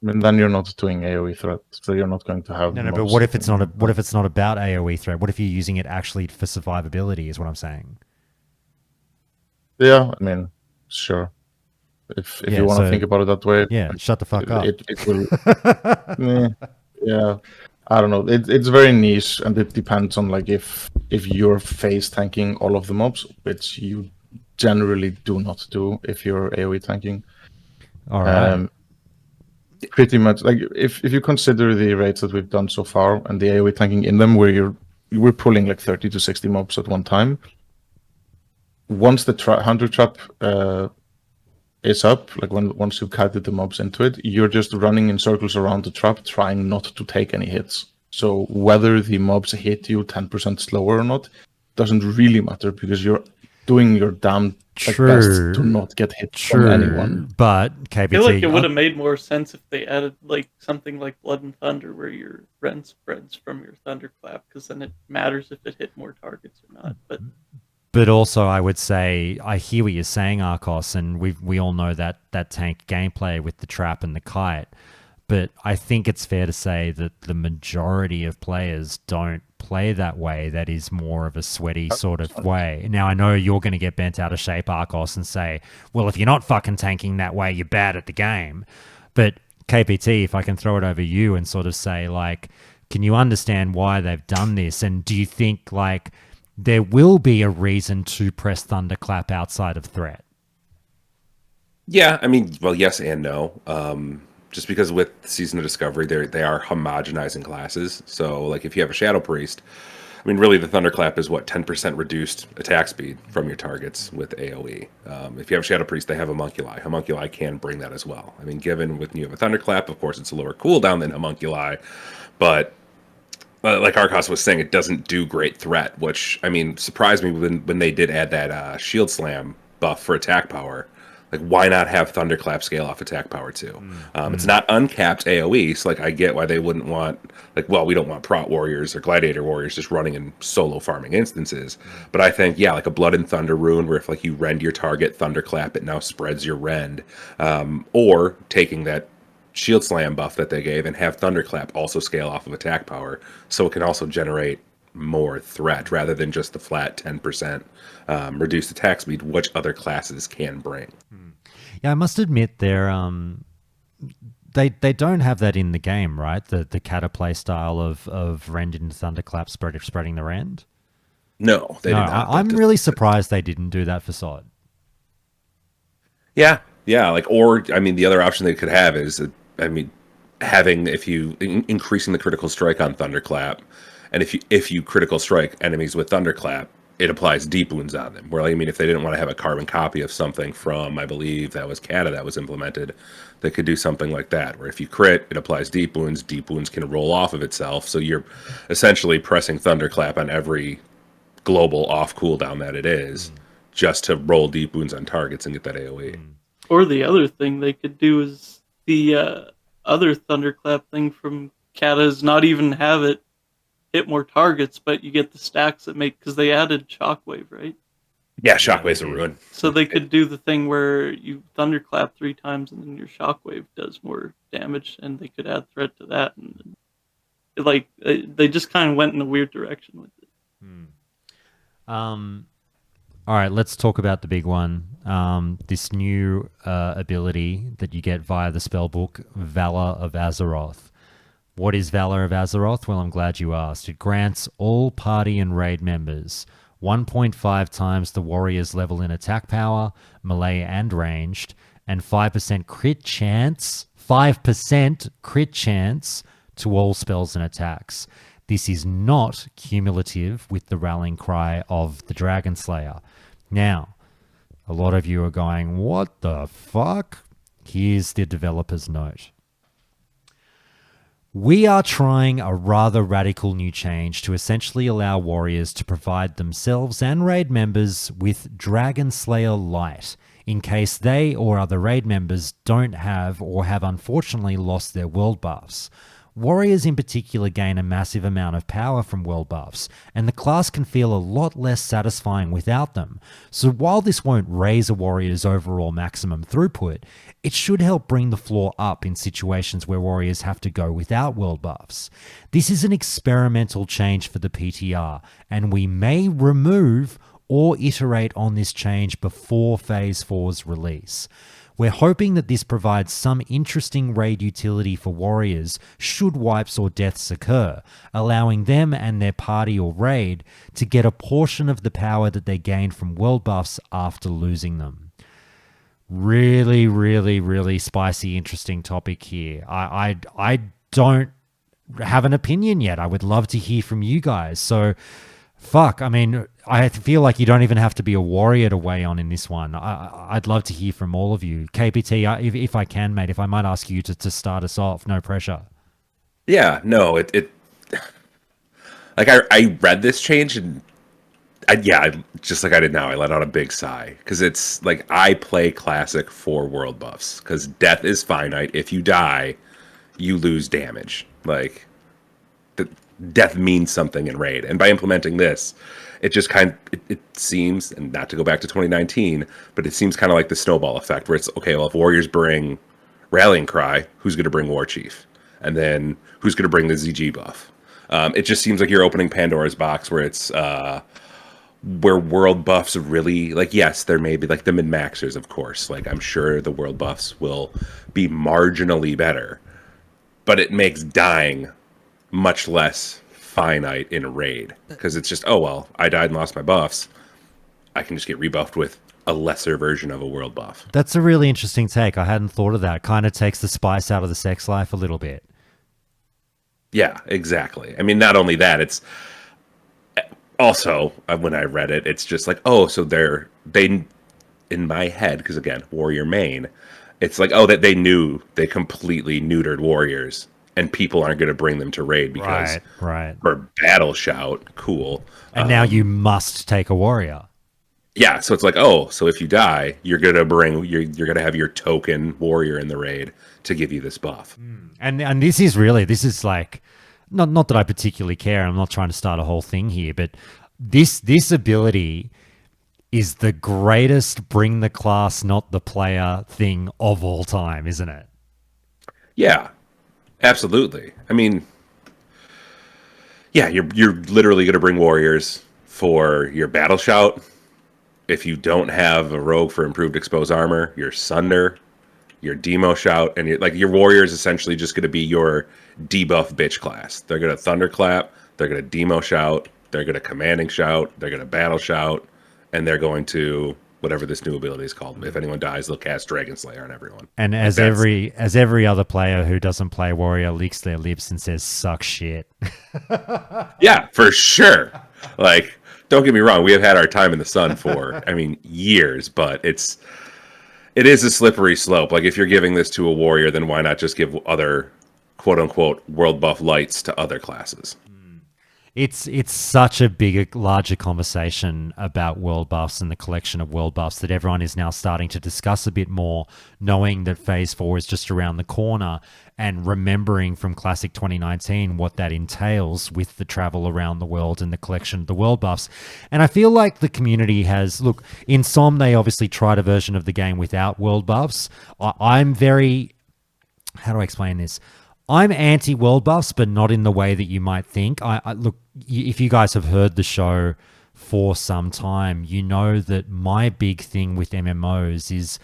I mean, then you're not doing AoE threat, so you're not going to have. No, but what if it's not what if it's not about AoE threat? What if you're using it actually for survivability? Is what I'm saying. Yeah, I mean, sure. If Yeah, you want to so- think about it that way, Yeah, shut the fuck up. It will. Yeah, I don't know. It's very niche, and it depends on like if you're phase tanking all of the mobs, which you generally do not do if you're AoE tanking. All right. Pretty much, like if you consider the rates that we've done so far and the AoE tanking in them, where we're pulling like 30 to 60 mobs at one time. Once the 100 trap is up, like once you've kited the mobs into it, you're just running in circles around the trap, trying not to take any hits. So whether the mobs hit you 10% slower or not doesn't really matter because you're doing your damn best to not get hit from anyone. But KBT, I feel like it would have made more sense if they added like something like Blood and Thunder, where your rend spreads from your thunderclap, because then it matters if it hit more targets or not. But also, I would say I hear what you're saying, Arcos, and we all know that tank gameplay with the trap and the kite. But I think it's fair to say that the majority of players don't play that way. That is more of a sweaty sort of way. Now, I know you're going to get bent out of shape, Arcos, and say, well, if you're not fucking tanking that way, you're bad at the game. But KPT, if I can throw it over you and sort of say, like, can you understand why they've done this? And do you think, like, there will be a reason to press Thunderclap outside of threat? Yeah, I mean, well, yes and no. Just because with Season of Discovery, they are homogenizing classes. So, like, if you have a Shadow Priest, I mean, really, the Thunderclap is what, 10% reduced attack speed from your targets with AoE. If you have Shadow Priest, they have Homunculi. Homunculi can bring that as well. I mean, given when you have a Thunderclap, of course, it's a lower cooldown than Homunculi, but like Arcos was saying, it doesn't do great threat, which, I mean, surprised me when they did add that Shield Slam buff for attack power. Like, why not have Thunderclap scale off attack power too? It's not uncapped AoE, so like I get why they wouldn't want, like, well, we don't want Prot Warriors or Gladiator Warriors just running in solo farming instances. But I think, yeah, like a Blood and Thunder rune where if like you rend your target, Thunderclap, it now spreads your rend. Or taking that Shield Slam buff that they gave and have Thunderclap also scale off of attack power, so it can also generate more threat rather than just the flat 10% reduced attack speed, which other classes can bring. Yeah, I must admit they don't have that in the game, right? The cata play style of rend into Thunderclap spreading the rend. No, they did not. I'm really surprised they didn't do that for Sod. Yeah, like, or I mean, the other option they could have is, I mean, having increasing the critical strike on Thunderclap, and if you critical strike enemies with Thunderclap, it applies deep wounds on them. Where, I mean, if they didn't want to have a carbon copy of something from, I believe that was Kata that was implemented, they could do something like that, where if you crit, it applies deep wounds can roll off of itself, so you're essentially pressing Thunderclap on every global off cooldown that it is, just to roll deep wounds on targets and get that AoE. Or the other thing they could do is the other Thunderclap thing from Kata is not even have it hit more targets, but you get the stacks that make, because they added Shockwave, right? Yeah, Shockwave's a ruin. So they could do the thing where you Thunderclap 3 times and then your Shockwave does more damage, and they could add threat to that. And they just kind of went in a weird direction with it. All right, let's talk about the big one. This new ability that you get via the spellbook, Valor of Azeroth. What is Valor of Azeroth? Well, I'm glad you asked. It grants all party and raid members 1.5 times the warrior's level in attack power, melee and ranged, and 5% crit chance, 5% crit chance to all spells and attacks. This is not cumulative with the rallying cry of the Dragon Slayer. Now, a lot of you are going, what the fuck? Here's the developer's note. We are trying a rather radical new change to essentially allow warriors to provide themselves and raid members with Dragon Slayer Light in case they or other raid members don't have or have unfortunately lost their world buffs. Warriors in particular gain a massive amount of power from world buffs, and the class can feel a lot less satisfying without them. So while this won't raise a warrior's overall maximum throughput, it should help bring the floor up in situations where warriors have to go without world buffs. This is an experimental change for the PTR, and we may remove or iterate on this change before Phase 4's release. We're hoping that this provides some interesting raid utility for warriors should wipes or deaths occur, allowing them and their party or raid to get a portion of the power that they gained from world buffs after losing them. Really, really, really spicy, interesting topic here. I don't have an opinion yet. I would love to hear from you guys. So, fuck, I mean, I feel like you don't even have to be a warrior to weigh on in this one. I'd love to hear from all of you. KPT, if I can, mate, if I might ask you to start us off, no pressure. Yeah, no, it like I read this change and just like I did now, I let out a big sigh because it's like I play Classic for world buffs because death is finite. If you die, you lose damage. Like death means something in raid, and by implementing this, it just it seems, and not to go back to 2019, but it seems kind of like the snowball effect where it's okay, well, if warriors bring rallying cry, who's going to bring war chief, and then who's going to bring the ZG buff? It just seems like you're opening Pandora's box where it's where world buffs really, like, yes, there may be like the min-maxers, of course, like I'm sure the world buffs will be marginally better, but it makes dying much less finite in a raid because it's just, oh well, I died and lost my buffs, I can just get rebuffed with a lesser version of a world buff. That's a really interesting take. I hadn't thought of that. Kind of takes the spice out of the sex life a little bit. Yeah, exactly. I mean, not only that, it's also when I read it, it's just like, oh, so they in my head, because again, warrior main, it's like, oh, that they knew they completely neutered warriors and people aren't going to bring them to raid because right. for battle shout, cool. And now you must take a warrior. Yeah, so it's like, oh, so if you die, you're gonna gonna have your token warrior in the raid to give you this buff. And this is like, not that I particularly care. I'm not trying to start a whole thing here, but this ability is the greatest bring the class, not the player thing of all time, isn't it? Yeah. Absolutely. I mean, yeah, you're literally going to bring warriors for your battle shout. If you don't have a rogue for improved exposed armor, your sunder, your demo shout, and your warrior is essentially just going to be your debuff bitch class. They're going to thunderclap, they're going to demo shout, they're going to commanding shout, they're going to battle shout, and they're going to whatever this new ability is called. If anyone dies, they'll cast Dragon Slayer on everyone. And as every other player who doesn't play warrior licks their lips and says suck shit. Yeah, for sure. Like, don't get me wrong, we have had our time in the sun for years, but it is a slippery slope. Like, if you're giving this to a warrior, then why not just give other quote unquote world buff lights to other classes? It's such a larger conversation about world buffs and the collection of world buffs that everyone is now starting to discuss a bit more, knowing that Phase 4 is just around the corner and remembering from Classic 2019 what that entails with the travel around the world and the collection of the world buffs. And I feel like the community has, look, in Som, they obviously tried a version of the game without world buffs. I'm very, how do I explain this? I'm anti-world buffs, but not in the way that you might think. I look, if you guys have heard the show for some time, you know that my big thing with MMOs is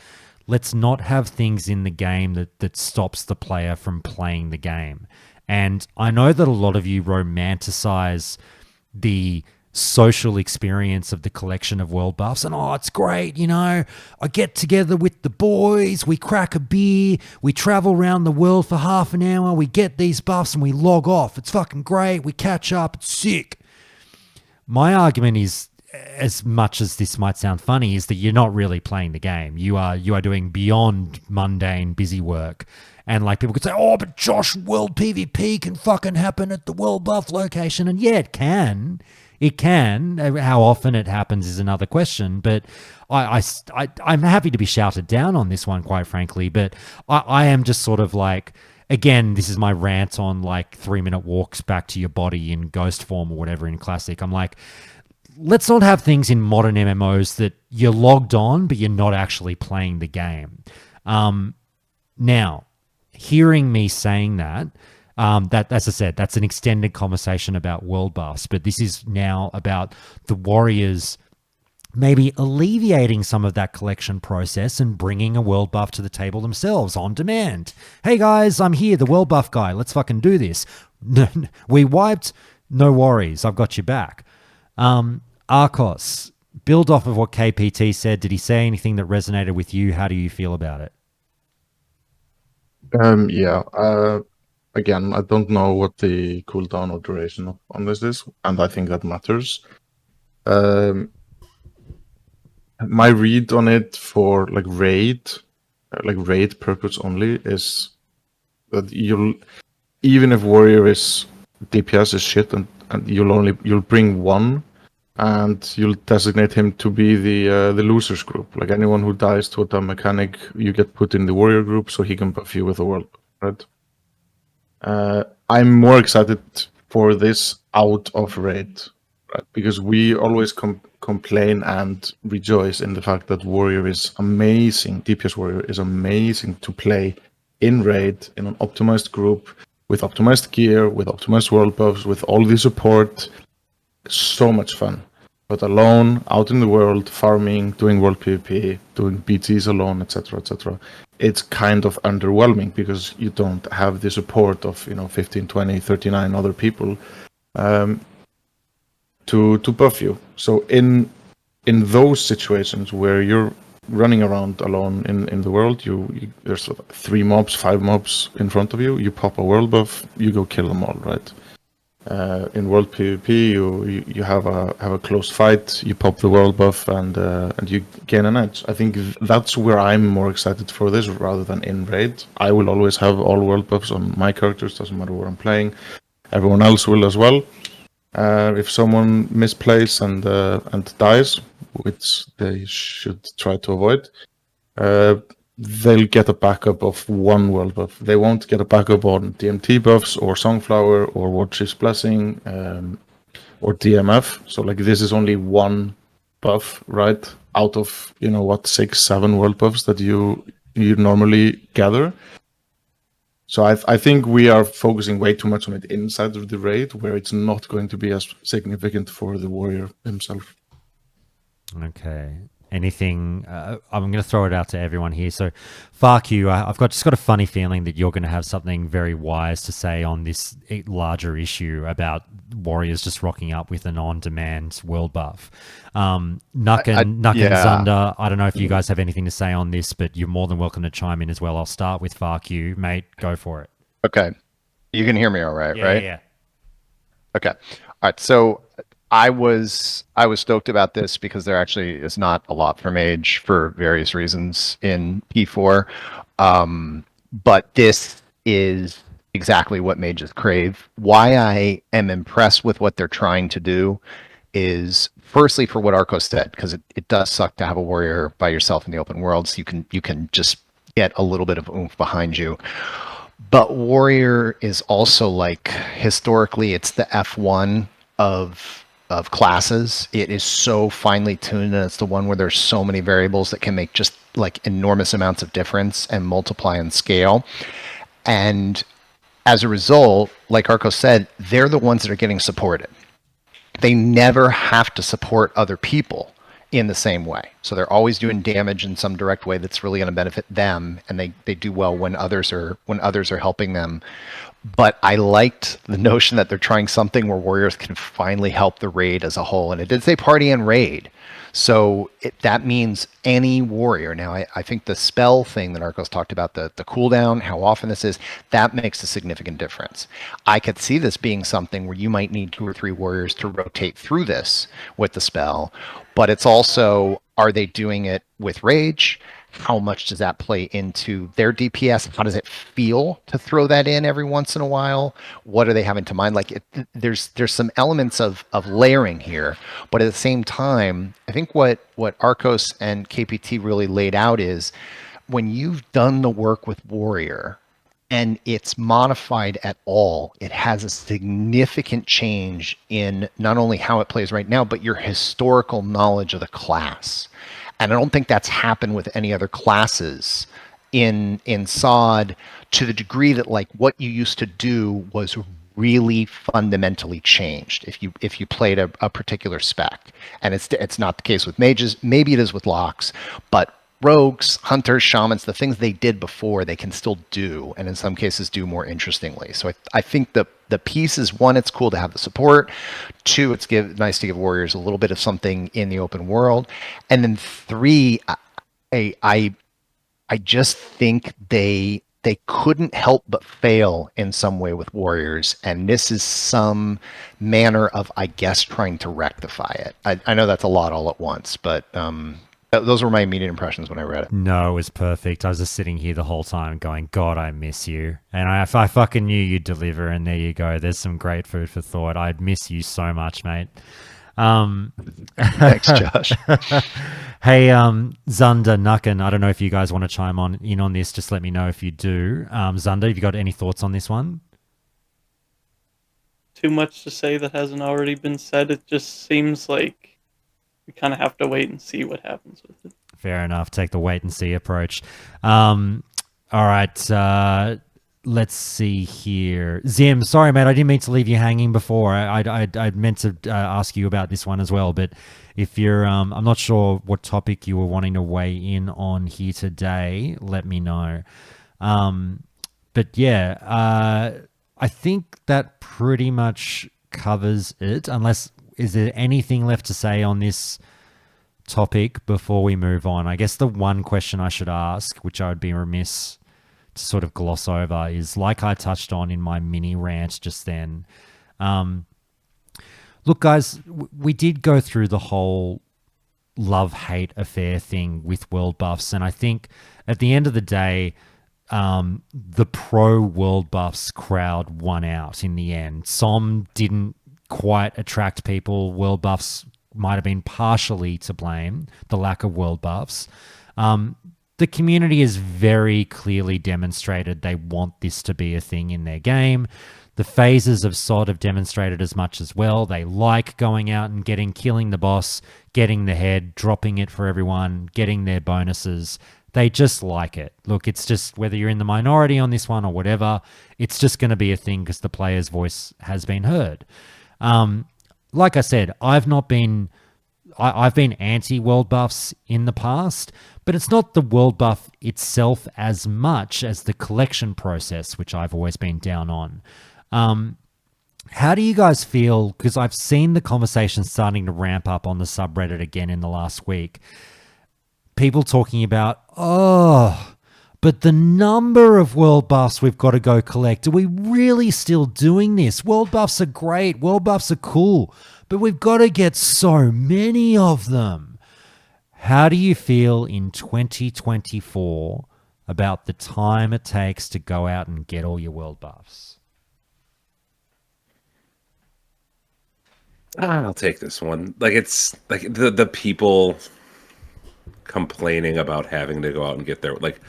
let's not have things in the game that stops the player from playing the game. And I know that a lot of you romanticize the social experience of the collection of world buffs, and it's great, I get together with the boys, we crack a beer, we travel around the world for half an hour, we get these buffs and we log off. It's fucking great, we catch up, it's sick. My argument is, as much as this might sound funny, is that you're not really playing the game. You are doing beyond mundane busy work. And like people could say, but Josh, world PvP can fucking happen at the world buff location. And yeah, it can. It can. How often it happens is another question. But I'm happy to be shouted down on this one, quite frankly. But I am just sort of like, again, this is my rant on like 3-minute walks back to your body in ghost form or whatever in Classic. I'm like, let's not have things in modern MMOs that you're logged on, but you're not actually playing the game. Now, hearing me saying that, as I said, that's an extended conversation about world buffs, but this is now about the Warriors maybe alleviating some of that collection process and bringing a world buff to the table themselves on demand. Hey guys, I'm here, the world buff guy. Let's fucking do this. We wiped. No worries. I've got you back. Arcos, build off of what KPT said. Did he say anything that resonated with you? How do you feel about it? Again, I don't know what the cooldown or duration on this is, and I think that matters. My read on it for raid purpose only is that even if warrior is DPS is shit and you'll bring one, and you'll designate him to be the losers group. Like anyone who dies to a dumb mechanic, you get put in the warrior group so he can buff you with a world, right? I'm more excited for this out of raid, right? Because we always complain and rejoice in the fact that warrior is amazing. DPS warrior is amazing to play in raid in an optimized group with optimized gear, with optimized world buffs, with all the support. So much fun. But alone, out in the world, farming, doing world PvP, doing BTs alone, etc., etc., it's kind of underwhelming because you don't have the support of 15, 20, 39 other people to buff you. So in those situations where you're running around alone in the world, there's 3 mobs, 5 mobs in front of you. You pop a world buff, you go kill them all, right? In world PvP, you have a close fight, you pop the world buff, and you gain an edge. I think that's where I'm more excited for this rather than in raid. I will always have all world buffs on my characters, doesn't matter where I'm playing. Everyone else will as well. If someone misplays and dies, which they should try to avoid, they'll get a backup of 1 world buff. They won't get a backup on DMT buffs or Songflower or Watch's Blessing or DMF. So this is only 1 buff, right? Out of 6, 7 world buffs that you normally gather. So I think we are focusing way too much on it inside of the raid, where it's not going to be as significant for the warrior himself. Okay. Anything? I'm going to throw it out to everyone here. So, Fark you, I've just got a funny feeling that you're going to have something very wise to say on this larger issue about warriors just rocking up with an on-demand world buff. Nuck and Zunder, I don't know if you guys have anything to say on this, but you're more than welcome to chime in as well. I'll start with Fark you, mate. Go for it. Okay. You can hear me all right, right? Yeah. Okay. All right. So I was stoked about this because there actually is not a lot for Mage for various reasons in P4. But this is exactly what mages crave. Why I am impressed with what they're trying to do is firstly for what Arco said, because it does suck to have a warrior by yourself in the open world, so you can just get a little bit of oomph behind you. But warrior is also historically it's the F1 of classes. It is so finely tuned, and it's the one where there's so many variables that can make just enormous amounts of difference and multiply and scale. And as a result, like Arco said, they're the ones that are getting supported. they never have to support other people in the same way. So they're always doing damage in some direct way that's really going to benefit them, and they do well when others are helping them. But I liked the notion that they're trying something where warriors can finally help the raid as a whole. And it did say party and raid. So that means any warrior. Now, I think the spell thing that Arcos talked about, the cooldown, how often this is, that makes a significant difference. I could see this being something where you might need 2 or 3 warriors to rotate through this with the spell. But it's also, are they doing it with rage? How much does that play into their DPS? How does it feel to throw that in every once in a while? What are they having to mind? Like, there's some elements of layering here, but at the same time, I think what Arcos and KPT really laid out is when you've done the work with Warrior and it's modified at all, it has a significant change in not only how it plays right now, but your historical knowledge of the class. And I don't think that's happened with any other classes in SOD to the degree that like what you used to do was really fundamentally changed if you played a particular spec. And it's not the case with mages. Maybe it is with locks, but rogues, hunters, shamans, the things they did before, they can still do, and in some cases do more interestingly. So I think the piece is, one, it's cool to have the support. 2, it's nice to give warriors a little bit of something in the open world. And then 3, I just think they couldn't help but fail in some way with warriors, and this is some manner of, I guess, trying to rectify it. I know that's a lot all at once, but those were my immediate impressions when I read it. No, it was perfect. I was just sitting here the whole time going, God, I miss you. And I fucking knew you'd deliver, and there you go. There's some great food for thought. I'd miss you so much, mate. Thanks, Josh. Hey, Zunder, Nucken, I don't know if you guys want to chime in on this. Just let me know if you do. Zunder, have you got any thoughts on this one? Too much to say that hasn't already been said. It just seems like we kind of have to wait and see what happens with it. Fair enough. Take the wait and see approach. All right. Let's see here. Zim, sorry, mate. I didn't mean to leave you hanging before. I meant to ask you about this one as well. But if you're, I'm not sure what topic you were wanting to weigh in on here today. Let me know. But yeah, I think that pretty much covers it. Unless, is there anything left to say on this topic before we move on? I guess the one question I should ask, which I would be remiss to sort of gloss over, is like I touched on in my mini rant just then. Look, guys, we did go through the whole love-hate affair thing with world buffs, and I think at the end of the day, the pro world buffs crowd won out in the end. SOM didn't quite attract people. World buffs might have been partially to blame, the lack of world buffs. The community has very clearly demonstrated they want this to be a thing in their game. The phases of SOD have demonstrated as much as well. They like going out and killing the boss, getting the head, dropping it for everyone, getting their bonuses. They just like it. Look, it's just, whether you're in the minority on this one or whatever, it's just going to be a thing because the player's voice has been heard. Like I said, I've been anti-world buffs in the past, but it's not the world buff itself as much as the collection process, which I've always been down on. How do you guys feel? Because I've seen the conversation starting to ramp up on the subreddit again in the last week. People talking about, but the number of world buffs we've got to go collect. Are we really still doing this? World buffs are great. World buffs are cool. But we've got to get so many of them. How do you feel in 2024 about the time it takes to go out and get all your world buffs? I'll take this one. Like, it's like the people complaining about having to go out and get their, like,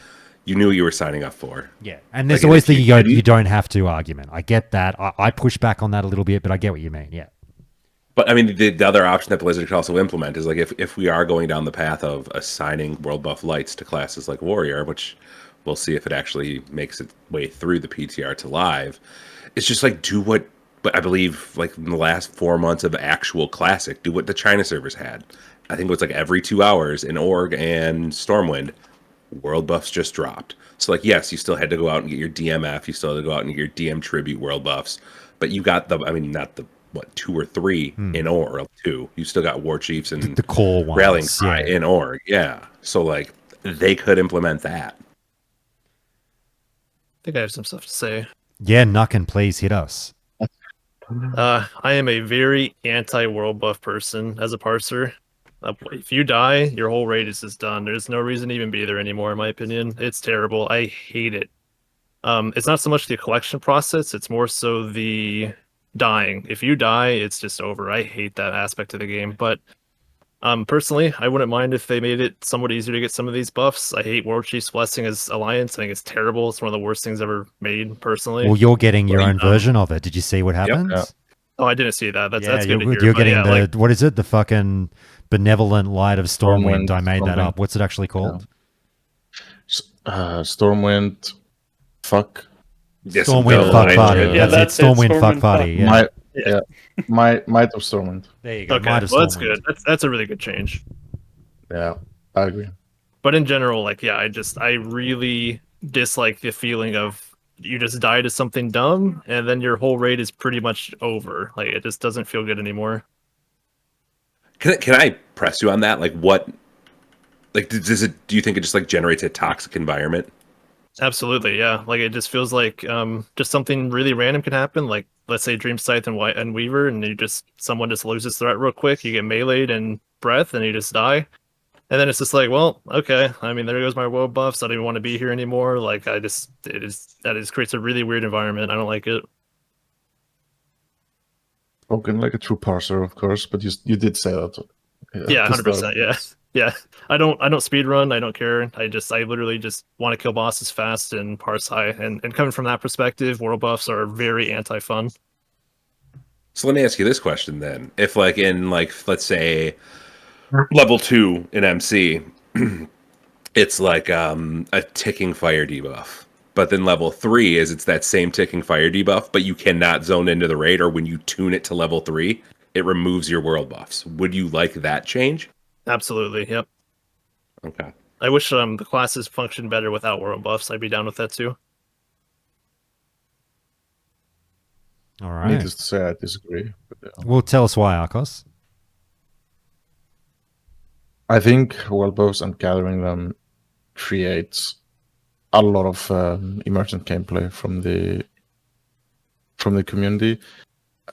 you knew what you were signing up for. Yeah, and there's like, always the you don't have to argument. I get that. I push back on that a little bit, but I get what you mean. Yeah. But I mean, the other option that Blizzard could also implement is, like, if we are going down the path of assigning world buff lights to classes like Warrior, which we'll see if it actually makes its way through the PTR to live, it's just like, do what but I believe like in the last 4 months of actual Classic, do what the China servers had. I think it was like every 2 hours in Org and Stormwind, world buffs just dropped. So like, yes, you still had to go out and get your DMF, you still had to go out and get your DM tribute world buffs, but you got the, I mean, not the, what, 2 or 3 in Org, or 2. You still got War Chiefs and The core ones, Rallying Cry in Org, yeah. So like, they could implement that. I think I have some stuff to say. Yeah, Nucken, please hit us. I am a very anti-world buff person as a parser. If you die, your whole raid is just done. There's no reason to even be there anymore, in my opinion. It's terrible. I hate it. It's not so much the collection process, it's more so the dying. If you die, it's just over. I hate that aspect of the game. But personally, I wouldn't mind if they made it somewhat easier to get some of these buffs. I hate War Chief's Blessing as Alliance. I think it's terrible. It's one of the worst things ever made, personally. Well, you're getting your own version of it. Did you see what happens? Yeah. Oh, I didn't see that. That's good to you're, hear. you're But getting yeah, the, like, what is it? The fucking Benevolent Light of Stormwind. I made that Stormwind. up. What's it actually called? Stormwind, fuck. Yes, Stormwind no, Fuck I- Party. Yeah, That's it. that's it, Stormwind Fuck Stormwind Party. Fuck. Yeah. Might of Stormwind. There you go. okay, Might of well, that's Stormwind. good. That's a really good change. Yeah, I agree. But in general, like, yeah, I really dislike the feeling of you just die to something dumb and then your whole raid is pretty much over. Like, it just doesn't feel good anymore. Can I press you on that? Like, what? Like, does it? Do you think it just like generates a toxic environment? Absolutely, yeah. Like, it just feels like just something really random can happen. Like, let's say Dream Scythe and Weaver, and someone just loses threat real quick. You get meleeed and breath, and you just die. And then it's just like, well, okay. I mean, there goes my world buffs. I don't even want to be here anymore. Like, that just creates a really weird environment. I don't like it. Spoken like a true parser, of course, but you did say that. Yeah, at the start. 100%. Yeah, yeah. I don't speed run. I don't care. I literally just want to kill bosses fast and parse high. And coming from that perspective, world buffs are very anti-fun. So let me ask you this question then: if like in like let's say level 2 in MC, it's like a ticking fire debuff. But then level 3 it's that same ticking fire debuff, but you cannot zone into the raid, or when you tune it to level 3, it removes your world buffs. Would you like that change? Absolutely. Yep. Okay. I wish the classes functioned better without world buffs. I'd be down with that too. All right. Needless to say, I disagree. But, Well, tell us why, Arcos. I think world buffs and gathering them creates a lot of emergent gameplay from the community,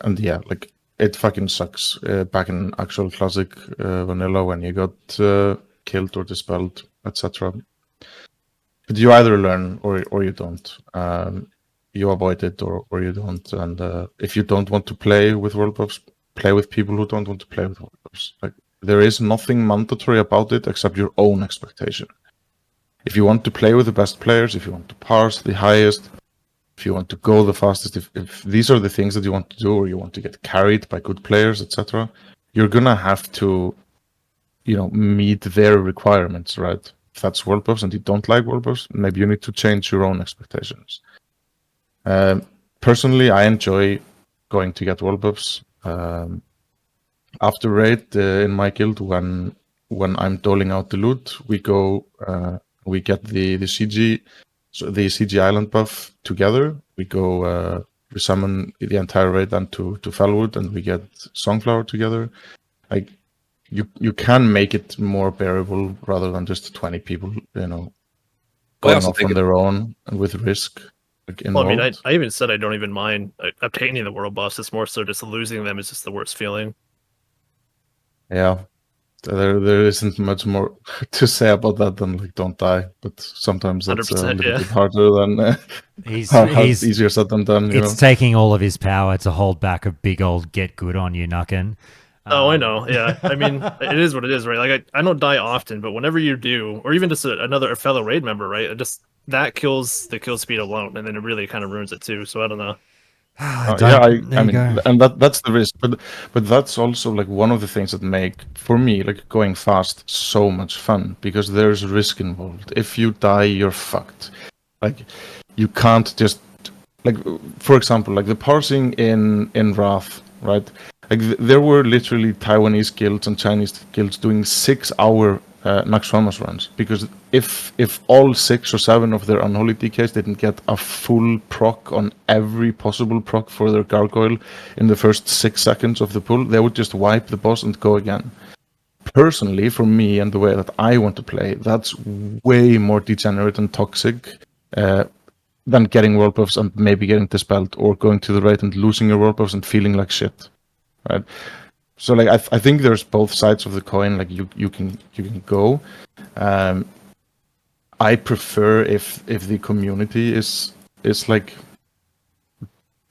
and yeah, like it fucking sucks back in actual classic vanilla when you got killed or dispelled, etc. But you either learn or you don't. You avoid it or you don't. And if you don't want to play with world buffs, play with people who don't want to play with world buffs. Like, there is nothing mandatory about it except your own expectation. If you want to play with the best players, if you want to parse the highest, if you want to go the fastest, if these are the things that you want to do, or you want to get carried by good players, etc., you're gonna have to, meet their requirements, right? If that's world buffs and you don't like world buffs, maybe you need to change your own expectations. Personally, I enjoy going to get world buffs. After raid in my guild, when I'm doling out the loot, we go. We get the CG, so the CG island buff together. We go, we summon the entire raid then to Fellwood, and we get Songflower together. Like, you can make it more bearable rather than just 20 people, going off on their own and with risk. Well, I mean, I even said I don't even mind obtaining the world buffs. It's more so just losing them is just the worst feeling. Yeah. There isn't much more to say about that than like don't die, but sometimes that's a little bit harder than he's easier said than done. It's taking all of his power to hold back a big old get good on you, Nucken. Oh, I know. Yeah, I mean, it is what it is, right? Like I don't die often, but whenever you do, or even just a fellow raid member, right? That kills the kill speed alone, and then it really kind of ruins it too. So I don't know. I mean, and that's the risk, but that's also like one of the things that make, for me, like going fast so much fun, because there's risk involved. If you die, you're fucked. Like, you can't just like for example, like the parsing in Wrath, right? Like there were literally Taiwanese guilds and Chinese guilds doing 6-hour Naxxramas runs, because if all 6 or 7 of their unholy DKs didn't get a full proc on every possible proc for their gargoyle in the first 6 seconds of the pull, they would just wipe the boss and go again. Personally, for me and the way that I want to play, that's way more degenerate and toxic than getting world buffs and maybe getting dispelled, or going to the raid and losing your world buffs and feeling like shit, right? So like I think there's both sides of the coin. Like you can go. I prefer if the community is like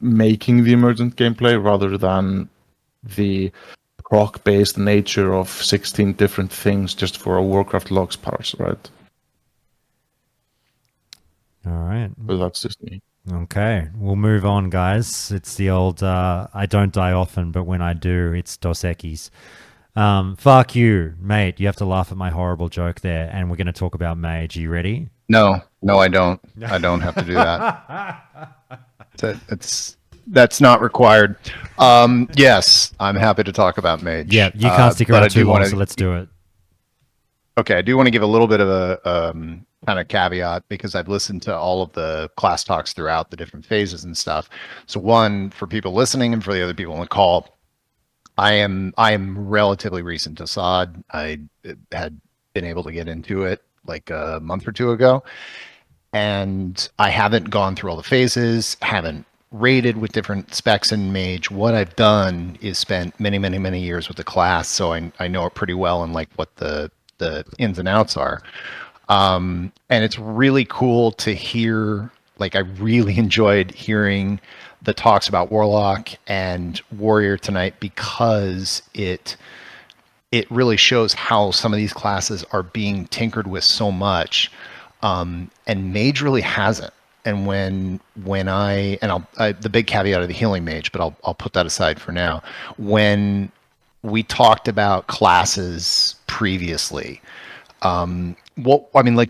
making the emergent gameplay rather than the proc-based nature of 16 different things just for a Warcraft logs parse, right? All right. But that's just me. Okay, we'll move on, guys. It's the old I don't die often, but when I do, it's Dos Equis. Fuck you, mate. You have to laugh at my horrible joke there, and we're going to talk about Mage. Are you ready? No, I don't. I don't have to do that. That's not required. Yes, I'm happy to talk about Mage. Yeah, you can't stick but around I do too long, wanna- so let's do it. Okay, I do want to give a little bit of a kind of caveat, because I've listened to all of the class talks throughout the different phases and stuff. So one, for people listening and for the other people on the call, I am relatively recent to SOD. I had been able to get into it like a month or two ago, and I haven't gone through all the phases, haven't rated with different specs in Mage. What I've done is spent many years with the class, so I know it pretty well and like what the ins and outs are. And it's really cool to hear, like I really enjoyed hearing the talks about Warlock and Warrior tonight, because it really shows how some of these classes are being tinkered with so much. And Mage really hasn't. And when the big caveat of the healing Mage, but I'll put that aside for now. When we talked about classes previously,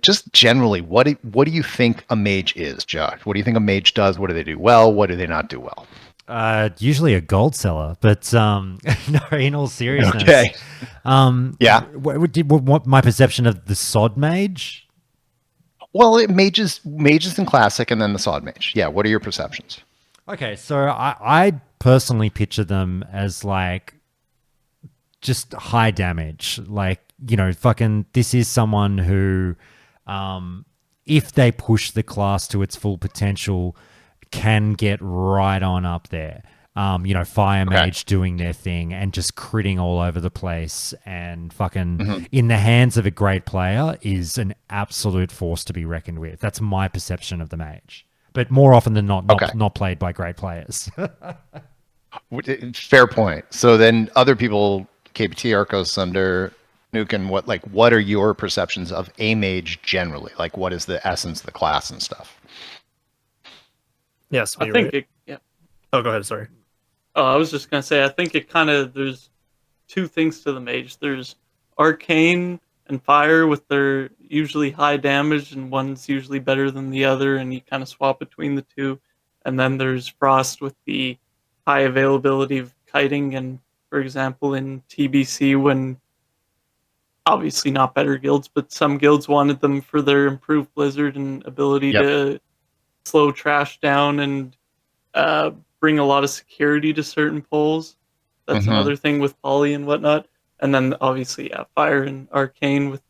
just generally, what do you think a Mage is, Josh? What do you think a Mage does? What do they do well? What do they not do well? Usually a gold seller, but no, in all seriousness. Okay. Yeah. What my perception of the SOD Mage? Well, mages in Classic, and then the SOD Mage. Yeah. What are your perceptions? Okay, so I personally picture them as like just high damage. Like, you know, fucking this is someone who, if they push the class to its full potential, can get right on up there. Fire Mage doing their thing and just critting all over the place, and fucking in the hands of a great player is an absolute force to be reckoned with. That's my perception of the Mage. But more often than not played by great players. Fair point. So then other people, KPT, Arcos, Thunder, Nukin, what are your perceptions of a Mage generally? Like, what is the essence of the class and stuff? Yes, I think yeah. Oh, go ahead. Sorry. Oh, I was just gonna say, I think it kind of, there's two things to the Mage. There's Arcane and Fire with their usually high damage, and one's usually better than the other, and you kind of swap between the two. And then there's Frost with the high availability of kiting, and for example in TBC, when obviously not better guilds, but some guilds wanted them for their improved blizzard and ability to slow trash down and bring a lot of security to certain pulls. That's another thing with poly and whatnot. And then obviously, Fire and Arcane with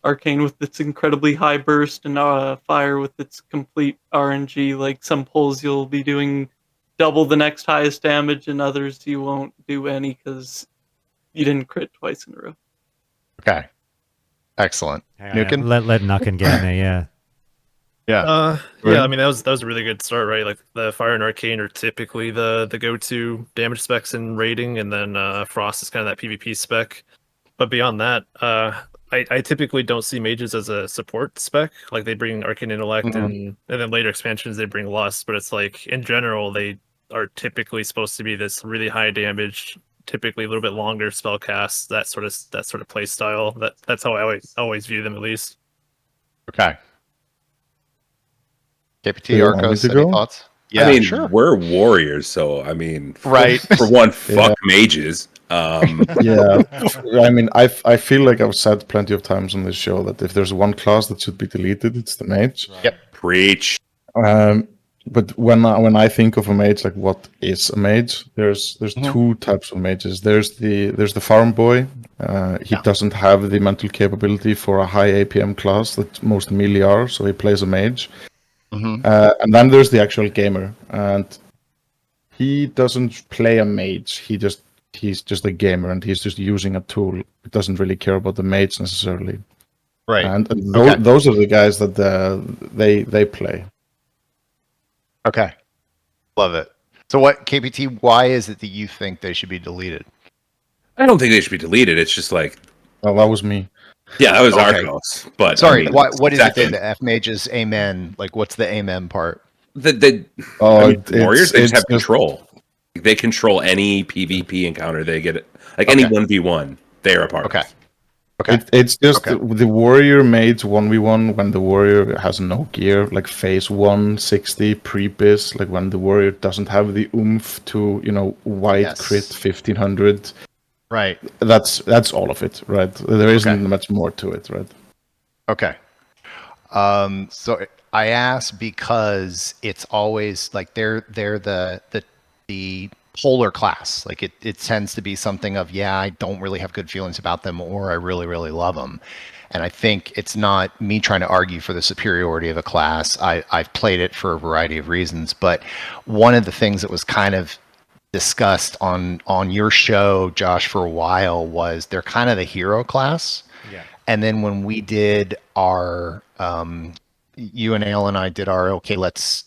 its incredibly high burst, and Fire with its complete RNG. Like some pulls you'll be doing double the next highest damage, and others you won't do any because you didn't crit twice in a row. Okay. Excellent. Nukin? Let Nukin get in there, yeah. Yeah. I mean that was a really good start, right? Like the Fire and Arcane are typically the go-to damage specs in raiding, and then Frost is kind of that PvP spec. But beyond that, I typically don't see mages as a support spec. Like they bring Arcane Intellect, and then later expansions they bring Lust, but it's like in general they are typically supposed to be this really high damage, typically a little bit longer spell cast, that sort of play style. That's how I always view them, at least. Okay. KPT, Do you want me Arcos, to any go? thoughts? Yeah, I mean, sure. we're warriors, so I mean, Right. for one, fuck mages. Yeah, I mean, I feel like I've said plenty of times on this show that if there's one class that should be deleted, it's the mage. Yep. Preach. But when I think of a mage, like what is a mage? There's two types of mages. There's the farm boy. He doesn't have the mental capability for a high APM class that most melee are, so he plays a mage. And then there's the actual gamer, and he doesn't play a mage. He's just a gamer, and he's just using a tool. He doesn't really care about the mage necessarily. Right. And Okay. those are the guys that they play. Okay. Love it. So what, KPT, why is it that you think they should be deleted? I don't think they should be deleted. It's just like, Well, that was me. yeah, that was Okay. Arcos. But Sorry, I mean, what is it second, that F mages amen? Like, what's the amen part? the Oh, I mean, warriors, they just have it's control. They control any PvP encounter they get. Like any Okay. 1v1, they are a part Okay. of. Okay. It's just Okay. the warrior mage 1v1 when the warrior has no gear, like phase 160 pre-biz, like when the warrior doesn't have the oomph to, wide Yes. crit 1500. Right. That's all of it, right? There isn't Okay. much more to it, right? Okay. So I ask because it's always like they're the polar class. Like it tends to be something of, yeah, I don't really have good feelings about them, or I really, really love them. And I think it's not me trying to argue for the superiority of a class. I've played it for a variety of reasons, but one of the things that was kind of discussed on your show, Josh, for a while was they're kind of the hero class. Yeah. And then when we did our, you and Ale and I did our, okay, let's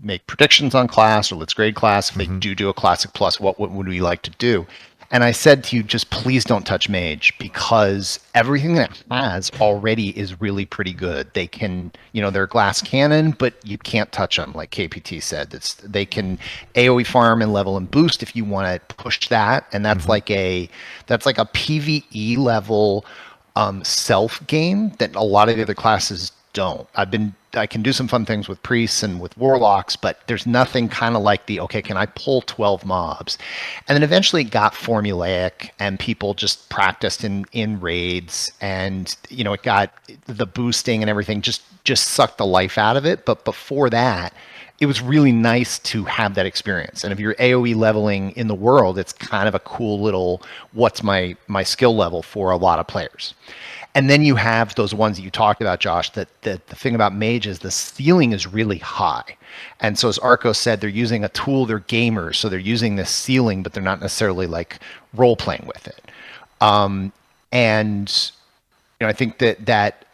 make predictions on class, or let's grade class. If they do a classic plus, what would we like to do? And I said to you, just please don't touch mage, because everything that it has already is really pretty good. They can, they're glass cannon, but you can't touch them, like KPT said. They can AoE farm and level and boost if you want to push that, and that's like a PvE level self game that a lot of the other classes don't. I can do some fun things with priests and with warlocks, but there's nothing kind of like okay, can I pull 12 mobs? And then eventually it got formulaic, and people just practiced in raids, and it got the boosting and everything just sucked the life out of it. But before that, it was really nice to have that experience. And if you're AoE leveling in the world, it's kind of a cool little, what's my skill level for a lot of players. And then you have those ones that you talked about, Josh, that the thing about Mage is the ceiling is really high. And so as Arco said, they're using a tool, they're gamers, so they're using this ceiling, but they're not necessarily like role-playing with it. And I think that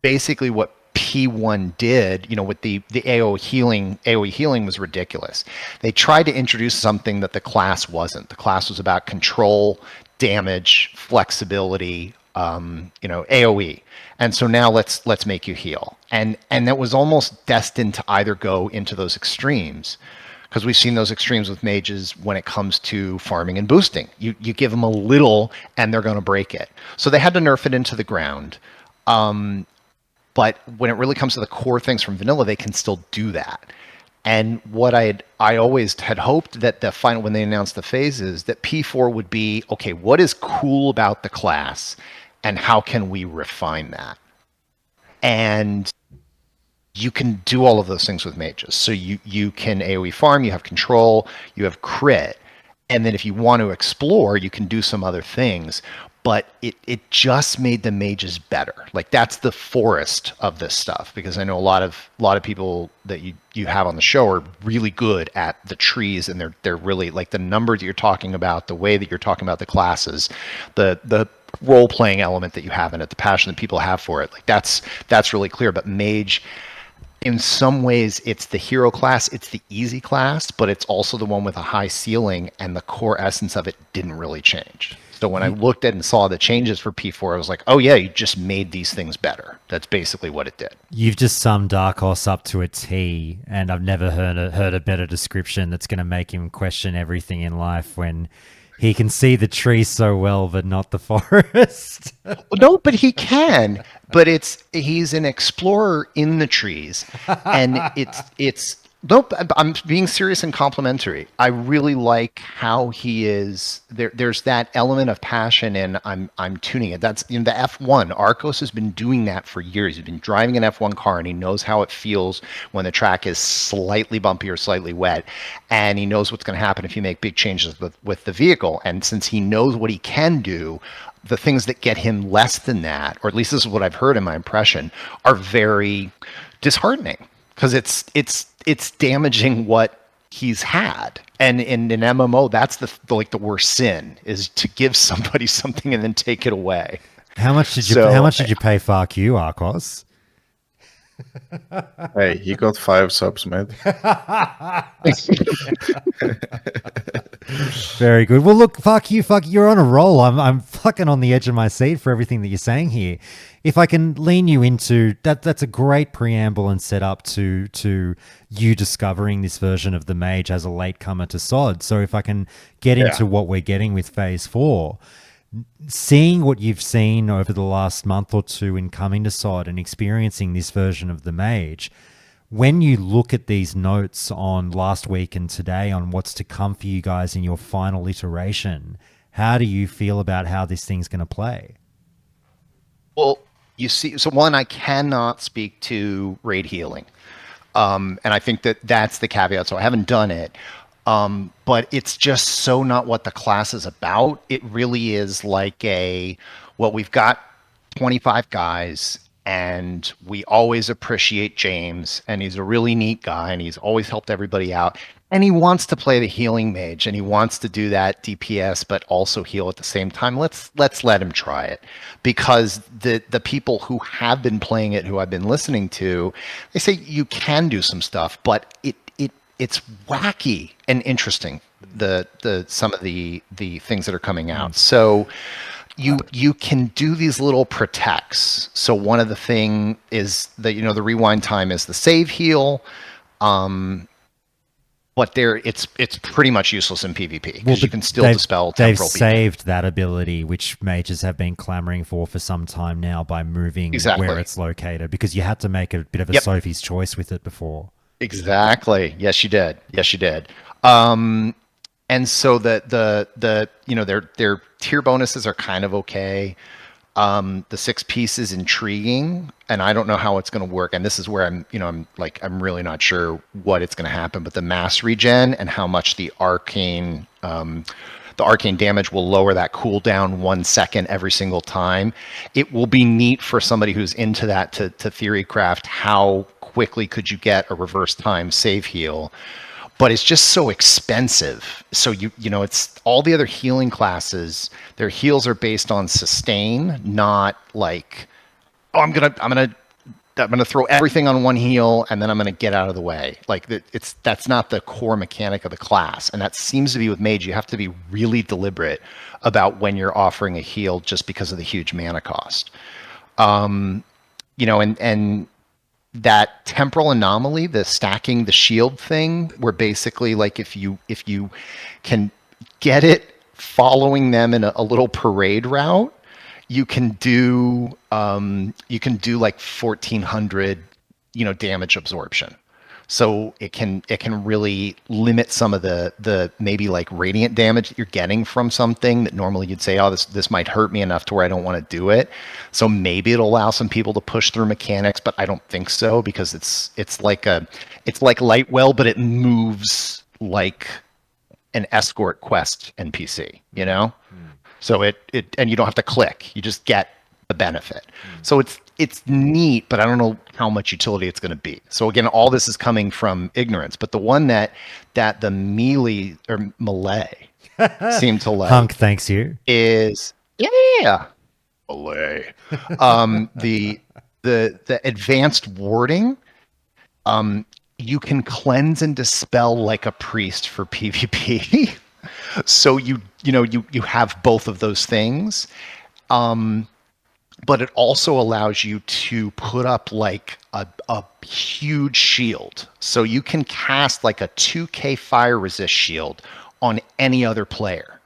basically what P1 did, with the AoE healing was ridiculous. They tried to introduce something that the class wasn't. The class was about control, damage, flexibility, AoE. And so now let's make you heal. And that was almost destined to either go into those extremes, because we've seen those extremes with mages when it comes to farming and boosting. You give them a little and they're going to break it. So they had to nerf it into the ground. But when it really comes to the core things from vanilla, they can still do that. And what I always had hoped that the final, when they announced the phases, that P4 would be, okay, what is cool about the class, and how can we refine that? And you can do all of those things with mages. So you can AoE farm, you have control, you have crit, and then if you want to explore, you can do some other things. But it just made the mages better. Like that's the forest of this stuff, because I know a lot of people that you have on the show are really good at the trees, and they're really like the numbers that you're talking about, the way that you're talking about the classes, the role playing element that you have in it, the passion that people have for it. Like that's really clear. But mage, in some ways, it's the hero class, it's the easy class, but it's also the one with a high ceiling, and the core essence of it didn't really change. So when I looked at and saw the changes for P4, I was like, oh yeah, you just made these things better. That's basically what it did. You've just summed Darkos up to a T, and I've never heard a better description that's going to make him question everything in life when He can see the trees so well, but not the forest. No, but he can. But he's an explorer in the trees, and it's nope. I'm being serious and complimentary. I really like how he is there. There's that element of passion, and I'm tuning it. That's in the F1. Arcos has been doing that for years. He's been driving an F1 car, and he knows how it feels when the track is slightly bumpy or slightly wet, and he knows what's going to happen if you make big changes with the vehicle. And since he knows what he can do, the things that get him less than that, or at least this is what I've heard in my impression, are very disheartening because it's damaging what he's had. And in an MMO, that's the worst sin, is to give somebody something and then take it away. How much did you pay FAQ, Arcos? Hey, he got 5 subs, mate. Very good. Well, look, fuck you, you're on a roll. I'm fucking on the edge of my seat for everything that you're saying here. If I can lean you into that's a great preamble and setup to you discovering this version of the Mage as a latecomer to SOD. So if I can get into what we're getting with Phase 4, seeing what you've seen over the last month or two in coming to SOD and experiencing this version of the Mage, when you look at these notes on last week and today on what's to come for you guys in your final iteration, how do you feel about how this thing's going to play? Well, you see, so one, I cannot speak to raid healing. And I think that's the caveat. So I haven't done it. But it's just so not what the class is about. It really is like we've got 25 guys, and we always appreciate James, and he's a really neat guy, and he's always helped everybody out. And he wants to play the healing mage, and he wants to do that DPS, but also heal at the same time. Let's let him try it, because the people who have been playing it, who I've been listening to, they say you can do some stuff, but it's wacky and interesting. Some of the things that are coming out. So you can do these little protects. So one of the thing is that the rewind time is the save heal. But it's pretty much useless in PvP because you can still dispel temporal. They've saved that ability, which mages have been clamoring for some time now, by moving where it's located, because you had to make a bit of a Sophie's choice with it before. Exactly. Yes, you did. And so their tier bonuses are kind of okay. The 6-piece is intriguing, and I don't know how it's going to work. And this is where I'm really not sure what it's going to happen. But the mass regen and how much the arcane damage will lower that cooldown 1 second every single time. It will be neat for somebody who's into that to theory craft how quickly could you get a reverse time save heal. But it's just so expensive. So it's all the other healing classes. Their heals are based on sustain, not like, I'm gonna throw everything on one heal and then I'm gonna get out of the way. Like that's not the core mechanic of the class. And that seems to be with Mage. You have to be really deliberate about when you're offering a heal, just because of the huge mana cost. And that temporal anomaly, the stacking the shield thing, where basically like if you can get it following them in a little parade route, you can do like 1400 damage absorption. So it can really limit some of the maybe like radiant damage that you're getting from something that normally you'd say, oh, this might hurt me enough to where I don't want to do it. So maybe it'll allow some people to push through mechanics, but I don't think so, because it's like Lightwell, but it moves like an escort quest NPC, So it and you don't have to click, you just get the benefit. So it's neat, but I don't know how much utility it's going to be. So again, all this is coming from ignorance. But the one that the melee seem to like, Hunk, thanks you, is melee. The advanced warding. You can cleanse and dispel like a priest for PvP. So you have both of those things. But it also allows you to put up like a huge shield. So you can cast like a 2k fire resist shield on any other player.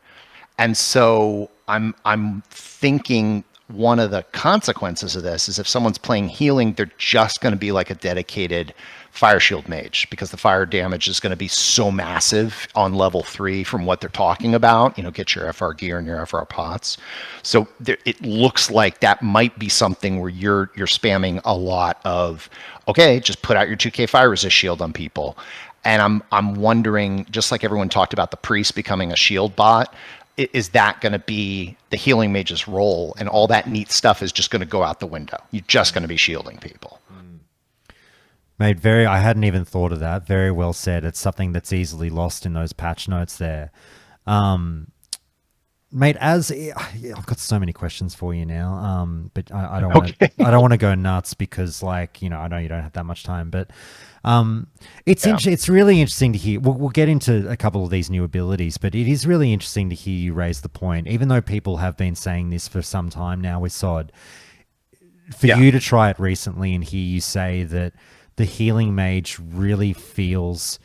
And so I'm thinking one of the consequences of this is if someone's playing healing, they're just going to be like a dedicated fire shield mage because the fire damage is going to be so massive on level 3 from what they're talking about. Get your FR gear and your FR pots. So it looks like that might be something where you're spamming a lot of, okay, just put out your 2k fire resist shield on people. And I'm wondering, just like everyone talked about the priest becoming a shield bot, is that going to be the healing mage's role? And all that neat stuff is just going to go out the window. You're just going to be shielding people. Mate, I hadn't even thought of that. Very well said. It's something that's easily lost in those patch notes there. Mate, I've got so many questions for you now, but I don't want to. I don't want to go nuts because, I know you don't have that much time. But it's really interesting to hear. We'll get into a couple of these new abilities, but it is really interesting to hear you raise the point, even though people have been saying this for some time now with SOD. For you to try it recently and hear you say that the healing mage really feels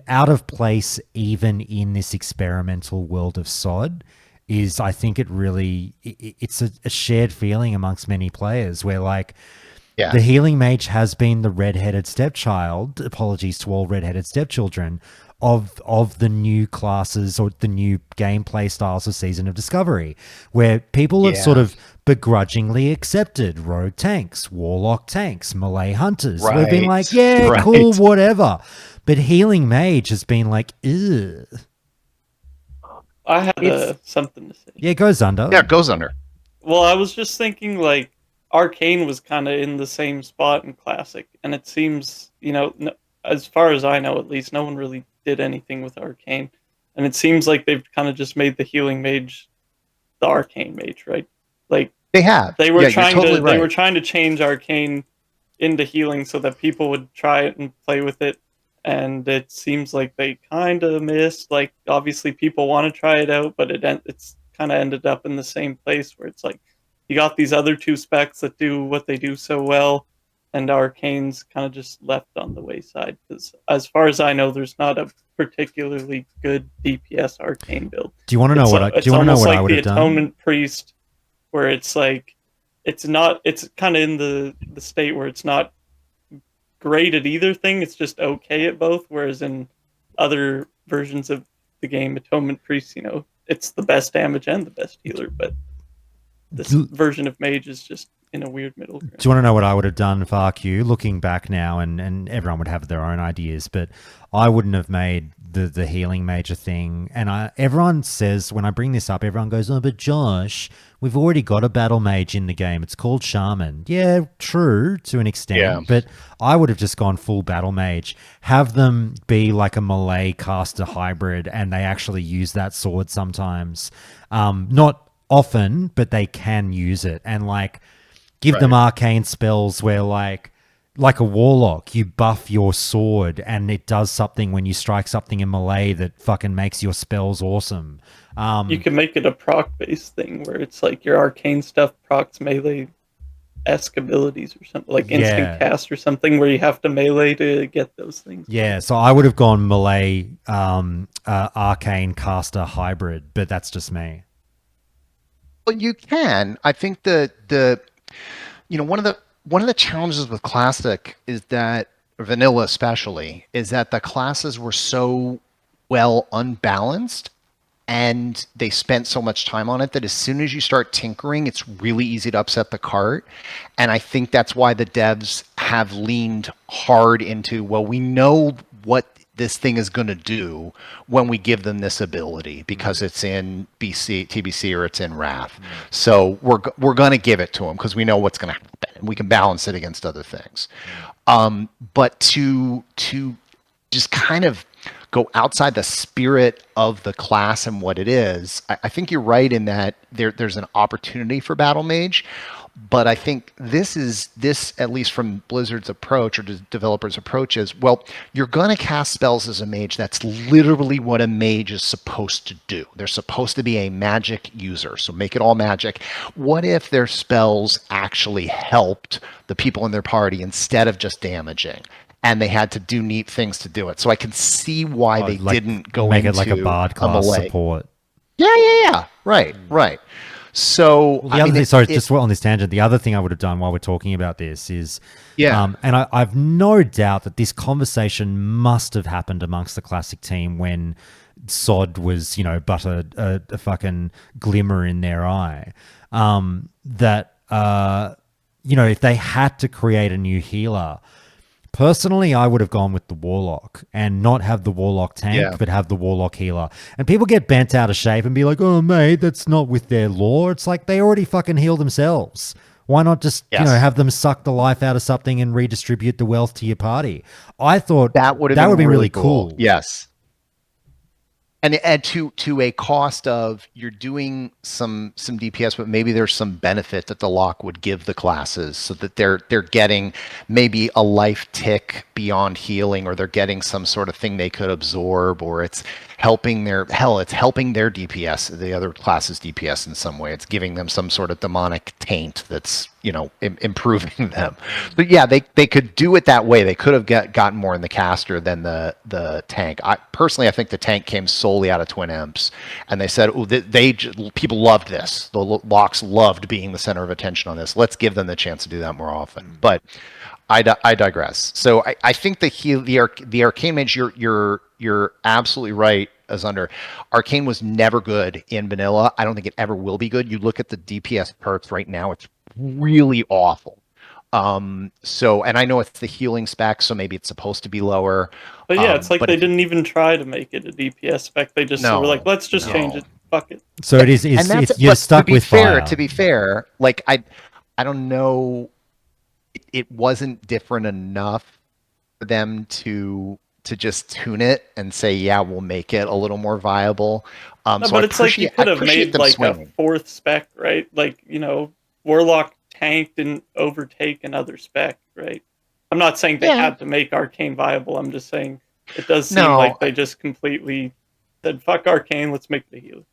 out of place even in this experimental world of SOD is, I think it's a shared feeling amongst many players where the healing mage has been the red-headed stepchild, apologies to all red-headed stepchildren, of the new classes or the new gameplay styles of Season of Discovery, where people have sort of begrudgingly accepted rogue tanks, warlock tanks, melee hunters. Right. We've been like, cool, whatever. But healing mage has been like, ugh. I had something to say. Yeah, it goes under. Yeah, it goes under. Well, I was just thinking Arcane was kind of in the same spot in Classic, and it seems, as far as I know at least, no one really did anything with Arcane. And it seems like they've kind of just made the healing mage the Arcane mage, right? They have. They were totally right. They were trying to change Arcane into healing so that people would try it and play with it. And it seems like they kind of missed. Obviously people want to try it out, but it's kind of ended up in the same place where it's you got these other two specs that do what they do so well, and Arcane's kind of just left on the wayside. Because as far as I know, there's not a particularly good DPS Arcane build. Do you want to know what I would have done? It's almost like the Atonement Priest, where it's it's kind of in the state where it's not great at either thing, it's just okay at both, whereas in other versions of the game, Atonement Priest, it's the best damage and the best healer, but this version of Mage is just in a weird middle ground. Do you want to know what I would have done for RQ? Looking back now, and everyone would have their own ideas, but I wouldn't have made the healing mage a thing. And everyone says, when I bring this up, everyone goes, oh, but Josh, we've already got a battle mage in the game. It's called Shaman. Yeah, true, to an extent, but I would have just gone full battle mage. Have them be like a melee caster hybrid, and they actually use that sword sometimes. Not often, but they can use it. And give them arcane spells where like a warlock, you buff your sword and it does something when you strike something in melee that fucking makes your spells awesome. You can make it a proc-based thing where it's your arcane stuff procs melee-esque abilities or something, instant cast or something where you have to melee to get those things. Yeah, so I would have gone melee arcane caster hybrid, but that's just me. Well, you can. I think one of the challenges with Classic is that, or Vanilla especially, is that the classes were so well unbalanced and they spent so much time on it that as soon as you start tinkering, it's really easy to upset the cart. And I think that's why the devs have leaned hard into, well, we know what this thing is going to do when we give them this ability because it's in TBC or it's in Wrath. So we're going to give it to them because we know what's going to happen and we can balance it against other things. But to just kind of go outside the spirit of the class and what it is, I think you're right in that there's an opportunity for Battle Mage. But I think this, at least from Blizzard's approach or the developers' approach, is, well, you're going to cast spells as a mage. That's literally what a mage is supposed to do. They're supposed to be a magic user, so make it all magic. What if their spells actually helped the people in their party instead of just damaging? And they had to do neat things to do it. So I can see why they didn't go make into it like a bard class support. Yeah. Right. So Well, the other thing, sorry, just on this tangent, the other thing I would have done while we're talking about this is, and I've no doubt that this conversation must have happened amongst the Classic team when Sod was, but a fucking glimmer in their eye. If they had to create a new healer, personally, I would have gone with the Warlock and not have the Warlock tank, but have the Warlock healer. And people get bent out of shape and be like, oh, mate, that's not with their lore. It's like they already fucking heal themselves. Why not just, have them suck the life out of something and redistribute the wealth to your party? I thought that would be really cool. Yes. And add to a cost of you're doing some DPS, but maybe there's some benefit that the lock would give the classes so that they're getting maybe a life tick beyond healing, or they're getting some sort of thing they could absorb, or it's helping their DPS, the other classes' DPS in some way. It's giving them some sort of demonic taint that's improving them. But yeah, they could do it that way. They could have gotten more in the caster than the tank. I think the tank came solely out of Twin Imps, and they said, people loved this. The locks loved being the center of attention on this. Let's give them the chance to do that more often. But I digress. So I think the Arcane Mage, you're absolutely right, Azunder. Arcane was never good in vanilla. I don't think it ever will be good. You look at the DPS perks right now, it's really awful. And I know it's the healing spec, so maybe it's supposed to be lower. But yeah, it's like they didn't even try to make it a DPS spec. They just were like, let's just change it. Fuck it. So it is. You're stuck with fire. To be fair, like I don't know. It wasn't different enough for them to just tune it and say, yeah, we'll make it a little more viable. But it's like you could have made like a fourth spec, right? Like, Warlock tanked and overtake another spec, right? I'm not saying they had to make Arcane viable. I'm just saying it does seem like they just completely said, fuck Arcane, let's make the healer.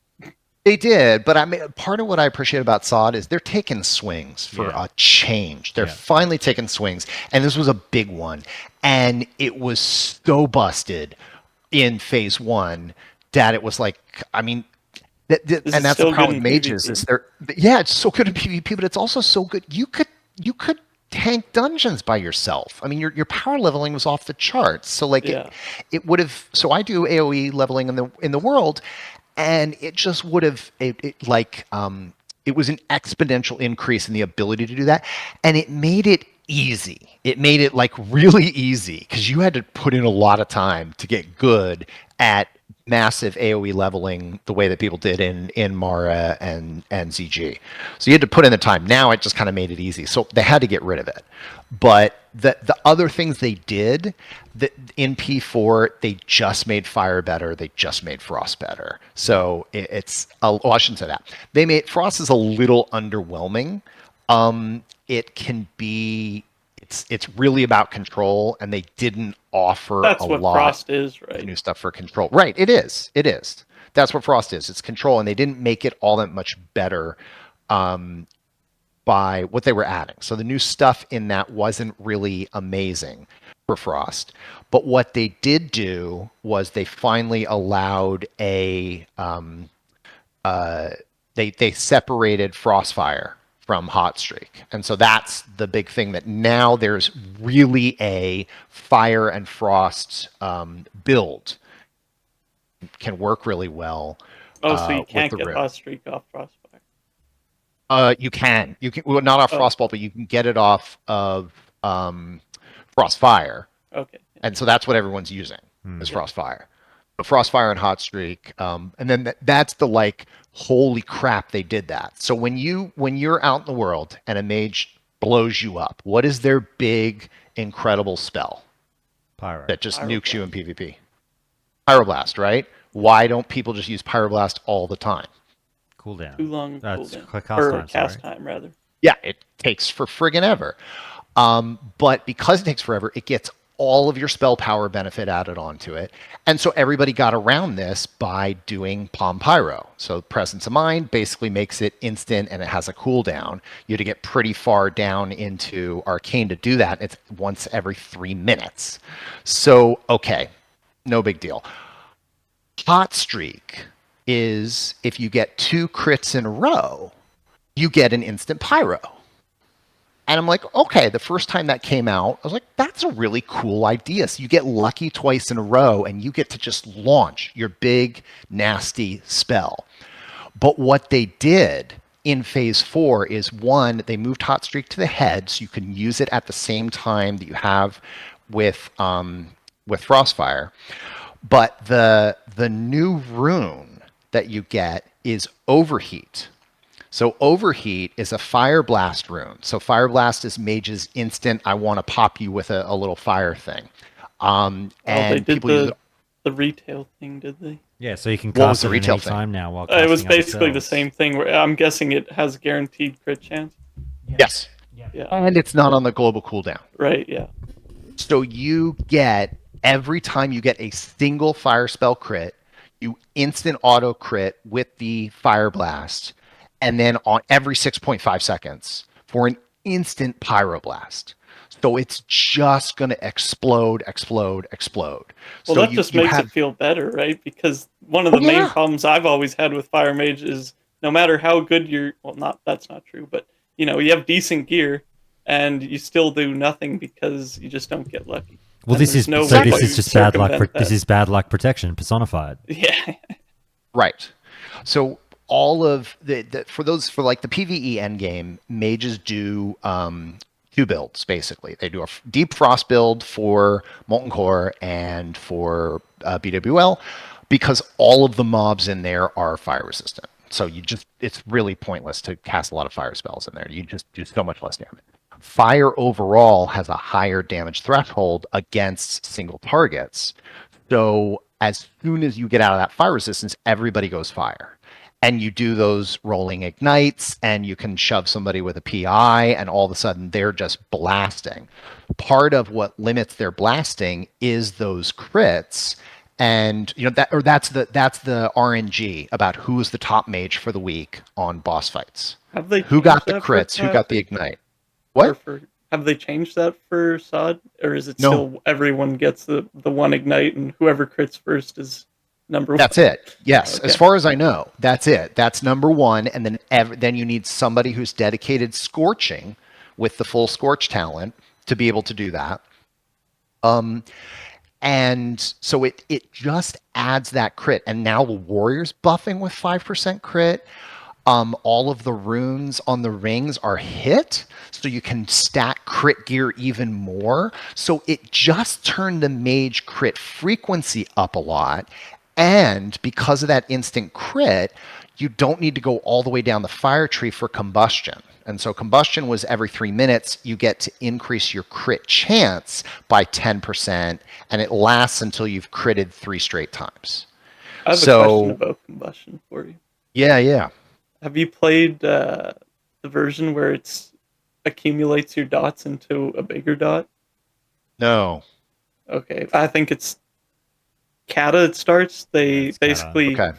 They did, but I mean, part of what I appreciate about Sod is they're taking swings for a change. They're finally taking swings, and this was a big one. And it was so busted in phase 1 that it was like, I mean, and that's the problem with mages is it's so good in PvP, but it's also so good. You could tank dungeons by yourself. I mean, your power leveling was off the charts. So like it would have. So I do AOE leveling in the world. And it just would have it was an exponential increase in the ability to do that, and it made it easy. It made it like really easy because you had to put in a lot of time to get good at massive AOE leveling the way that people did in Mara and ZG. So you had to put in the time. Now it just kind of made it easy. So they had to get rid of it. But the other things they did that in P4, they just made fire better. They just made frost better. So I shouldn't say that. They made frost is a little underwhelming. It can be. It's really about control, and they didn't offer That's a what lot Frost is, right? of new stuff for control. Right, it is. That's what Frost is. It's control, and they didn't make it all that much better by what they were adding. So the new stuff in that wasn't really amazing for Frost. But what they did do was they finally allowed they separated Frostfire from Hot Streak. And so that's the big thing, that now there's really a fire and frost build. Can work really well. So you can't get Hot Streak off Frostfire? You can. Well, not off Frostbolt, but you can get it off of Frostfire. Okay. And so that's what everyone's using is Frostfire. But Frostfire and Hot Streak. And then that's the like, holy crap, they did that. So when you're out in the world and a mage blows you up, what is their big, incredible spell? Pyro. That just nukes you in PvP. Pyroblast, right? Why don't people just use Pyroblast all the time? Cooldown. Too long. Cast time, rather. Yeah, it takes for friggin' ever. But because it takes forever, it gets all of your spell power benefit added onto it. And so everybody got around this by doing Palm Pyro. So Presence of Mind basically makes it instant, and it has a cooldown. You had to get pretty far down into Arcane to do that. It's once every 3 minutes. So, okay, no big deal. Hot Streak is if you get 2 crits in a row, you get an instant pyro. And I'm like, okay, the first time that came out, I was like, that's a really cool idea. So you get lucky twice in a row and you get to just launch your big, nasty spell. But what they did in phase 4 is, one, they moved Hot Streak to the head, so you can use it at the same time that you have with Frostfire. But the new rune that you get is Overheat. So Overheat is a Fire Blast rune. So Fire Blast is Mage's instant, I want to pop you with a little fire thing. And they did people use it. the retail thing, did they? Yeah, so you can What was cast the it retail any thing? time now while It was casting other basically the spells. same thing. Where I'm guessing it has guaranteed crit chance. Yes. Yeah. And it's not on the global cooldown. Right. Yeah. So you get, every time you get a single fire spell crit, you instant auto crit with the Fire Blast, and then on every 6.5 seconds for an instant Pyroblast. So it's just going to explode. Well, So that just makes it feel better, right? Because one of the main problems I've always had with Fire Mage is no matter how good that's not true, but you have decent gear and you still do nothing because you just don't get lucky. Well, And this there's is no so way this to is just bad luck. circumvent This that. is bad luck protection personified. Yeah. Right. So all of the for like the PvE endgame, mages do 2 builds basically. They do a deep frost build for Molten Core and for BWL, because all of the mobs in there are fire resistant. So it's really pointless to cast a lot of fire spells in there. You just do so much less damage. Fire overall has a higher damage threshold against single targets. So as soon as you get out of that fire resistance, everybody goes fire. And you do those rolling ignites, and you can shove somebody with a PI, and all of a sudden they're just blasting. Part of what limits their blasting is those crits. And that's the RNG about who's the top mage for the week on boss fights. Have they Who got changed the that for crits? Who got the Classic? ignite? Or What? have they changed that for Sod? Or is it No. still everyone gets the one ignite and whoever crits first is number one? That's it. Yes, Okay. as far as I know, that's it. That's number one, and then you need somebody who's dedicated scorching with the full scorch talent to be able to do that. And so it just adds that crit, and now the warrior's buffing with 5% crit. All of the runes on the rings are hit, so you can stack crit gear even more. So it just turned the mage crit frequency up a lot. And because of that instant crit, you don't need to go all the way down the fire tree for combustion. And so combustion was every 3 minutes, you get to increase your crit chance by 10%, and it lasts until you've critted 3 straight times. I have a question about combustion for you. Yeah. Have you played the version where it accumulates your dots into a bigger dot? No. Okay, I think it's Kata. It starts. They it's Kata. basically Okay.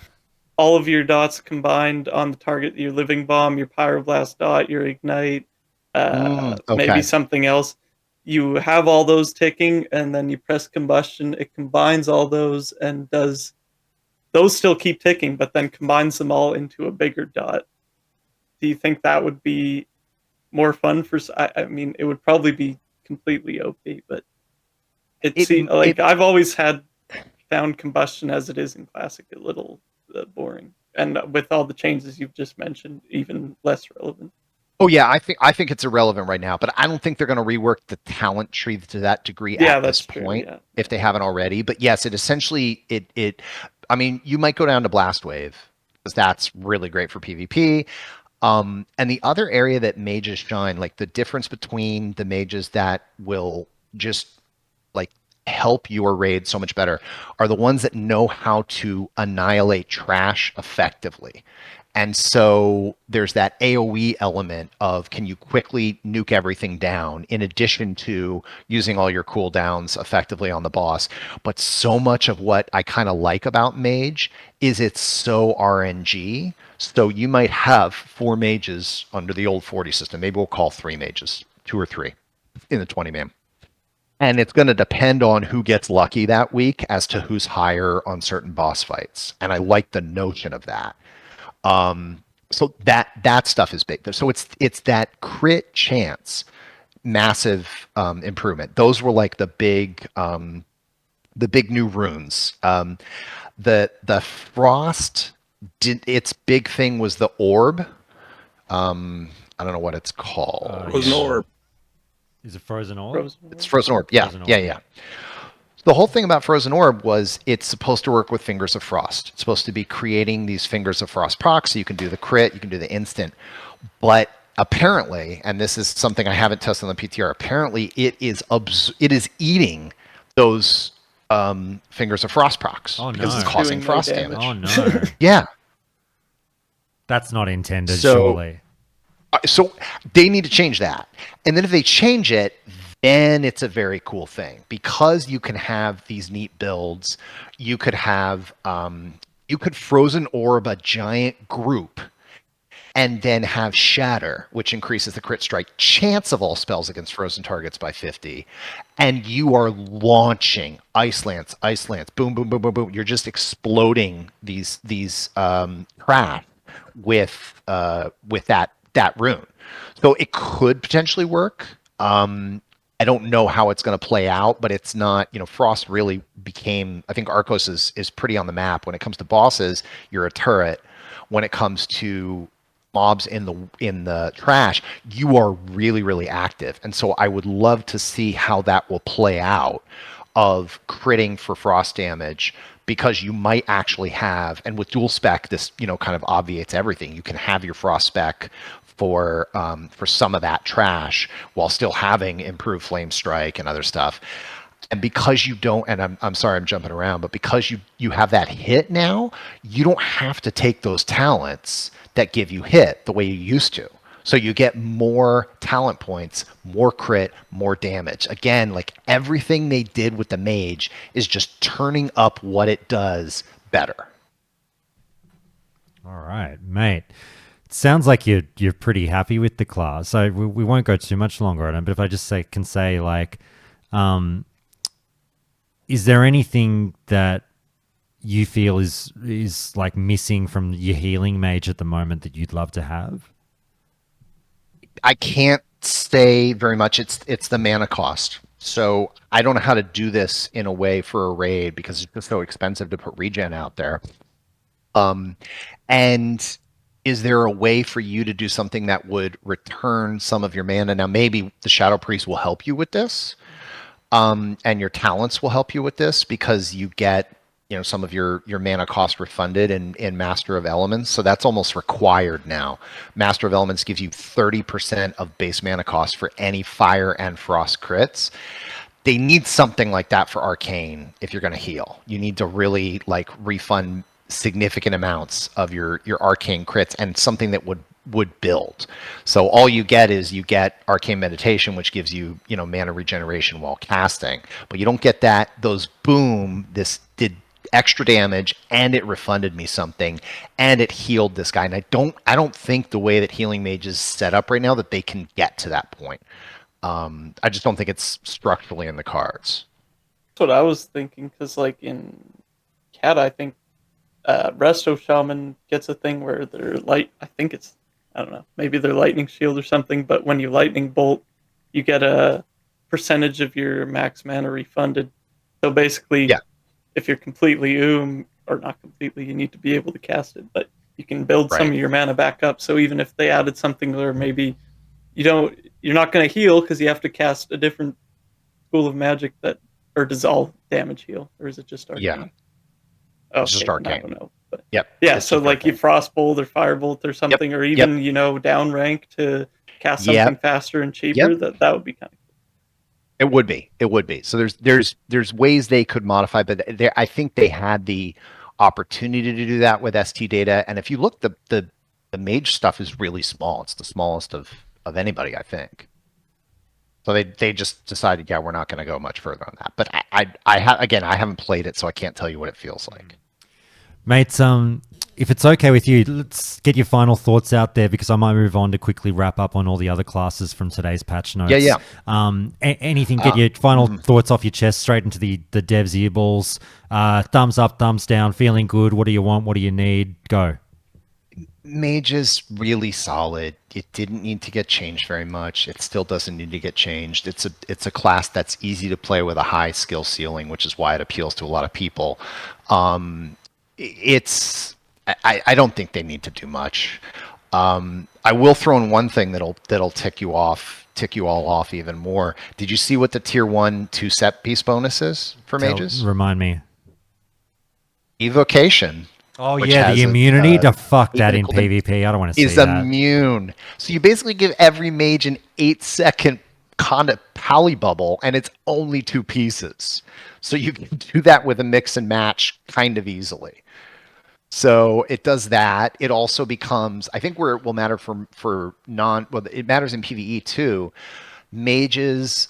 all of your dots combined on the target. Your living bomb, your pyroblast dot, your ignite, Okay. maybe something else. You have all those ticking, and then you press combustion. It combines all those and does. Those still keep ticking, but then combines them all into a bigger dot. Do you think that would be more fun for? I mean, it would probably be completely OP, but I've always found combustion as it is in Classic a little boring, and with all the changes you've just mentioned, even less relevant. Oh yeah, I think it's irrelevant right now, but I don't think they're going to rework the talent tree to that degree at this point, if they haven't already. But yes, it essentially I mean, you might go down to Blast Wave because that's really great for PvP. And the other area that mages shine, like the difference between the mages that will just like help your raid so much better, are the ones that know how to annihilate trash effectively. And so there's that AoE element of, can you quickly nuke everything down in addition to using all your cooldowns effectively on the boss. But so much of what I kind of like about Mage is it's so RNG. So you might have 4 mages under the old 40 system. Maybe we'll call 3 mages, 2 or 3 in the 20 man. And it's going to depend on who gets lucky that week as to who's higher on certain boss fights. And I like the notion of that. So that stuff is big. So it's that crit chance, massive improvement. Those were like the big new runes. The frost its big thing was the orb. I don't know what it's called. Frozen orb. Is it frozen orb? It's frozen orb. Yeah, Frozen orb. yeah. The whole thing about Frozen Orb was it's supposed to work with Fingers of Frost. It's supposed to be creating these Fingers of Frost procs, so you can do the crit, you can do the instant. But apparently, and this is something I haven't tested on the PTR, apparently it is eating those Fingers of Frost procs because no. it's causing Doing no frost damage. damage. Oh no, Yeah. that's not intended. So- surely. So they need to change that. And then if they change it, then it's a very cool thing because you can have these neat builds. You could have, you could Frozen Orb a giant group and then have Shatter, which increases the crit strike chance of all spells against frozen targets by 50. And you are launching Ice Lance, boom, boom, boom, boom, boom. You're just exploding these craft with that rune. So it could potentially work. I don't know how it's going to play out, but it's not, Frost really became, I think Arcos is pretty on the map. When it comes to bosses, you're a turret. When it comes to mobs in the trash, you are really, really active. And so I would love to see how that will play out of critting for frost damage, because you might actually have, and with dual spec, this, kind of obviates everything. You can have your frost spec for some of that trash while still having improved flame strike and other stuff. And because you don't, and I'm sorry I'm jumping around, but because you have that hit now, you don't have to take those talents that give you hit the way you used to. So you get more talent points, more crit, more damage. Again, like everything they did with the mage is just turning up what it does better. All right, mate. It sounds like you're pretty happy with the class. So we won't go too much longer on it. But if I just can say like, is there anything that you feel is like missing from your healing mage at the moment that you'd love to have? I can't say very much. It's the mana cost. So I don't know how to do this in a way for a raid because it's just so expensive to put regen out there. And is there a way for you to do something that would return some of your mana? Now, maybe the Shadow Priest will help you with this, and your talents will help you with this because you get, some of your mana cost refunded in Master of Elements. So that's almost required now. Master of Elements gives you 30% of base mana cost for any fire and frost crits. They need something like that for Arcane if you're going to heal. You need to really refund significant amounts of your Arcane crits and something that would build. So all you get is Arcane Meditation, which gives you, mana regeneration while casting, but you don't get those this did extra damage and it refunded me something and it healed this guy. And I don't think the way that Healing Mage is set up right now that they can get to that point. I just don't think it's structurally in the cards. That's what I was thinking, because in Cat, I think Resto Shaman gets a thing where they're I don't know, maybe they're lightning shield or something, but when you lightning bolt, you get a percentage of your max mana refunded. So basically, if you're completely or not completely, you need to be able to cast it, but you can build some of your mana back up. So even if they added something where maybe you're not going to heal because you have to cast a different school of magic or does all damage heal, or is it just Arcane? Yeah. Oh, it's just Arcane. I don't know. But Yep. yeah, so you Frostbolt or Firebolt or something, or even down rank to cast something faster and cheaper. That would be kind of cool. It would be. So there's ways they could modify, but I think they had the opportunity to do that with ST data. And if you look, the mage stuff is really small. It's the smallest of anybody, I think. So they just decided, we're not going to go much further on that. But I haven't played it, so I can't tell you what it feels like. Mates, if it's okay with you, let's get your final thoughts out there because I might move on to quickly wrap up on all the other classes from today's patch notes. Yeah. Anything, get your final thoughts off your chest straight into the devs' earballs. Thumbs up, thumbs down, feeling good. What do you want? What do you need? Go. Mage is really solid. It didn't need to get changed very much. It still doesn't need to get changed. It's a class that's easy to play with a high skill ceiling, which is why it appeals to a lot of people. I don't think they need to do much. I will throw in one thing that'll tick you all off even more. Did you see what the tier 1 2 set piece bonus is for mages? Remind me. Evocation. Oh yeah, the immunity to fuck that in PvP. I don't want to see is that. Immune. So you basically give every mage an 8-second kind of pally bubble, and it's only 2 pieces. So you can do that with a mix and match kind of easily. So it does that. It also becomes, I think, where it will matter it matters in PvE too. Mages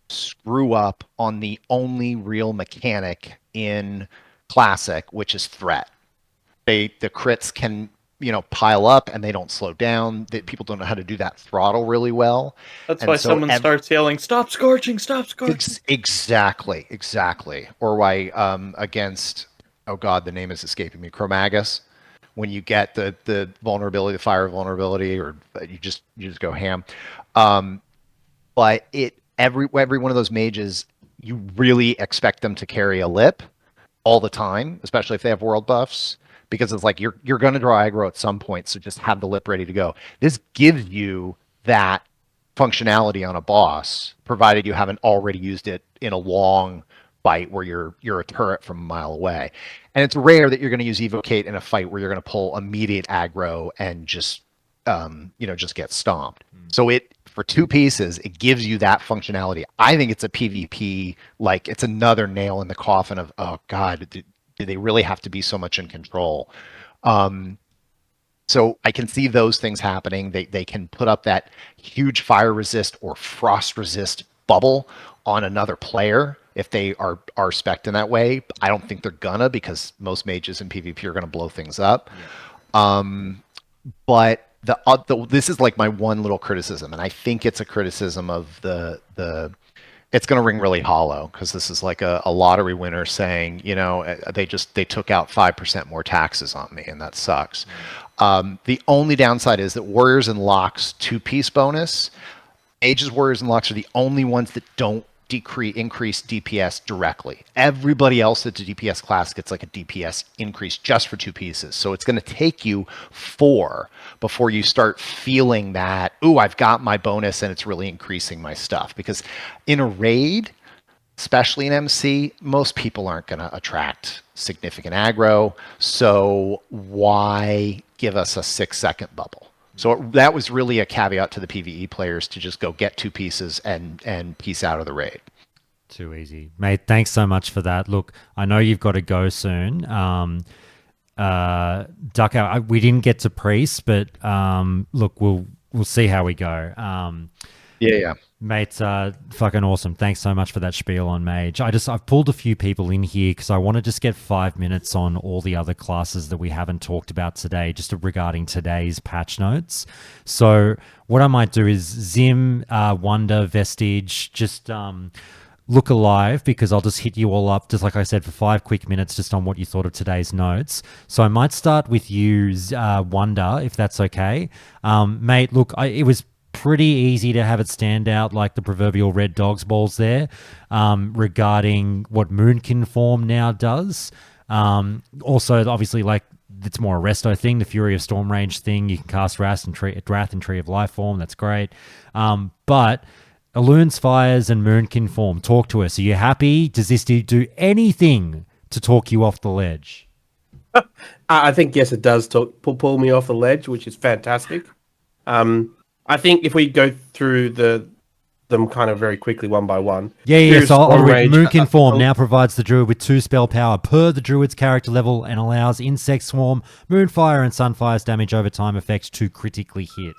screw up on the only real mechanic in Classic, which is threat. The crits can pile up and they don't slow down. People don't know how to do that throttle really well. That's why someone starts yelling, "Stop scorching! Stop scorching!" Exactly. Or why against, oh god, the name is escaping me, Chromagus. When you get the vulnerability, the fire vulnerability, or you just go ham. But every one of those mages, you really expect them to carry a lip all the time, especially if they have world buffs. Because it's like you're going to draw aggro at some point, so just have the lip ready to go. This gives you that functionality on a boss, provided you haven't already used it in a long fight where you're a turret from a mile away. And it's rare that you're going to use Evocate in a fight where you're going to pull immediate aggro and just get stomped. So for 2 pieces, it gives you that functionality. I think it's a PvP, like it's another nail in the coffin of, oh god, do they really have to be so much in control? So I can see those things happening. They can put up that huge fire resist or frost resist bubble on another player if they are spec'd in that way. I don't think they're gonna, because most mages in PvP are gonna blow things up. Yeah. But this is like my one little criticism, and I think it's a criticism of the it's going to ring really hollow, because this is like a lottery winner saying, they took out 5% more taxes on me, and that sucks. The only downside is that Warriors and Locks 2-piece bonus, Mages, Warriors, and Locks are the only ones that don't increase DPS directly. Everybody else that's a DPS class gets like a DPS increase just for 2 pieces. So it's going to take you 4 before you start feeling that, ooh, I've got my bonus and it's really increasing my stuff. Because in a raid, especially in MC, most people aren't going to attract significant aggro. So why give us a 6-second bubble? So that was really a caveat to the PvE players to just go get 2 pieces and peace out of the raid. Too easy. Mate, thanks so much for that. Look, I know you've got to go soon. Ducko, we didn't get to Priest, but look, we'll see how we go. Yeah. Mate, fucking awesome. Thanks so much for that spiel on Mage. I've pulled a few people in here because I want to just get 5 minutes on all the other classes that we haven't talked about today, just regarding today's patch notes. So what I might do is Zim, Wonder, Vestige, just look alive, because I'll just hit you all up, just like I said, for 5 quick minutes, just on what you thought of today's notes. So I might start with you, Wonder, if that's okay. Mate, look, it was pretty easy to have it stand out like the proverbial red dog's balls there, regarding what Moonkin form now does. Also, obviously, like, it's more a resto thing, the Fury of Storm Range thing. You can cast Wrath and Tree of Life form. That's great. But Allune's Fires and Moonkin form, talk to us. Are you happy? Does this do anything to talk you off the ledge? I think, yes, it does pull me off the ledge, which is fantastic. I think if we go through them kind of very quickly, one by one. Yeah. So I'll read. Moonkin form now provides the druid with 2 spell power per the druid's character level and allows Insect Swarm, Moonfire, and Sunfire's damage over time effects to critically hit.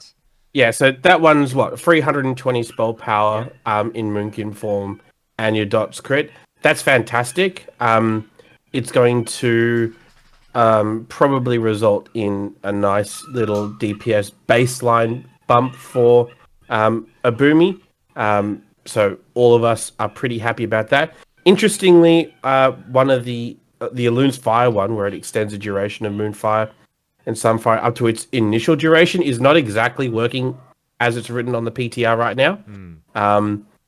Yeah, so that one's 320 spell power in Moonkin form, and your dots crit. That's fantastic. It's going to probably result in a nice little DPS baseline bump for a Boomy. So all of us are pretty happy about that. Interestingly, one of the Elun's Fire one, where it extends the duration of Moonfire and Sunfire up to its initial duration, is not exactly working as it's written on the PTR right now.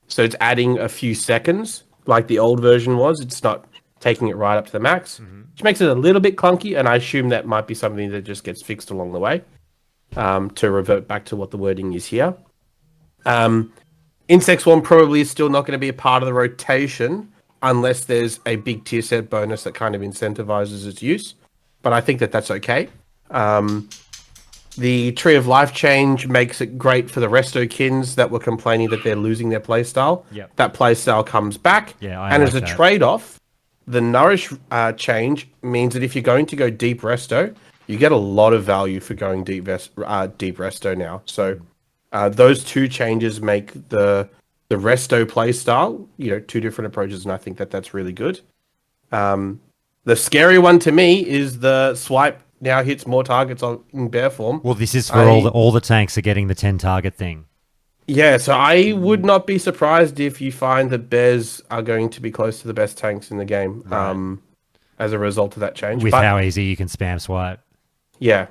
So it's adding a few seconds, like the old version was. It's not taking it right up to the max, which makes it a little bit clunky. And I assume that might be something that just gets fixed along the way to revert back to what the wording is here. Insect Swarm probably is still not going to be a part of the rotation unless there's a big tier set bonus that kind of incentivizes its use. But I think that that's okay. The Tree of Life change makes it great for the Resto-kins that were complaining that they're losing their playstyle. Yep. That playstyle comes back. Yeah, and as a trade-off, the Nourish change means that if you're going to go deep Resto, you get a lot of value for going deep Resto now. So those two changes make the Resto playstyle, two different approaches, and I think that that's really good. The scary one to me is the swipe now hits more targets in bear form. Well, this is for all the tanks are getting the 10 target thing. Yeah, so I would not be surprised if you find that bears are going to be close to the best tanks in the game as a result of that change. With how easy you can spam swipe. Yeah.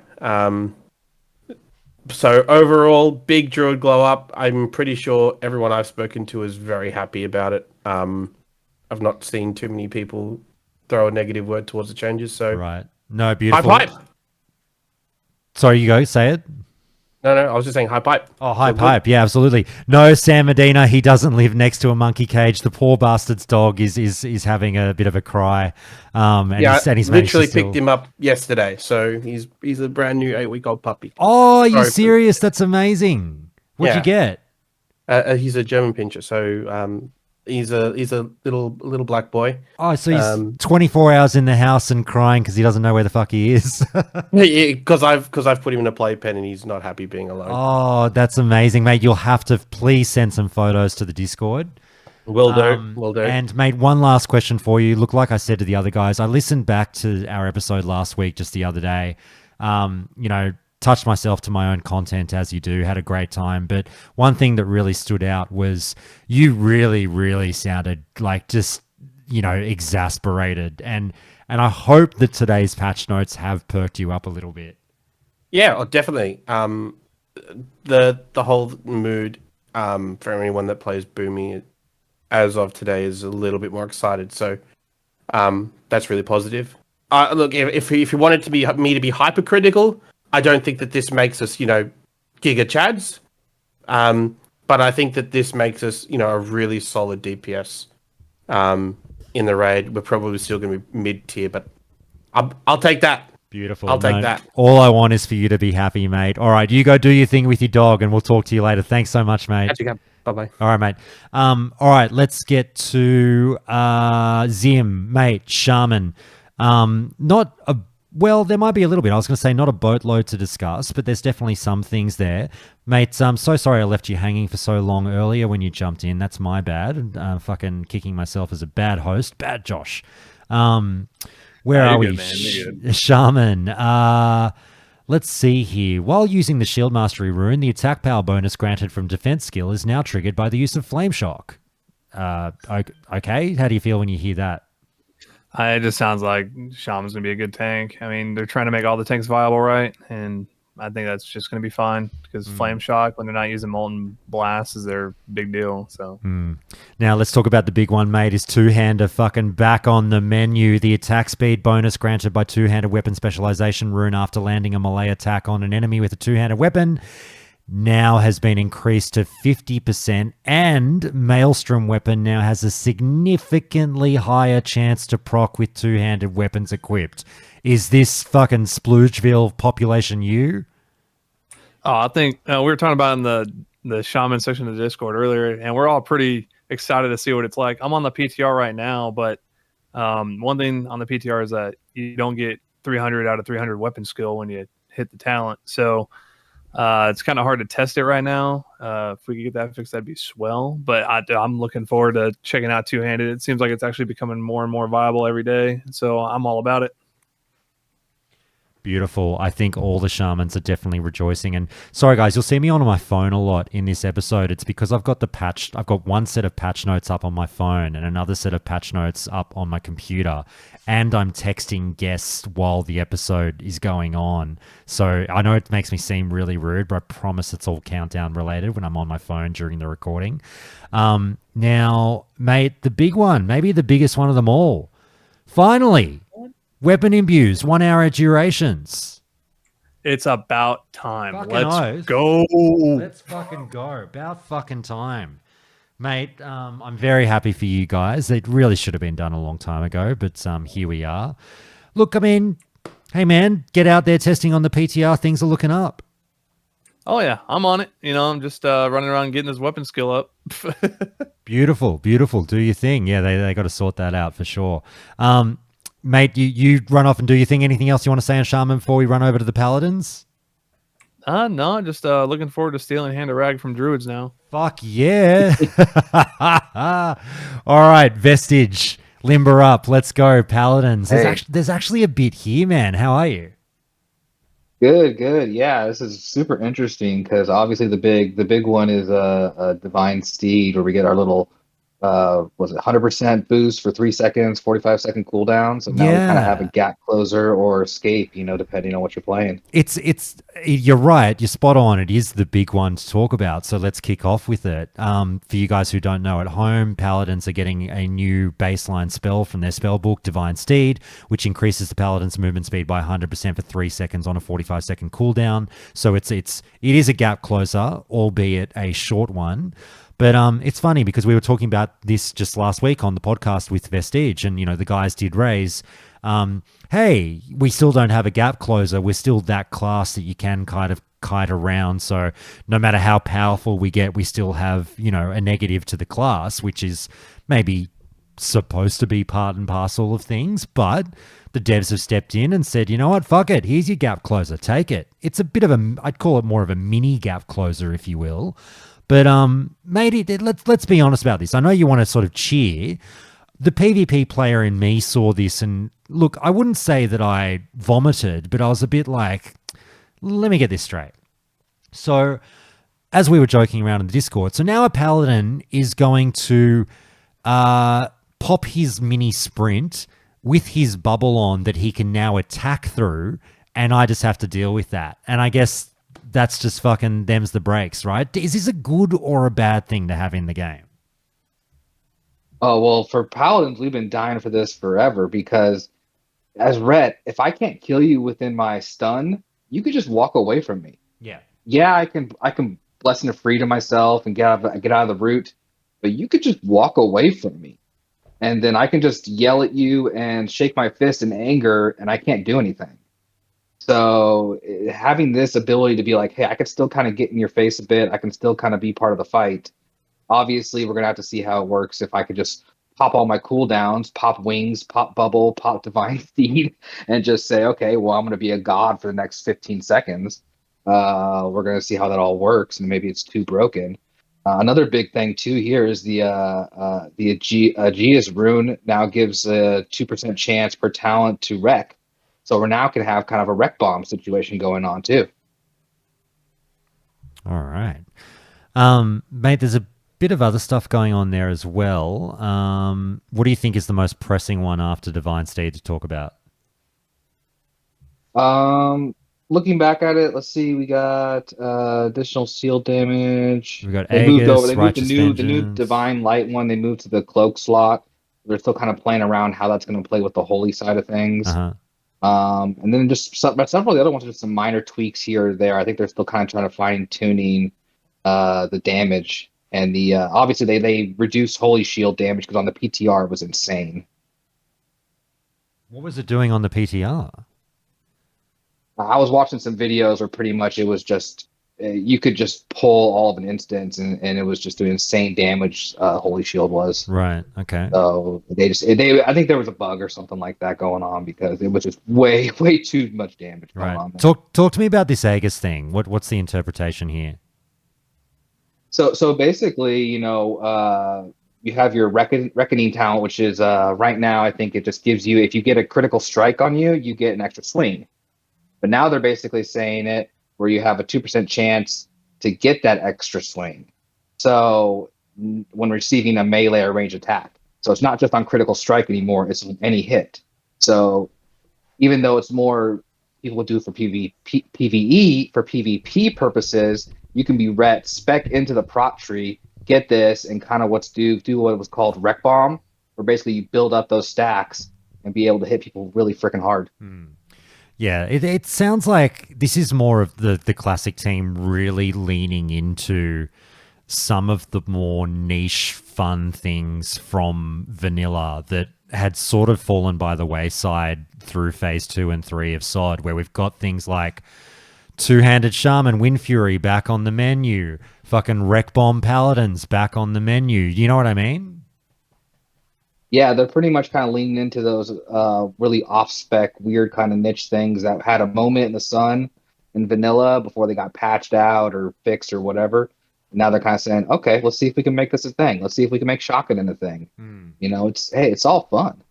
So overall, big Druid glow up. I'm pretty sure everyone I've spoken to is very happy about it. I've not seen too many people throw a negative word towards the changes. So right. No, beautiful. High pipe. Sorry, you go. Say it. No, I was just saying high pipe. Oh, high pipe. Yeah, absolutely. No, Sam Medina, he doesn't live next to a monkey cage. The poor bastard's dog is having a bit of a cry. And he's literally picked him up yesterday. So he's a brand new 8-week-old puppy. Oh, are you serious? That's amazing. What'd you get? He's a German Pinscher. So he's a little black boy. Oh, so he's 24 hours in the house and crying because he doesn't know where the fuck he is. Because I've put him in a playpen and he's not happy being alone. Oh, that's amazing, mate. You'll have to please send some photos to the Discord. Will do. And mate, one last question for you. Look, like I said to the other guys, I listened back to our episode last week, just the other day. Touched myself to my own content as you do, had a great time. But one thing that really stood out was you really, really sounded like just, exasperated. And I hope that today's patch notes have perked you up a little bit. Yeah, definitely. The whole mood for anyone that plays Boomy as of today is a little bit more excited. So that's really positive. Look, if you wanted to be me to be hypercritical, I don't think that this makes us, giga chads. But I think that this makes us, a really solid DPS in the raid. We're probably still going to be mid-tier, but I'll take that. Beautiful. I'll take that. All I want is for you to be happy, mate. All right, you go do your thing with your dog, and we'll talk to you later. Thanks so much, mate. Bye-bye. All right, mate. All right, let's get to Zim, mate, Shaman. Well, there might be a little bit. I was going to say not a boatload to discuss, but there's definitely some things there. Mate, I'm so sorry I left you hanging for so long earlier when you jumped in. That's my bad. Fucking kicking myself as a bad host. Bad Josh. Where are we? Shaman. Let's see here. While using the Shield Mastery rune, the attack power bonus granted from defense skill is now triggered by the use of Flame Shock. Okay, how do you feel when you hear that? It just sounds like Shaman's going to be a good tank. I mean, they're trying to make all the tanks viable, right? And I think that's just going to be fine because Flame Shock, when they're not using Molten Blast, is their big deal. So Now let's talk about the big one, mate. Is two-hander fucking back on the menu. The attack speed bonus granted by two-handed weapon specialization rune after landing a melee attack on an enemy with a two-handed weapon now has been increased to 50%, and Maelstrom weapon now has a significantly higher chance to proc with two-handed weapons equipped. Is this fucking Sploogeville population you? Oh, I think we were talking about in the Shaman section of the Discord earlier, and we're all pretty excited to see what it's like. I'm on the PTR right now, but one thing on the PTR is that you don't get 300 out of 300 weapon skill when you hit the talent. So it's kind of hard to test it right now. If we could get that fixed, that'd be swell. But I'm looking forward to checking out two-handed. It seems like it's actually becoming more and more viable every day. So I'm all about it. Beautiful. I think all the shamans are definitely rejoicing. And sorry, guys, you'll see me on my phone a lot in this episode. It's because I've got one set of patch notes up on my phone and another set of patch notes up on my computer. And I'm texting guests while the episode is going on. So I know it makes me seem really rude, but I promise it's all countdown related when I'm on my phone during the recording. Now, mate, the big one, maybe the biggest one of them all. Finally, weapon imbues, 1 hour durations. It's about time. Fucking Let's oath. go. Let's fucking go. About fucking time. Mate, I'm very happy for you guys. It really should have been done a long time ago, but here we are. Look, I mean, hey man, get out there testing on the PTR. Things are looking up. Oh yeah, I'm on it. I'm just running around getting this weapon skill up. Beautiful, beautiful. Do your thing. Yeah, they got to sort that out for sure. Mate, you run off and do your thing. Anything else you want to say on Shaman before we run over to the Paladins? No, just looking forward to stealing Hand of Rag from Druids now. Fuck yeah. All right, Vestige, limber up. Let's go, Paladins. There's actually a bit here, man. How are you? Good. Yeah, this is super interesting because obviously the big one is a Divine Steed where we get our little was it 100% boost for 3 seconds, 45-second cooldown. So now we kind of have a gap closer or escape, depending on what you're playing. You're right. You're spot on. It is the big one to talk about. So let's kick off with it. For you guys who don't know, at home, Paladins are getting a new baseline spell from their spell book, Divine Steed, which increases the Paladin's movement speed by 100% for 3 seconds on a 45-second cooldown. So it is a gap closer, albeit a short one. But it's funny because we were talking about this just last week on the podcast with Vestige, and the guys did raise, hey, we still don't have a gap closer. We're still that class that you can kind of kite around. So no matter how powerful we get, we still have a negative to the class, which is maybe supposed to be part and parcel of things. But the devs have stepped in and said, you know what, fuck it, here's your gap closer, take it. It's a bit of I'd call it more of a mini gap closer, if you will. But mate, let's be honest about this. I know you want to sort of cheer. The PvP player in me saw this, and look, I wouldn't say that I vomited, but I was a bit like, let me get this straight. So, as we were joking around in the Discord, so now a Paladin is going to pop his mini sprint with his bubble on that he can now attack through, and I just have to deal with that. And I guess that's just fucking them's the breaks, right? Is this a good or a bad thing to have in the game? Oh, well, for Paladins, we've been dying for this forever because as Rhett, if I can't kill you within my stun, you could just walk away from me. Yeah. Yeah, I can Blessing of Freedom myself and get out of the route, but you could just walk away from me. And then I can just yell at you and shake my fist in anger, and I can't do anything. So having this ability to be like, hey, I can still kind of get in your face a bit. I can still kind of be part of the fight. Obviously, we're going to have to see how it works. If I could just pop all my cooldowns, pop wings, pop bubble, pop Divine Steed, and just say, okay, well, I'm going to be a god for the next 15 seconds. We're going to see how that all works, and maybe it's too broken. Another big thing, too, here is the Aegeus rune now gives a 2% chance per talent to wreck. So we're now going to have kind of a wreck bomb situation going on, too. All right. Mate, there's a bit of other stuff going on there as well. What do you think is the most pressing one after Divine Steed to talk about? Looking back at it, let's see. We got additional seal damage. We got They Aegis, moved over. They moved Righteous the new Vengeance. Divine Light one. They moved to the cloak slot. They're still kind of playing around how that's going to play with the holy side of things. Uh-huh. And then just several of the other ones are just some minor tweaks here or there. I think they're still kind of trying to fine tuning the damage and the obviously they reduced holy shield damage because on the PTR it was insane. What was it doing on the PTR? I was watching some videos where pretty much it was just you could just pull all of an instance and it was just doing insane damage. Holy shield was right. Okay. So I think there was a bug or something like that going on because it was just way too much damage going on there. Talk to me about this Aegis thing. What's the interpretation here? So basically, you have your reckoning talent, which is right now I think it just gives you, if you get a critical strike on you, you get an extra swing. But now they're basically saying it where you have a 2% chance to get that extra swing. So when receiving a melee or range attack. So it's not just on critical strike anymore, it's on any hit. So even though it's more people do for PvE, for PvP purposes, you can be spec into the prop tree, get this, and kind of do what was called wreck bomb, where basically you build up those stacks and be able to hit people really freaking hard. Yeah, it sounds like this is more of the classic team really leaning into some of the more niche fun things from vanilla that had sort of fallen by the wayside through phase 2 and 3 of SOD, where we've got things like two-handed Shaman, Wind Fury back on the menu, fucking Wreck Bomb Paladins back on the menu. You know what I mean? Yeah, they're pretty much kind of leaning into those really off-spec, weird kind of niche things that had a moment in the sun in vanilla before they got patched out or fixed or whatever. Now they're kind of saying, okay, let's see if we can make this a thing. Let's see if we can make shotgun into a thing. You know, it's all fun.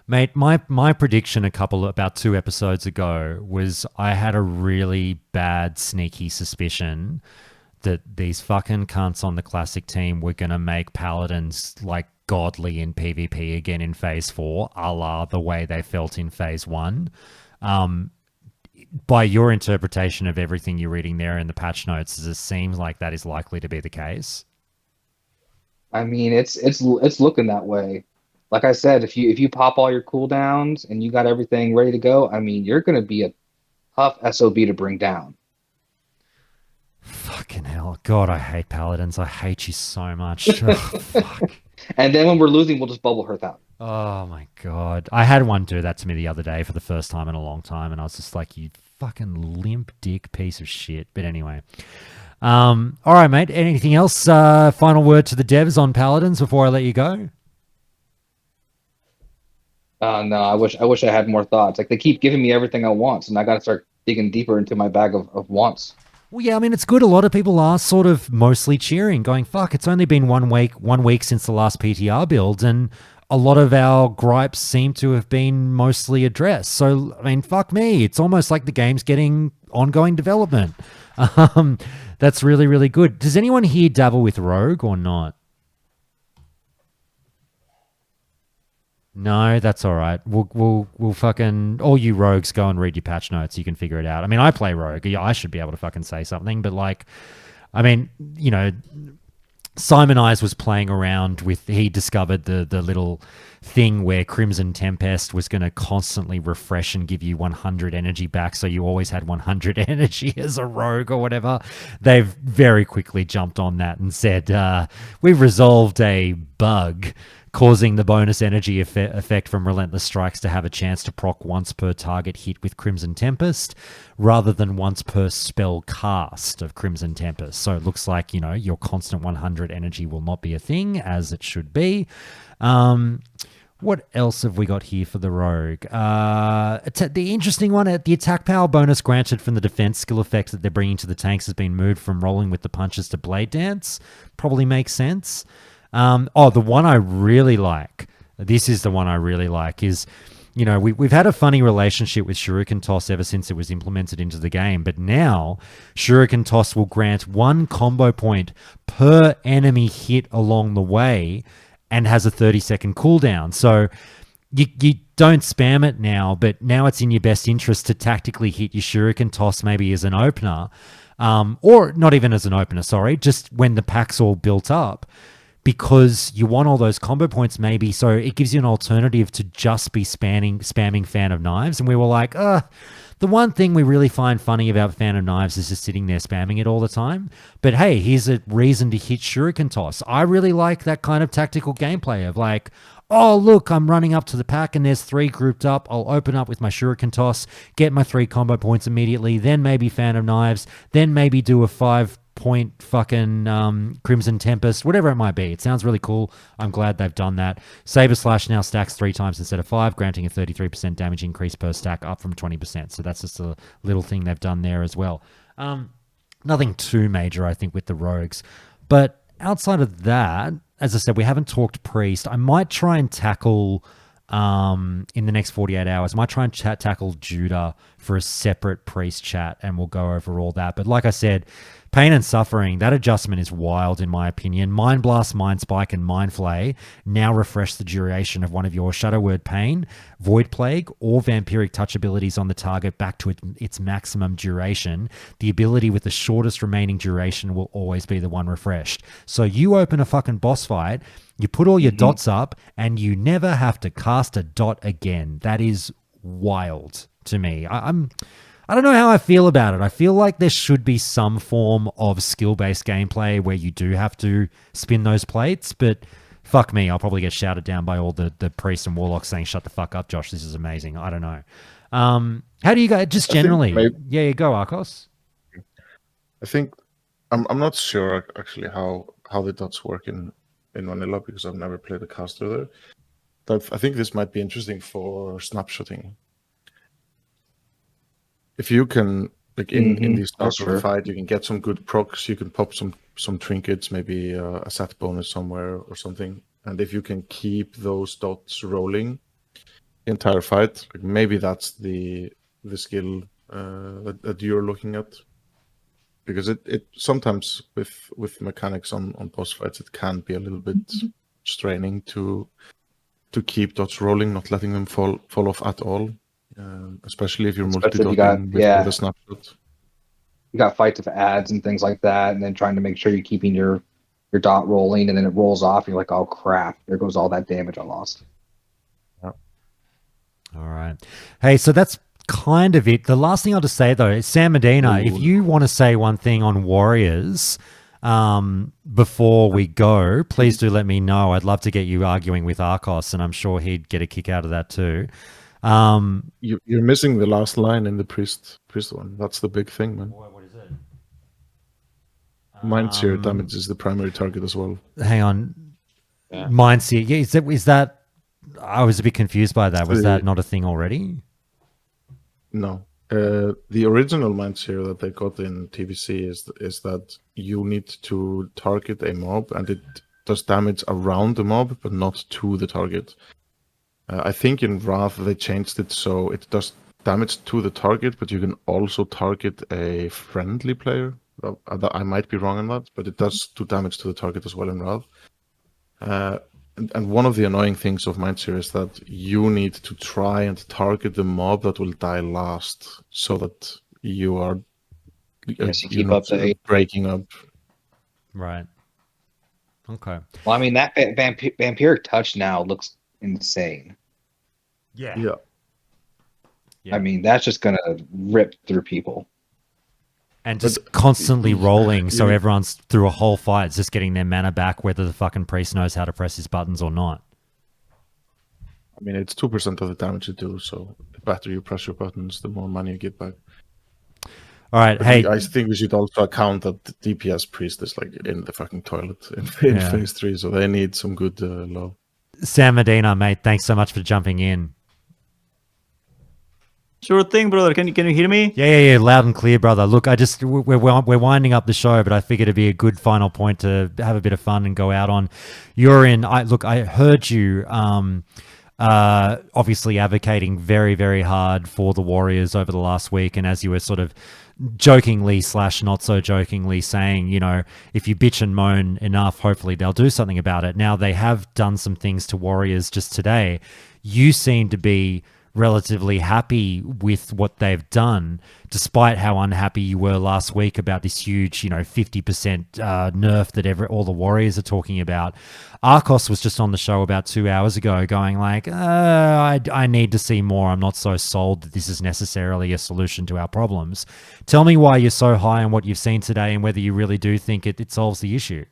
Mate, my prediction about 2 episodes ago was I had a really bad sneaky suspicion that these fucking cunts on the classic team were going to make Paladins like godly in PvP again in phase 4, a la the way they felt in phase 1. By your interpretation of everything you're reading there in the patch notes, does it seem like that is likely to be the case? I mean, it's looking that way. Like I said, if you pop all your cooldowns and you got everything ready to go, I mean, you're going to be a tough SOB to bring down. Fucking hell. God, I hate Paladins. I hate you so much. Oh, fuck. And then when we're losing, we'll just bubble Hearth out. Oh my God. I had one do that to me the other day for the first time in a long time, and I was just like, you fucking limp dick piece of shit. But anyway. All right, mate. Anything else? Final word to the devs on Paladins before I let you go? No, I wish I had more thoughts. Like, they keep giving me everything I want, and I got to start digging deeper into my bag of wants. Well, yeah, I mean, it's good. A lot of people are sort of mostly cheering, going, fuck, it's only been 1 week since the last PTR build, and a lot of our gripes seem to have been mostly addressed. So, I mean, fuck me. It's almost like the game's getting ongoing development. That's really, really good. Does anyone here dabble with Rogue or not? No, that's all right. We'll fucking all you rogues go and read your patch notes. You can figure it out. I mean, I play Rogue. I should be able to fucking say something, but like, I mean, you know, Simon Eyes was playing around with. He discovered the little thing where Crimson Tempest was going to constantly refresh and give you 100 energy back, so you always had 100 energy as a rogue or whatever. They've very quickly jumped on that and said, we've resolved a bug causing the bonus energy effect from Relentless Strikes to have a chance to proc once per target hit with Crimson Tempest rather than once per spell cast of Crimson Tempest. So it looks like, you know, your constant 100 energy will not be a thing, as it should be. What else have we got here for the rogue? The interesting one, the attack power bonus granted from the defense skill effects that they're bringing to the tanks has been moved from rolling with the punches to blade dance. Probably makes sense. The one I really like, this is the one I really like, is, you know, we've had a funny relationship with Shuriken Toss ever since it was implemented into the game, but now Shuriken Toss will grant 1 combo point per enemy hit along the way and has a 30-second cooldown. So you don't spam it now, but now it's in your best interest to tactically hit your Shuriken Toss maybe as an opener, or not even as an opener, sorry, just when the pack's all built up, because you want all those combo points maybe, so it gives you an alternative to just be spamming Fan of Knives. And we were like, the one thing we really find funny about Fan of Knives is just sitting there spamming it all the time. But hey, here's a reason to hit Shuriken Toss. I really like that kind of tactical gameplay of like, oh, look, I'm running up to the pack and there's 3 grouped up. I'll open up with my Shuriken Toss, get my 3 combo points immediately, then maybe Fan of Knives, then maybe do a 5-point fucking Crimson Tempest, whatever it might be. It sounds really cool. I'm glad they've done that. Saber Slash now stacks 3 times instead of 5, granting a 33% damage increase per stack, up from 20%. So that's just a little thing they've done there as well. Nothing too major, I think, with the rogues. But outside of that, as I said, we haven't talked Priest. I might try and tackle in the next 48 hours. I might try and tackle Judah for a separate priest chat, and we'll go over all that. But like I said, Pain and Suffering, that adjustment is wild in my opinion. Mind Blast, Mind Spike, and Mind Flay now refresh the duration of one of your Shadow Word Pain, Void Plague, or Vampiric Touch abilities on the target back to its maximum duration. The ability with the shortest remaining duration will always be the one refreshed. So you open a fucking boss fight, you put all your dots up, and you never have to cast a dot again. That is wild to me. I don't know how I feel about it. I feel like there should be some form of skill-based gameplay where you do have to spin those plates, but fuck me, I'll probably get shouted down by all the priests and warlocks saying, shut the fuck up, Josh, this is amazing. I don't know. How do you guys, just generally? Yeah, go, Arcos. I think, I'm not sure actually how the dots work in vanilla because I've never played a caster there. But I think this might be interesting for snapshotting. If you can, like in this sort of fight, you can get some good procs. You can pop some trinkets, maybe a set bonus somewhere or something. And if you can keep those dots rolling the entire fight, like maybe that's the skill that you're looking at. Because it sometimes with mechanics on boss fights, it can be a little bit straining to keep dots rolling, not letting them fall off at all. Especially if you're multi-dotting with a snapshot. You got fights with ads and things like that, and then trying to make sure you're keeping your dot rolling, and then it rolls off, and you're like, oh crap, there goes all that damage I lost. Yeah. All right. Hey, so that's kind of it. The last thing I'll just say, though, is Sam Medina, if you want to say one thing on Warriors before we go, please do let me know. I'd love to get you arguing with Arcos, and I'm sure he'd get a kick out of that too. You're missing the last line in the priest one. That's the big thing, man. What is it? Mind Seer damage is the primary target as well. Hang on. Yeah. Mind Seer. Yeah, is that I was a bit confused by that. Was that not a thing already? No. The original Mind Seer that they got in TVC is that you need to target a mob and it does damage around the mob but not to the target. I think in Wrath they changed it so it does damage to the target, but you can also target a friendly player. I might be wrong on that, but it does do damage to the target as well in Wrath. And one of the annoying things of Mind Seer is that you need to try and target the mob that will die last, so that you are keep up the breaking up. Right. Okay. Well, I mean that vampiric touch now looks insane. Yeah. I mean, that's just gonna rip through people. And just constantly rolling, so everyone's through a whole fight just getting their mana back, whether the fucking priest knows how to press his buttons or not. I mean, it's 2% of the damage you do, so the better you press your buttons, the more money you get back. All right, I think we should also account that the DPS priest is like in the fucking toilet in phase 3, so they need some good love. Sam Medina, mate, thanks so much for jumping in. Sure thing, brother. Can you hear me? Yeah, loud and clear, brother. Look, we're winding up the show, but I figured it'd be a good final point to have a bit of fun and go out on. I heard you obviously advocating very, very hard for the Warriors over the last week, and as you were sort of jokingly / not so jokingly saying, you know, if you bitch and moan enough, hopefully they'll do something about it. Now, they have done some things to Warriors just today. You seem to be relatively happy with what they've done, despite how unhappy you were last week about this huge, 50% nerf that all the Warriors are talking about. Arcos was just on the show about 2 hours ago going like, I need to see more. I'm not so sold that this is necessarily a solution to our problems. Tell me why you're so high on what you've seen today and whether you really do think it solves the issue.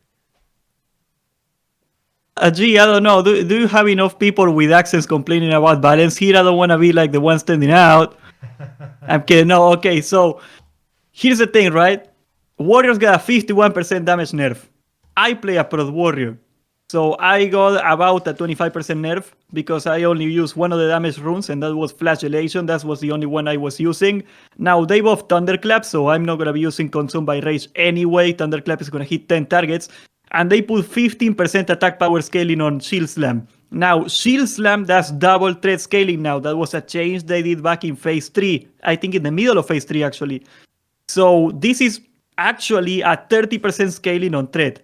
Gee, I don't know. Do you have enough people with accents complaining about balance here? I don't want to be like the one standing out. I'm kidding. No, okay. So here's the thing, right? Warriors got a 51% damage nerf. I play a Prot Warrior. So I got about a 25% nerf because I only used one of the damage runes, and that was Flagellation. That was the only one I was using. Now they buff Thunderclap, so I'm not going to be using Consume by Rage anyway. Thunderclap is going to hit 10 targets. And they put 15% attack power scaling on Shield Slam. Now, Shield Slam, that's double threat scaling now. That was a change they did back in Phase 3. I think in the middle of Phase 3, actually. So this is actually a 30% scaling on threat.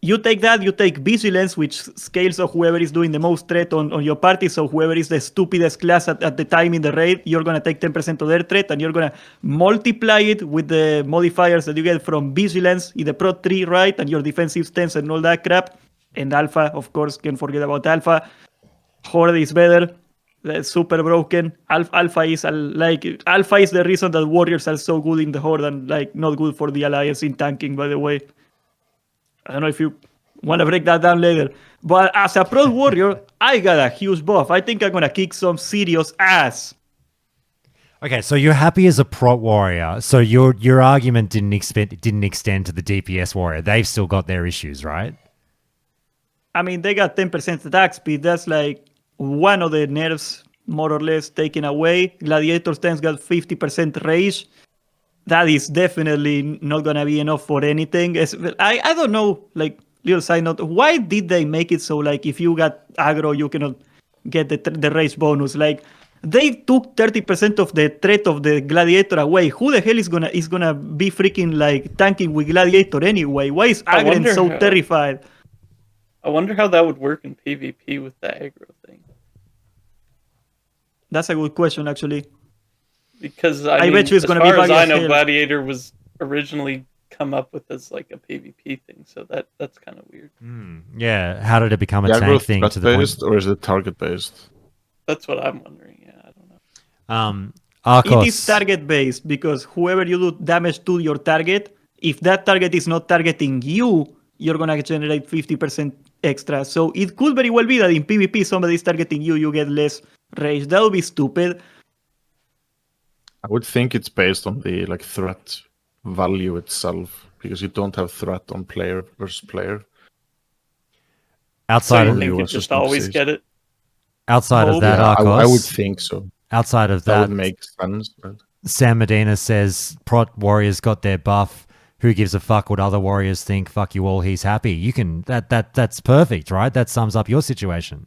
You take that, you take Vigilance, which scales of whoever is doing the most threat on your party. So whoever is the stupidest class at the time in the raid, you're going to take 10% of their threat, and you're going to multiply it with the modifiers that you get from Vigilance in the Pro 3, right? And your defensive stance and all that crap. And Alpha, of course, can't forget about Alpha. Horde is better. That's super broken. Alpha is Alpha is the reason that Warriors are so good in the Horde and like not good for the Alliance in tanking, by the way. I don't know if you want to break that down later. But as a Pro Warrior, I got a huge buff. I think I'm going to kick some serious ass. Okay, so you're happy as a prot warrior. So your argument didn't extend to the DPS warrior. They've still got their issues, right? I mean, they got 10% attack speed. That's like one of the nerfs, more or less, taken away. Gladiator stance got 50% rage. That is definitely not going to be enough for anything. I don't know, like, little side note, why did they make it so, like, if you got aggro, you cannot get the rage bonus? Like, they took 30% of the threat of the Gladiator away. Who the hell is gonna be freaking, like, tanking with Gladiator anyway? Why is Agren so terrified? I wonder how that would work in PvP with the aggro thing. That's a good question, actually. Because I bet you it's going to be as far as I know, hell. Gladiator was originally come up with as like a PvP thing, so that's kind of weird. Yeah, how did it become a Yeah, tank thing to the based point? or is it target based? That's what I'm wondering. Yeah, I don't know. Arcos. It is target based because whoever you do damage to your target, if that target is not targeting you, you're going to generate 50% extra. So it could very well be that in PvP somebody is targeting you, you get less rage. That would be stupid. I would think it's based on the like threat value itself because you don't have threat on player versus player. Outside So of you think you just always get it? Outside of that, Yeah, Arcos. I would think so. Outside of That that, would make sense. But... Sam Medina says prot warriors got their buff. Who gives a fuck what other warriors think? Fuck you all. He's happy. You can that's perfect, right? That sums up your situation.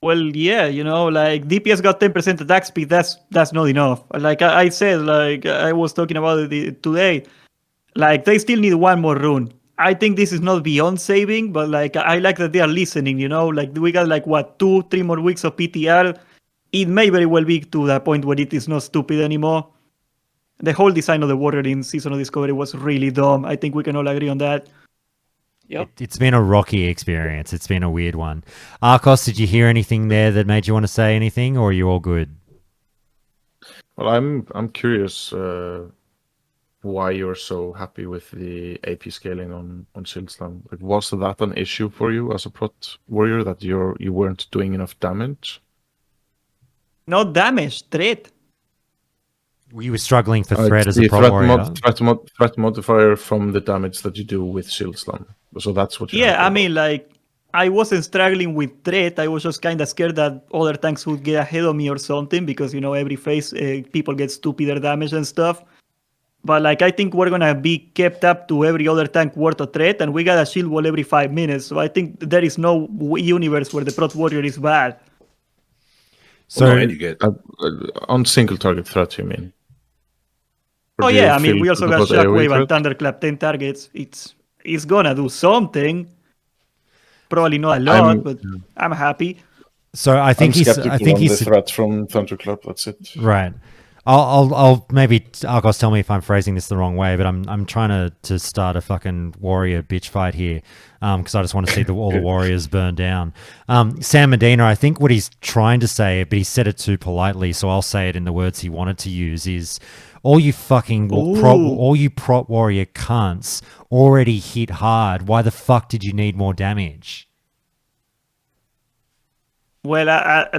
Well, yeah, you know, like DPS got 10% attack speed. That's not enough. Like I said, like I was talking about it today. Like they still need one more rune. I think this is not beyond saving, but like I like that they are listening. You know, like we got like what 2-3 more weeks of PTR. It may very well be to the point where it is not stupid anymore. The whole design of the warrior in Season of Discovery was really dumb. I think we can all agree on that. Yep. It's been a rocky experience. It's been a weird one. Arcos, did you hear anything there that made you want to say anything, or are you all good? Well, I'm curious why you're so happy with the AP scaling on Shieldslam. Like, was that an issue for you as a prot warrior that you weren't doing enough damage? Not damage, threat. You were struggling for threat It's as a the prot warrior. threat modifier from the damage that you do with Shieldslam. So that's what. Yeah, I mean, like I wasn't struggling with threat. I was just kind of scared that other tanks would get ahead of me or something because, you know, every phase people get stupider damage and stuff. But like I think we're gonna be kept up to every other tank worth of threat, and we got a shield wall every 5 minutes. So I think there is no universe where the prot warrior is bad. So and you get on single target threat, you mean? Or Oh do you yeah, I mean feel we also good got about AoE Shockwave and threat? Thunderclap 10 targets. It's gonna do something. Probably not a lot, but I'm happy. So I think I'm he's. skeptical I think on he's the threat from Thunderclap. That's it. right. I'll maybe Argos, tell me if I'm phrasing this the wrong way, but I'm trying to start a fucking warrior bitch fight here, because I just want to see all the warriors burn down. Sam Medina, I think what he's trying to say, but he said it too politely, so I'll say it in the words he wanted to use, is all you fucking all you prot warrior cunts already hit hard. Why the fuck did you need more damage? Well,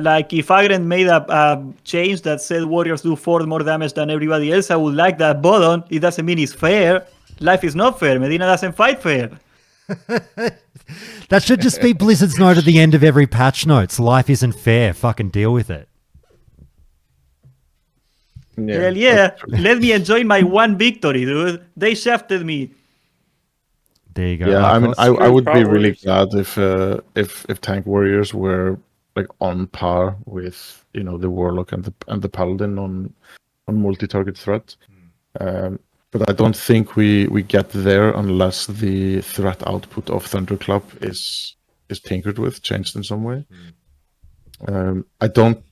like if Agren made a change that said warriors do 4 more damage than everybody else, I would like that button. It doesn't mean it's fair. Life is not fair. Medina doesn't fight fair. That should just be Blizzard's note at the end of every patch notes. Life isn't fair. Fucking deal with it. Hell yeah. Let me enjoy my one victory, dude. They shafted me. There you go. Yeah, I mean, Arcos. I would be Prot really warriors. glad if tank warriors were like on par with the warlock and the paladin on multi-target threat. But I don't think we get there unless the threat output of Thunderclap is tinkered with, changed in some way. I don't.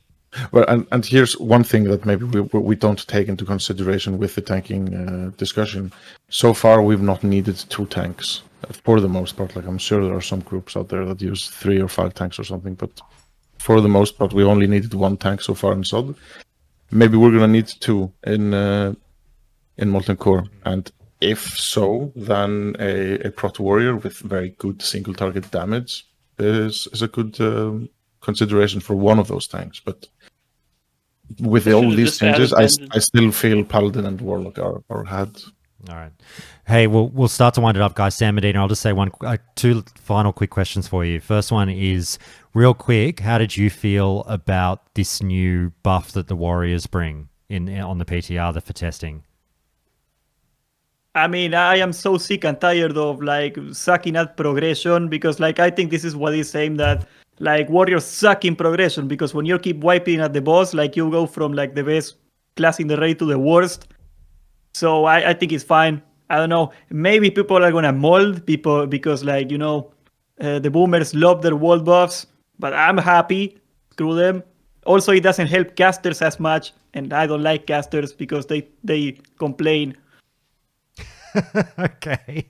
Well, and here's one thing that maybe we don't take into consideration with the tanking discussion. So far, we've not needed 2 tanks for the most part. Like, I'm sure there are some groups out there that use 3 or 5 tanks or something, but for the most part, we only needed 1 tank so far in SOD. Maybe we're gonna need 2 in Molten Core, and if so, then a Prot Warrior with very good single target damage is a good consideration for one of those tanks. But with They all should've these just added changes, I vengeance. still feel Paladin and Warlock are ahead. All right. Hey, we'll start to wind it up, guys. Sam Medina, I'll just say 2 final quick questions for you. First one is, real quick, how did you feel about this new buff that the Warriors bring on the PTR for testing? I mean, I am so sick and tired of like sucking at progression, because like I think this is what he's saying, that like warriors suck in progression, because when you keep wiping at the boss, like you go from like the best class in the raid to the worst. So I think it's fine. I don't know. Maybe people are gonna mold people because like the boomers love their world buffs, but I'm happy. Screw them. Also, it doesn't help casters as much, and I don't like casters because they complain. Okay.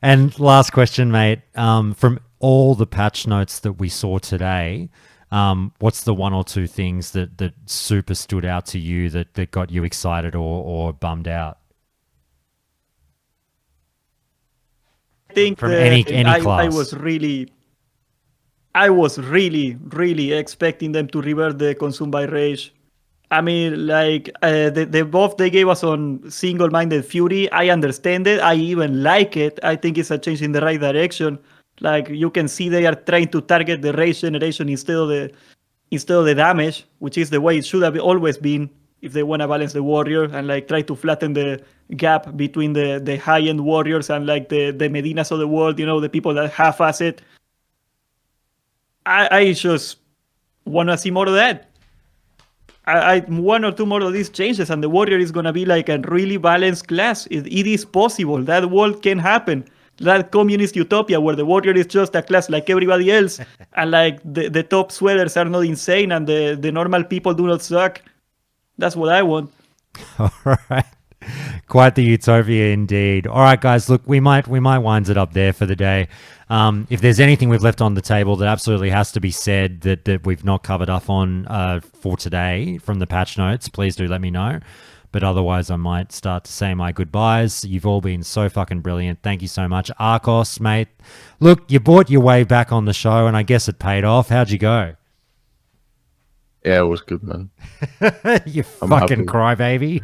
And last question, mate. From all the patch notes that we saw today, what's the 1 or 2 things that super stood out to you that got you excited or bummed out? I think From any class. I was really expecting them to revert the consume by rage. I mean, like the buff they gave us on single-minded fury, I understand it. I even like it. I think it's a change in the right direction. Like you can see they are trying to target the rage generation instead of the damage, which is the way it should have always been if they want to balance the warrior and like try to flatten the gap between the high-end warriors and like the Medinas of the world, the people that half-ass it. I just want to see more of that. I 1 or 2 more of these changes, and the warrior is gonna be like a really balanced class. It is possible. That world can happen. That communist utopia where the warrior is just a class like everybody else, and like the top sweaters are not insane, and the normal people do not suck. That's what I want. All right. Quite the utopia indeed. All right, guys, look, we might wind it up there for the day. If there's anything we've left on the table that absolutely has to be said that we've not covered up on for today from the patch notes, please do let me know. But otherwise, I might start to say my goodbyes. You've all been so fucking brilliant. Thank you so much. Arcos, mate. Look, you bought your way back on the show, and I guess it paid off. How'd you go? Yeah, it was good, man. You I'm fucking happy. crybaby.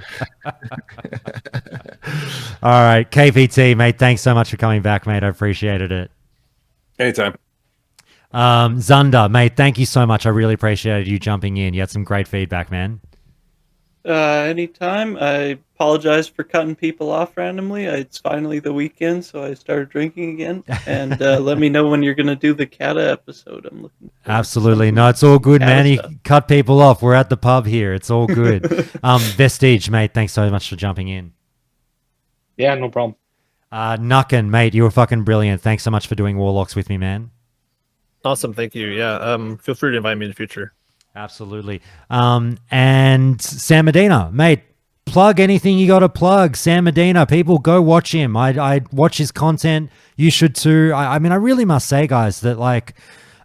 All right, KPT, mate, thanks so much for coming back, mate. I appreciated it. Anytime. Zunder, mate, thank you so much. I really appreciated you jumping in. You had some great feedback, man. Anytime. I apologize for cutting people off randomly. It's finally the weekend, so I started drinking again. And let me know when you're going to do the Kata episode. I'm looking forward to Absolutely. some No, it's all good, Kata man. You stuff. cut people off. We're at the pub here. It's all good. Vestige, mate, thanks so much for jumping in. Yeah, no problem. Nuckin, mate, you were fucking brilliant. Thanks so much for doing Warlocks with me, man. Awesome, thank you. Yeah, feel free to invite me in the future. Absolutely. And Sam Medina, mate, plug anything you got to plug. Sam Medina, people go watch him. I watch his content. You should too. I mean, I really must say, guys, that like,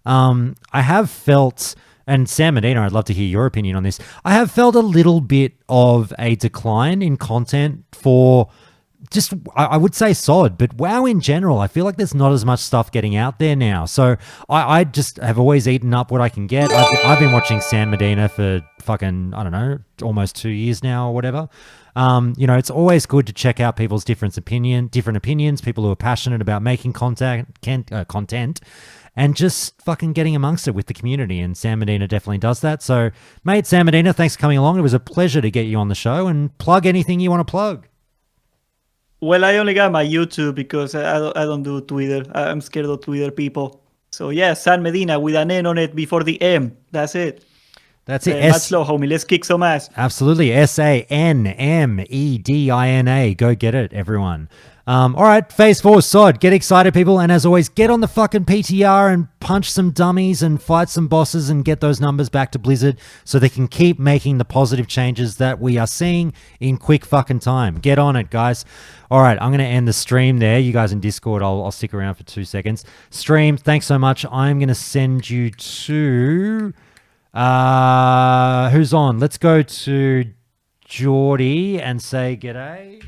I have felt, and Sam Medina, I'd love to hear your opinion on this. I have felt a little bit of a decline in content for just, I would say SOD, but WoW in general. I feel like there's not as much stuff getting out there now. So I just have always eaten up what I can get. I've been watching Sam Medina for fucking, I don't know, almost 2 years now or whatever. It's always good to check out people's different opinions, people who are passionate about making content, and just fucking getting amongst it with the community. And Sam Medina definitely does that. So, mate, Sam Medina, thanks for coming along. It was a pleasure to get you on the show, and plug anything you want to plug. Well, I only got my YouTube because I don't do Twitter. I'm scared of Twitter people. So yeah, San Medina with an N on it before the M. That's it. That's it. Much love, homie. Let's kick some ass. Absolutely. SANMEDINA. Go get it, everyone. All right, phase 4 SOD. Get excited, people. And as always, get on the fucking PTR and punch some dummies and fight some bosses and get those numbers back to Blizzard so they can keep making the positive changes that we are seeing in quick fucking time. Get on it, guys. All right, I'm going to end the stream there. You guys in Discord, I'll stick around for 2 seconds. Stream, thanks so much. I'm going to send you to... who's on? Let's go to Geordie and say g'day.